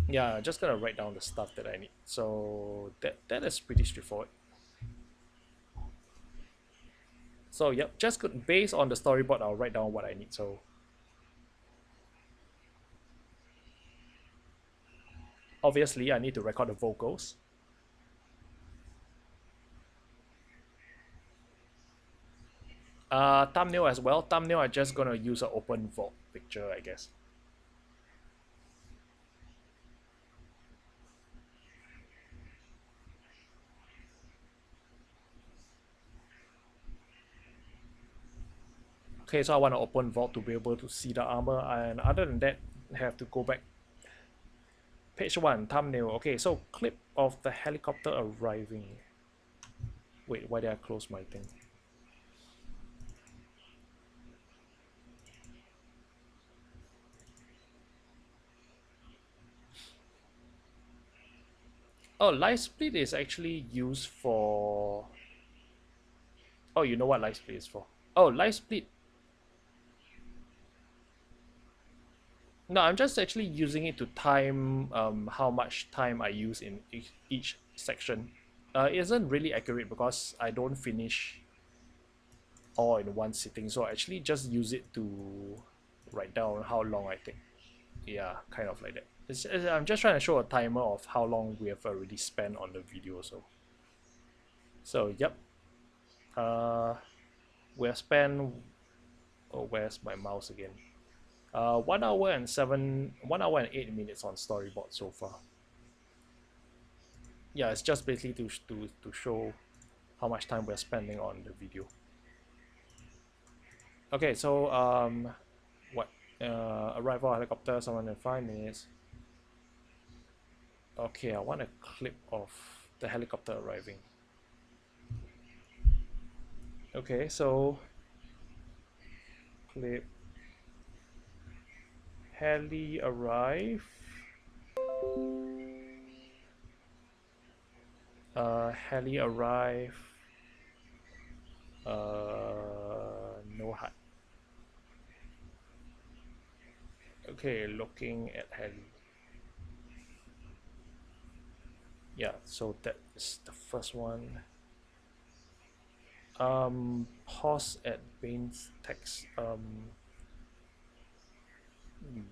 Yeah, just going to write down the stuff that I need. So that is pretty straightforward. So yep, just based on the storyboard, I'll write down what I need. So obviously, I need to record the vocals. Thumbnail as well. Thumbnail, I'm just gonna use an open vault picture, I guess. Okay, so I want to open vault to be able to see the armor, and other than that, I have to go back. Page 1, thumbnail. Okay, so clip of the helicopter arriving. Wait, why did I close my thing? Oh, live split is actually used for... Oh, you know what live split is for? Oh, live split. No, I'm just actually using it to time how much time I use in each section. It isn't really accurate because I don't finish all in one sitting, so I actually just use it to write down how long I take. Yeah, kind of like that. I'm just trying to show a timer of how long we have already spent on the video. So yep. We have spent. Oh, where's my mouse again? 1 hour and 8 minutes on storyboard so far. Yeah, it's just basically to show how much time we're spending on the video. Okay, so what? Arrival helicopter, someone in 5 minutes. Okay, I want a clip of the helicopter arriving. Okay, so clip heli arrive. Heli arrive. No HUD. Okay, looking at heli. Yeah, so that is the first one. Pause at Bane's text.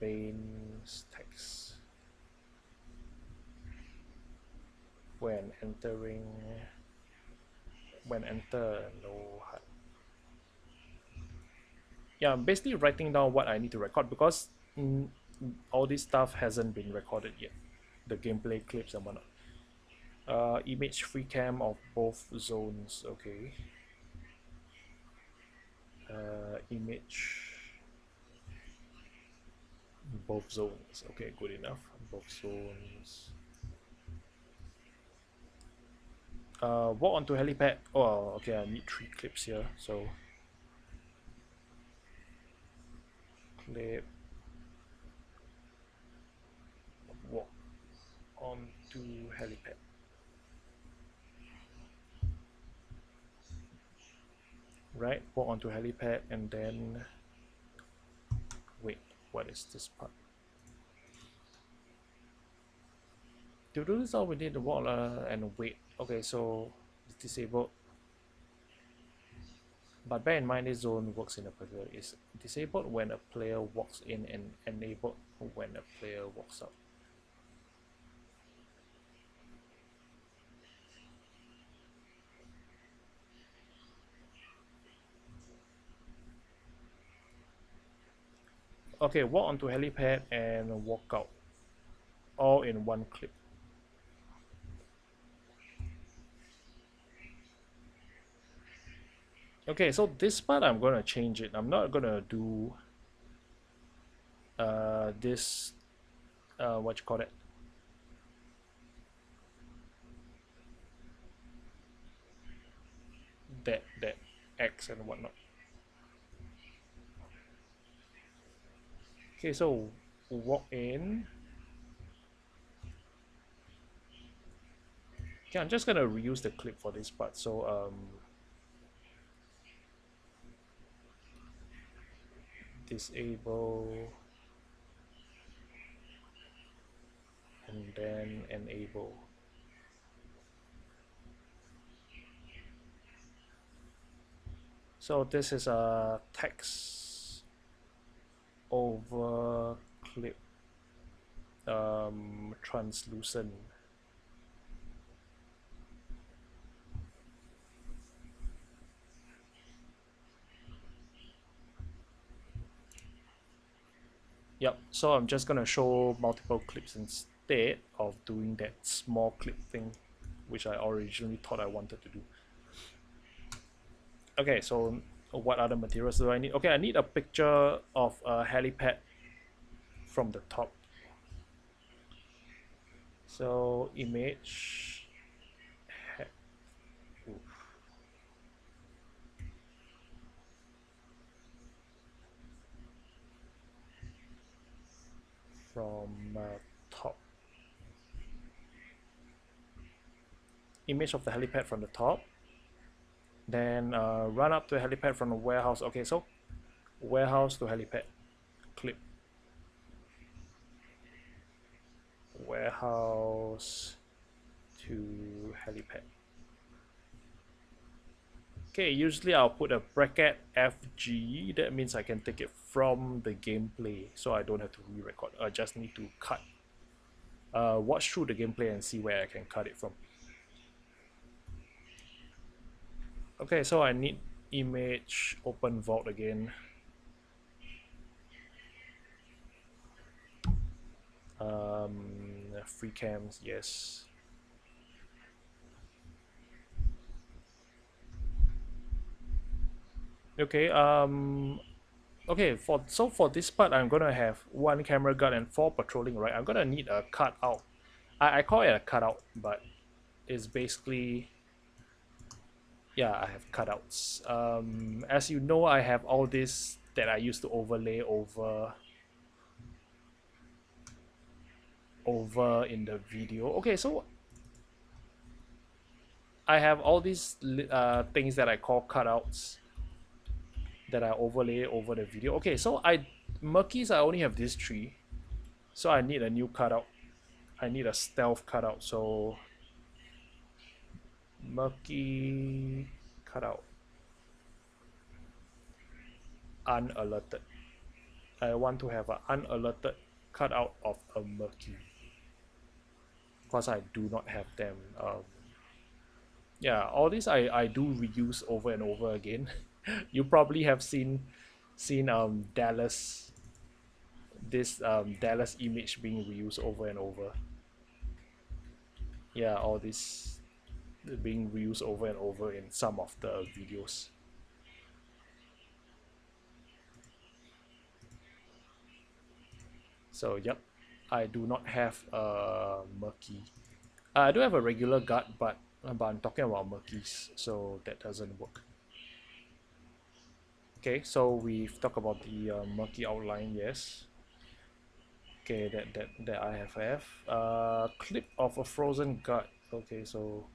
Bane's text. When enter, no HUD. yeah, I'm basically writing down what I need to record because all this stuff hasn't been recorded yet. The gameplay clips and whatnot. Image free cam of both zones. Okay. Image both zones. Okay, good enough. Both zones. Walk onto helipad. Oh, okay. I need 3 clips here. So clip walk onto helipad. Right, walk onto helipad and then wait. What is this part? To do this, all we need to walk and wait. Okay, so it's disabled. But bear in mind, this zone works in a particular. It's disabled when a player walks in and enabled when a player walks out. Okay, walk onto helipad and walk out, all in one clip. Okay, so this part I'm gonna change it. I'm not gonna do this what you call it, that X and whatnot. Okay, so walk in. Okay, I'm just gonna reuse the clip for this part. So disable and then enable. So this is a text over clip translucent. Yep, so I'm just gonna show multiple clips instead of doing that small clip thing which I originally thought I wanted to do. Okay, so what other materials do I need? Okay, I need a picture of a helipad from the top. So image from top. Image of the helipad from the top. Then run up to a helipad from the warehouse. Okay, so warehouse to helipad. Clip. Warehouse to helipad. Okay, usually I'll put a bracket FG. That means I can take it from the gameplay, so I don't have to re-record. I just need to cut. Watch through the gameplay and see where I can cut it from. Okay, so I need image open vault again. Free cams, yes. Okay, okay, for this part I'm gonna have 1 camera guard and 4 patrolling, right? I'm gonna need a cutout. I call it a cutout, but it's basically, yeah, I have cutouts. As you know, I have all this that I used to overlay over in the video. Okay, so I have all these things that I call cutouts that I overlay over the video. Okay, so murkies, I only have these 3, so I need a new cutout. I need a stealth cutout. So murky cutout, unalerted. I want to have an unalerted cutout of a murky because I do not have them. Yeah, all these I do reuse over and over again. You probably have seen seen Dallas, this Dallas image being reused over and over. Yeah, all this being reused over and over in some of the videos. So yep, I do not have a murky. I do have a regular gut, but I'm talking about murkies, so that doesn't work. Okay, so we've talked about the murky outline, yes. Okay, that I have. Clip of a frozen gut. Okay, so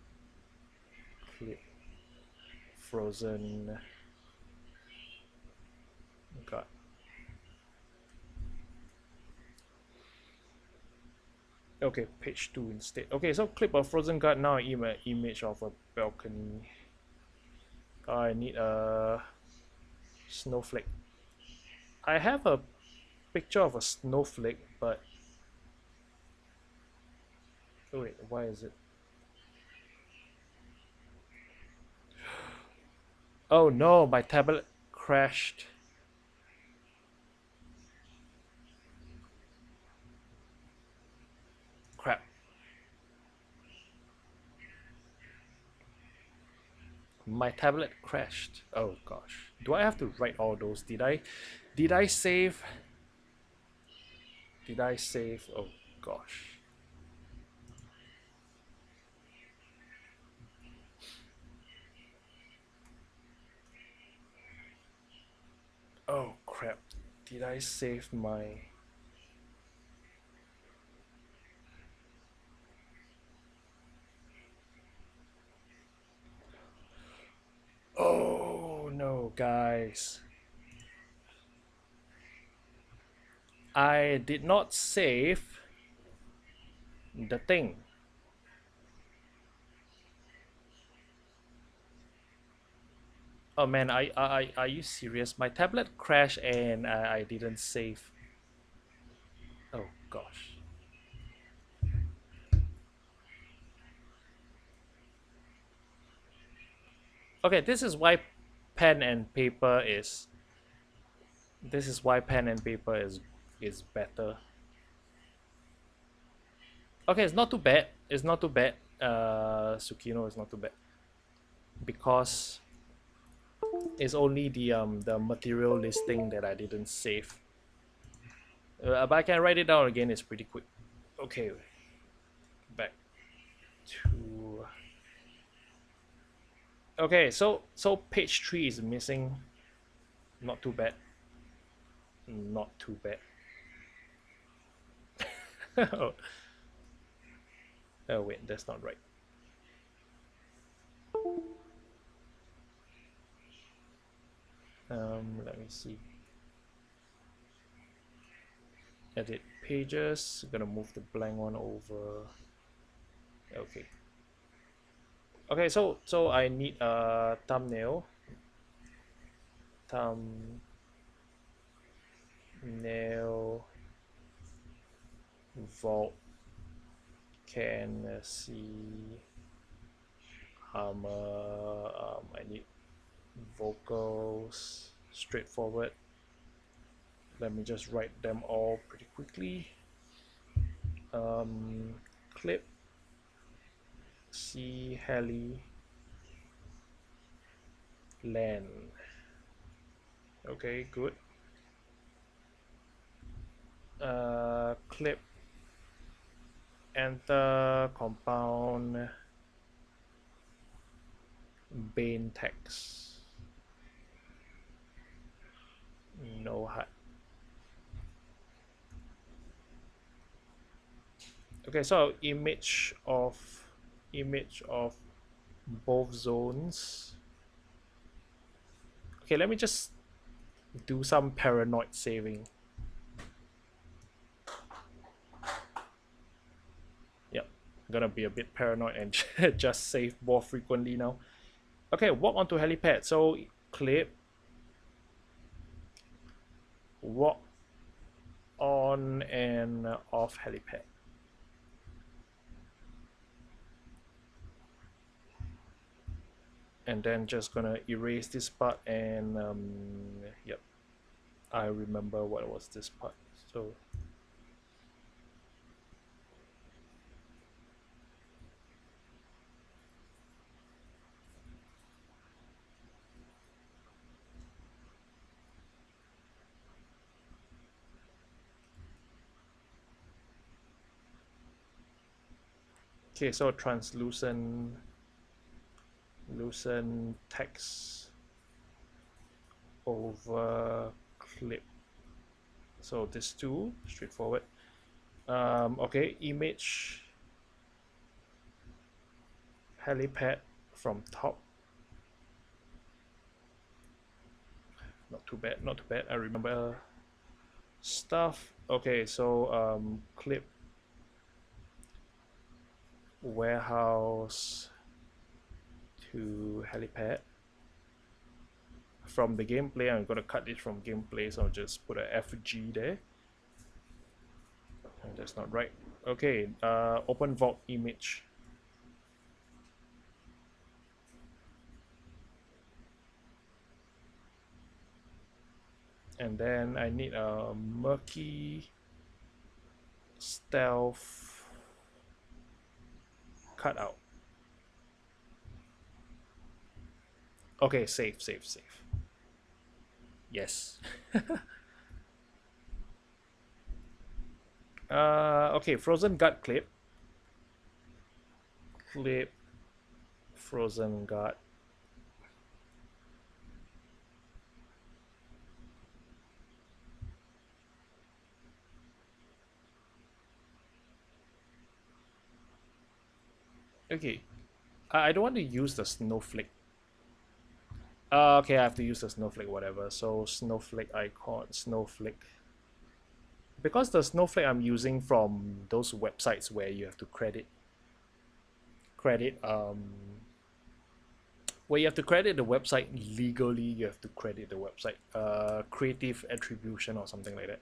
clip frozen gut. Okay, page 2 instead. Okay, so clip of frozen gut. Now image of a balcony. I need a snowflake. I have a picture of a snowflake, but oh wait, why is it? Oh no, my tablet crashed. Crap. My tablet crashed. Oh gosh. Do I have to write all those? Did I save? Did I save? Oh gosh. Oh crap. Did I save my... Oh no, guys. I did not save the thing. Oh man, are you serious? My tablet crashed and I didn't save. Oh gosh. Okay, this is why pen and paper is... This is why pen and paper is better. Okay, it's not too bad. It's not too bad. Sukino is not too bad because it's only the material listing that I didn't save. But I can write it down again. It's pretty quick. Okay, back to... Okay, so page 3 is missing. Not too bad. Not too bad. Oh. Oh wait, that's not right. Let me see. Edit pages. Gonna move the blank one over. Okay. Okay, so I need a thumbnail. Thumbnail vault can see I need vocals, straightforward. Let me just write them all pretty quickly. Clip, see heli, land. Okay, good. Clip, enter compound, Bane text, no HUD. Okay, so image of both zones. Okay, let me just do some paranoid saving. Yep, I'm gonna be a bit paranoid and just save more frequently now. Okay, walk onto helipad. So clip, walk on and off helipad. And then just gonna erase this part and yep. I remember what was this part. So okay, so translucent loosen text over clip. So this two straightforward. Okay, image helipad from top. Not too bad, not too bad. I remember stuff. Okay, so clip warehouse to helipad. From the gameplay, I'm gonna cut this from gameplay, so I'll just put a FG there. That's not right. Okay, open vault image. And then I need a murky stealth cutout. Okay, save. Yes. Okay, frozen gut clip. Clip frozen gut. Okay, I don't want to use the snowflake. Okay, I have to use the snowflake, whatever. So snowflake icon, snowflake. Because the snowflake I'm using from those websites where you have to credit where you have to credit the website legally, you have to credit the website creative attribution or something like that.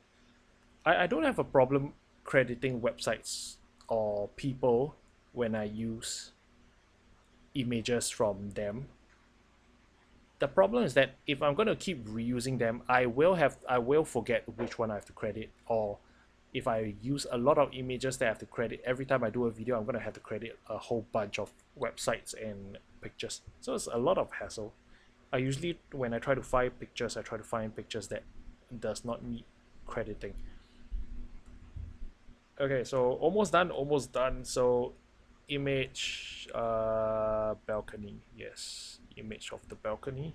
I don't have a problem crediting websites or people when I use images from them. The problem is that if I'm going to keep reusing them, I will forget which one I have to credit, or if I use a lot of images that I have to credit every time I do a video, I'm going to have to credit a whole bunch of websites and pictures. So it's a lot of hassle. I usually, when I try to find pictures, I try to find pictures that does not need crediting. Okay, so almost done. So image balcony, yes, image of the balcony.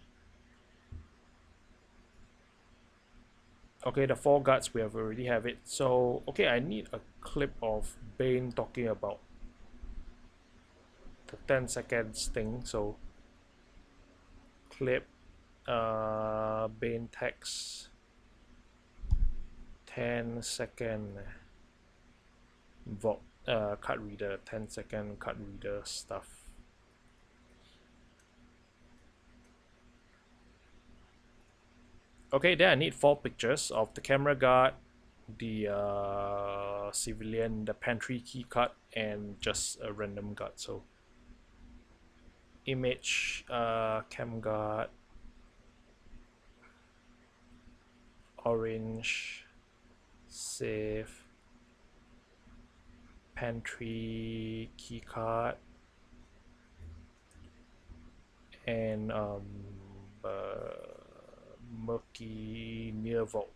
Okay, the four guards, we have already have it. So okay, I need a clip of Bane talking about the 10 seconds thing. So clip Bane text 10-second vault card reader, 10-second card reader stuff. Okay, then I need 4 pictures of the camera guard, the civilian, the pantry key card, and just a random guard. So image cam guard, orange, save, pantry key card, and murky near vault.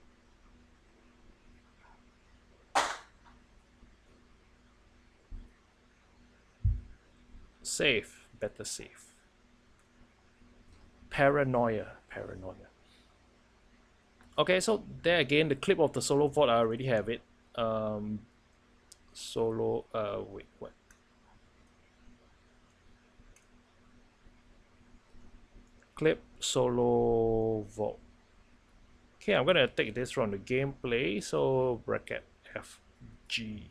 Save, better save. Paranoia. Okay, so there again, the clip of the solo vault, I already have it. Solo, wait, what? Clip solo vault. Okay, I'm gonna take this from the gameplay, so bracket FG.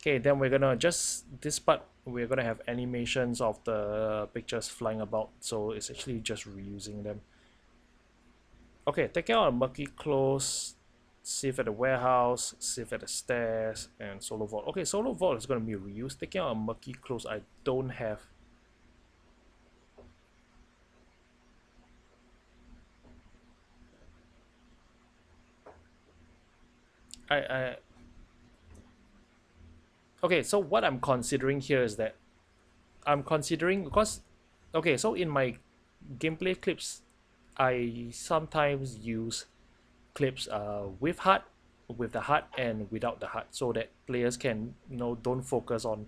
Okay, then we're gonna just this part we're gonna have animations of the pictures flying about, so it's actually just reusing them. Okay, taking out a murky close, sieve at the warehouse, sieve at the stairs, and solo vault. Okay, solo vault is gonna be reused. Taking out a murky close, I don't have. I okay, so what I'm considering here is that I'm considering because okay, so in my gameplay clips, I sometimes use clips with HUD, with the HUD and without the HUD, so that players can don't focus on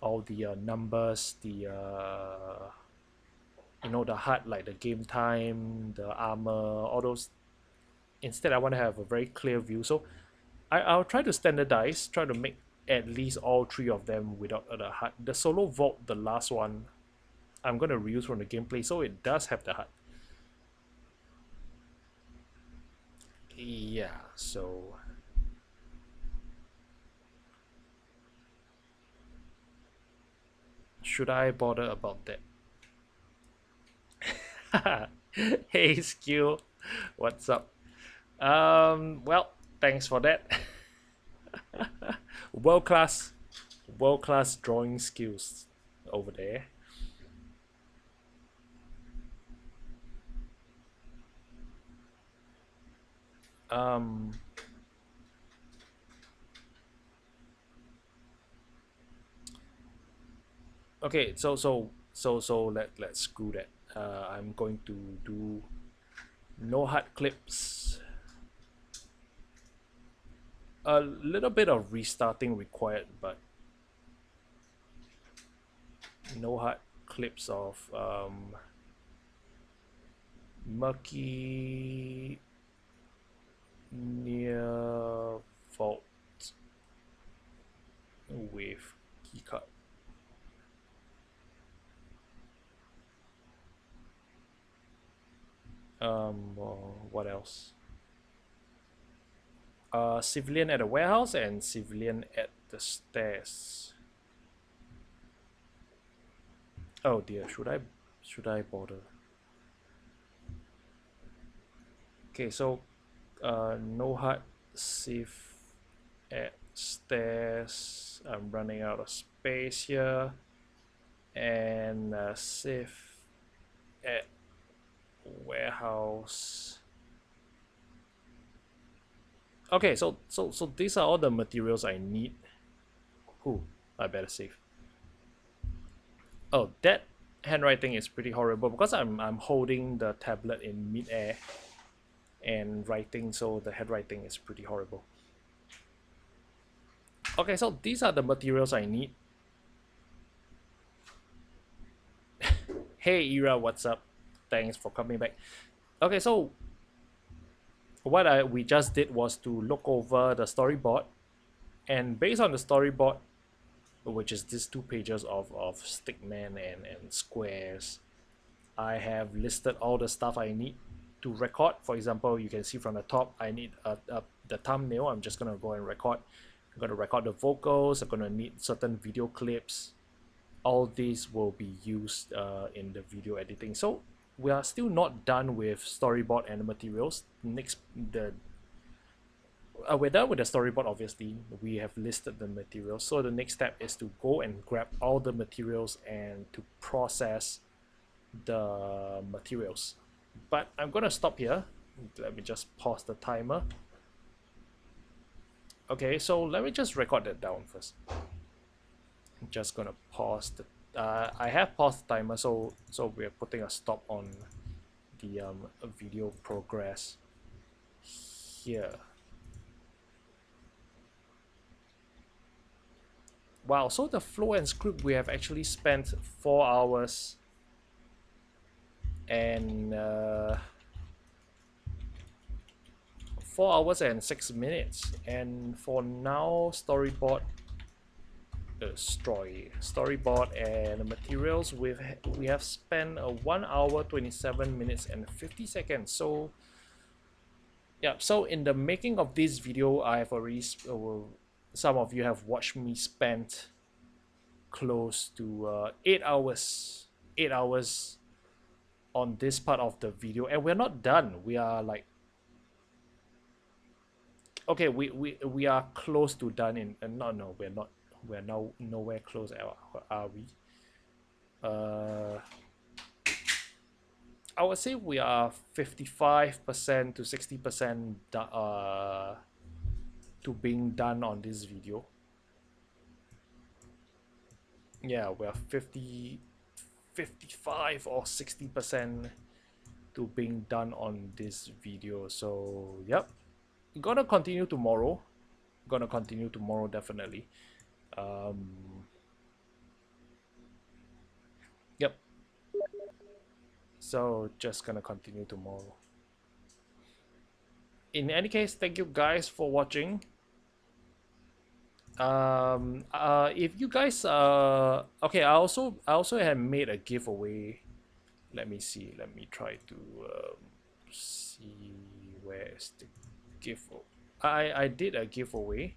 all the numbers, the the HUD like the game time, the armor, all those. Instead, I want to have a very clear view. So I'll try to standardize, try to make at least all three of them without the HUD. The solo vault, the last one, I'm gonna reuse from the gameplay, so it does have the HUD. Yeah, so should I bother about that? Hey, Skill, what's up? Well, thanks for that. world class, world class drawing skills over there. Um, okay, so let's screw that. I'm going to do no HUD clips. A little bit of restarting required, but no HUD clips of murky near fault with keycard. What else? Civilian at the warehouse and civilian at the stairs. Oh dear, should I bother? Okay, so no HUD civ at stairs. I'm running out of space here. And civ at warehouse. Okay, so these are all the materials I need. Ooh, I better save. Oh, that handwriting is pretty horrible because I'm holding the tablet in mid-air and writing, so the handwriting is pretty horrible. Okay, so these are the materials I need. Hey Ira, what's up? Thanks for coming back. Okay, so what we just did was to look over the storyboard, and based on the storyboard, which is these 2 pages of stickman and squares, I have listed all the stuff I need to record. For example, you can see from the top, I need the thumbnail. I'm just gonna go and record. I'm gonna record the vocals. I'm gonna need certain video clips. All these will be used in the video editing. So we are still not done with storyboard and the materials. We're done with the storyboard, obviously. We have listed the materials. So the next step is to go and grab all the materials and to process the materials. But I'm gonna stop here. Let me just pause the timer. Okay, so let me just record that down first. I'm just gonna pause the I have paused the timer, so we're putting a stop on the video progress here. Wow, so the flow and script, we have actually spent 4 hours and 4 hours and 6 minutes. And for now, storyboard storyboard and the materials, we have spent 1 hour 27 minutes and 50 seconds. So yeah, so in the making of this video, I have already some of you have watched me spend close to 8 hours on this part of the video, and we're not done. We are like, okay, we are close to done in no, we're not. We're now nowhere close, are we? I would say we are 55% to 60% to being done on this video. Yeah, we're 55 or 60% to being done on this video. So yep, gonna continue tomorrow. Gonna continue tomorrow definitely. Um, yep. So just gonna continue tomorrow. In any case, thank you guys for watching. If you guys okay, I also have made a giveaway. Let me see. Let me try to see where is the giveaway. I did a giveaway.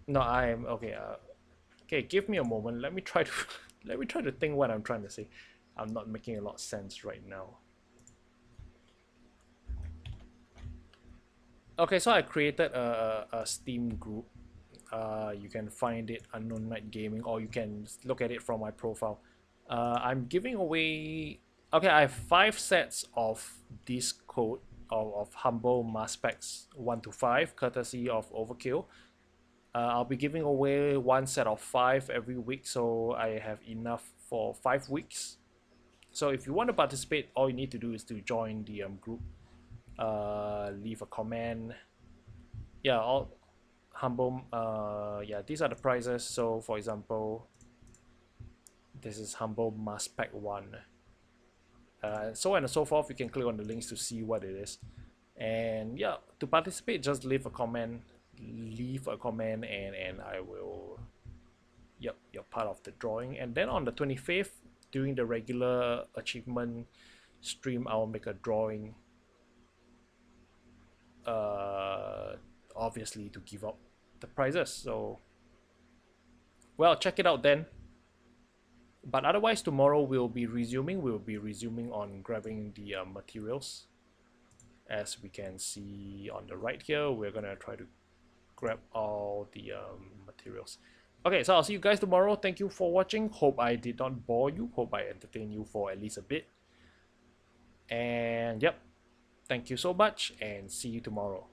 No, I am okay. Okay, give me a moment. Let me try to let me try to think what I'm trying to say. I'm not making a lot of sense right now. Okay, so I created a Steam group. You can find it Unknown Night Gaming, or you can look at it from my profile. I'm giving away. Okay, I have 5 sets of this code of Humble Mass Packs 1 to 5, courtesy of Overkill. I'll be giving away 1 set of 5 every week, so I have enough for 5 weeks. So if you want to participate, all you need to do is to join the group, leave a comment. Yeah, all humble. Yeah, these are the prizes. So for example, this is Humble Mass Pack 1. So on and so forth. You can click on the links to see what it is. And yeah, to participate, just leave a comment. Leave a comment, and I will. Yep, you're part of the drawing. And then on the 25th, during the regular achievement stream, I'll make a drawing. Obviously to give out the prizes. So, well, check it out then. But otherwise, tomorrow we'll be resuming. We'll be resuming on grabbing the materials. As we can see on the right here, we're gonna try to grab all the materials. Okay, so I'll see you guys tomorrow. Thank you for watching. Hope I did not bore you. Hope I entertained you for at least a bit. And yep, thank you so much, and see you tomorrow.